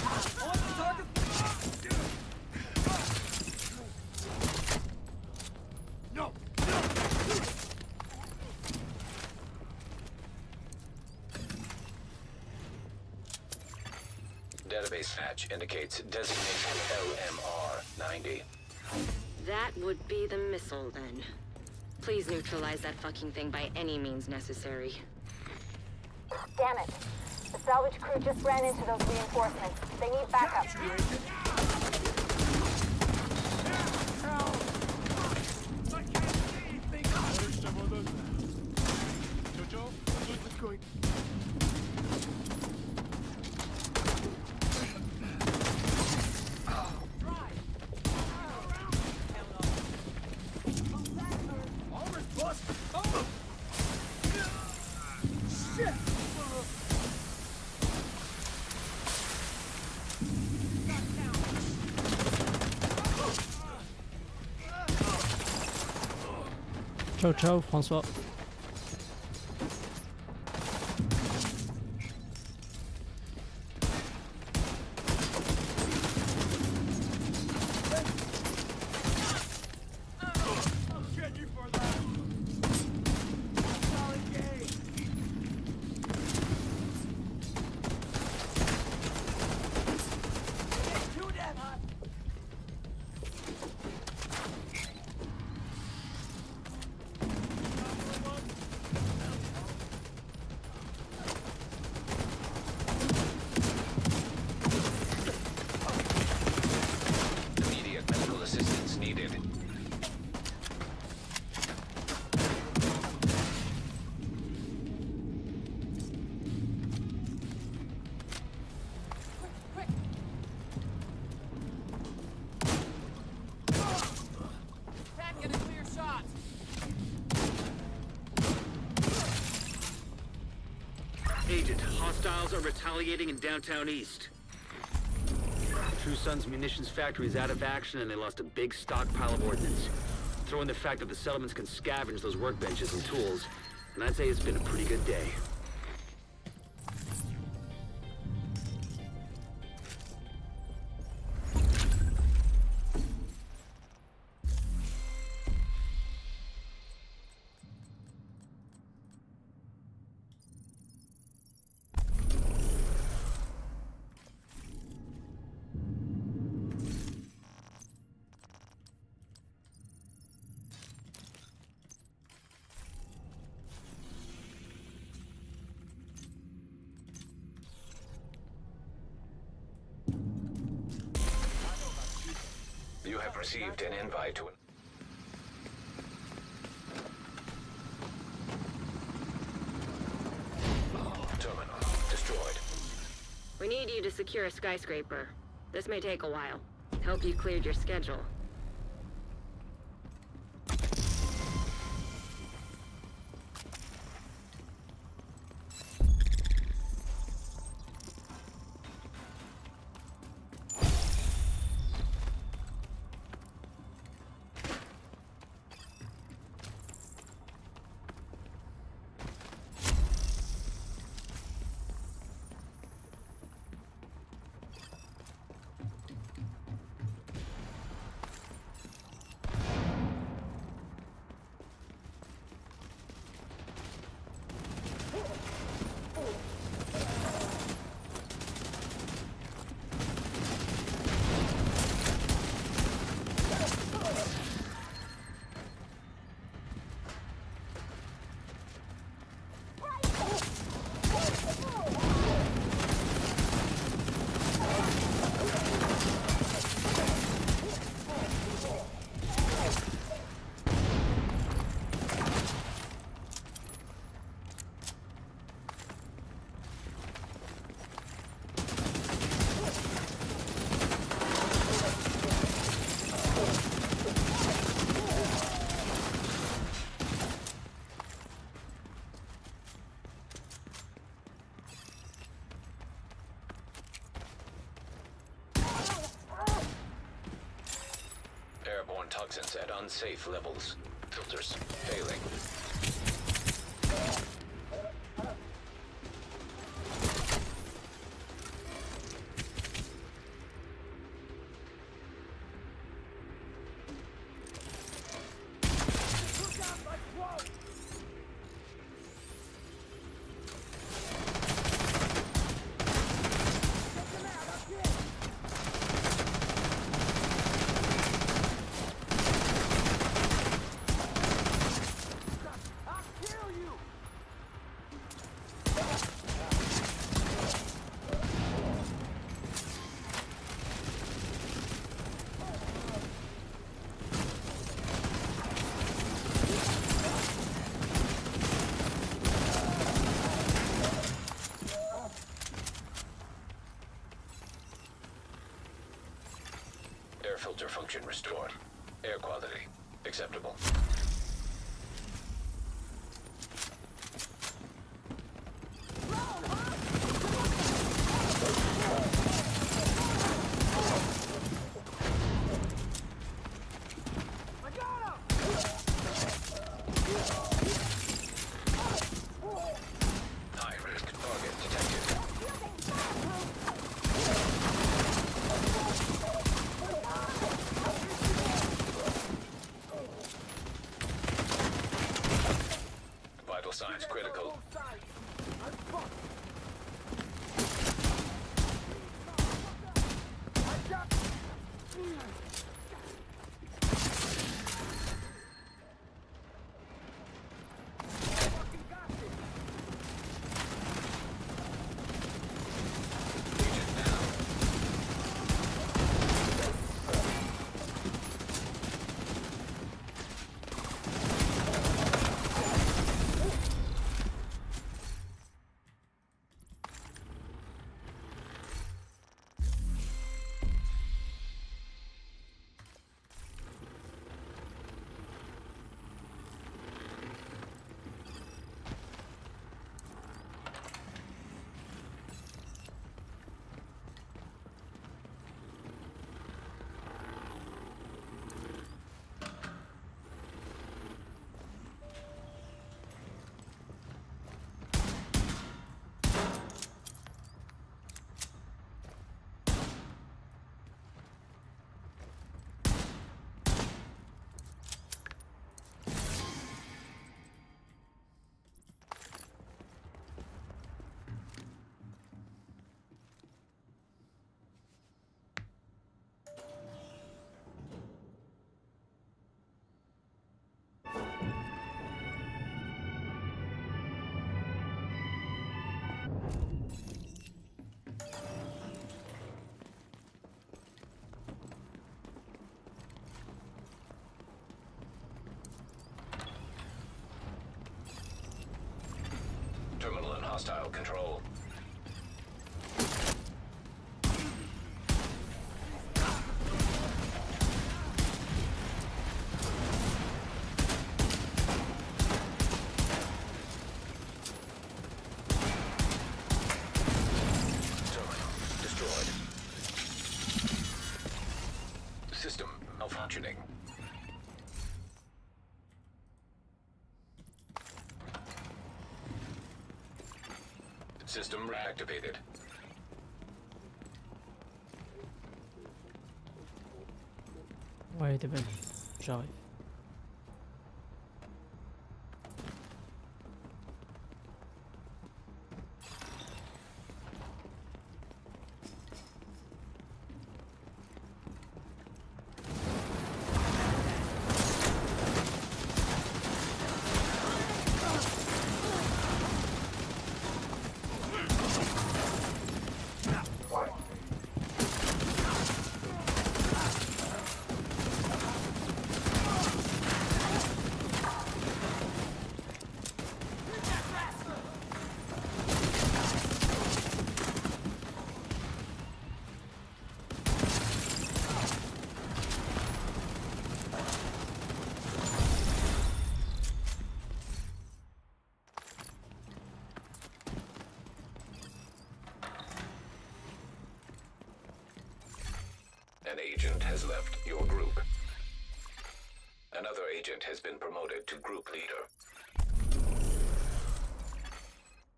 No! Database patch indicates designation LMR-90. That would be the missile, then. Please neutralize that fucking thing by any means necessary. Damn it. The salvage crew just ran into those reinforcements. They need backup. Jojo? What's going? Armor's busted! Oh! Shit! Ciao, ciao, François. Get you for that! Solid gauge! It's too damn hot! Immediate medical assistance needed. Get a clear shot! Agent, hostiles are retaliating in downtown East. True Sun's munitions factory is out of action and they lost a big stockpile of ordnance. Throw in the fact that the settlements can scavenge those workbenches and tools, and I'd say it's been a pretty good day. You have received an invite to an... Terminal destroyed. We need you to secure a skyscraper. This may take a while. Hope you cleared your schedule. down toxins at unsafe levels. Filters failing. Air filter function restored. Air quality acceptable. High-risk target detected. Vital signs critical. Terminal in hostile control. Terminal destroyed. System malfunctioning. System reactivated. Ouais, t'es belle. J'arrive. An agent has left your group. Another agent has been promoted to group leader.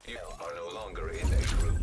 You are no longer in this group.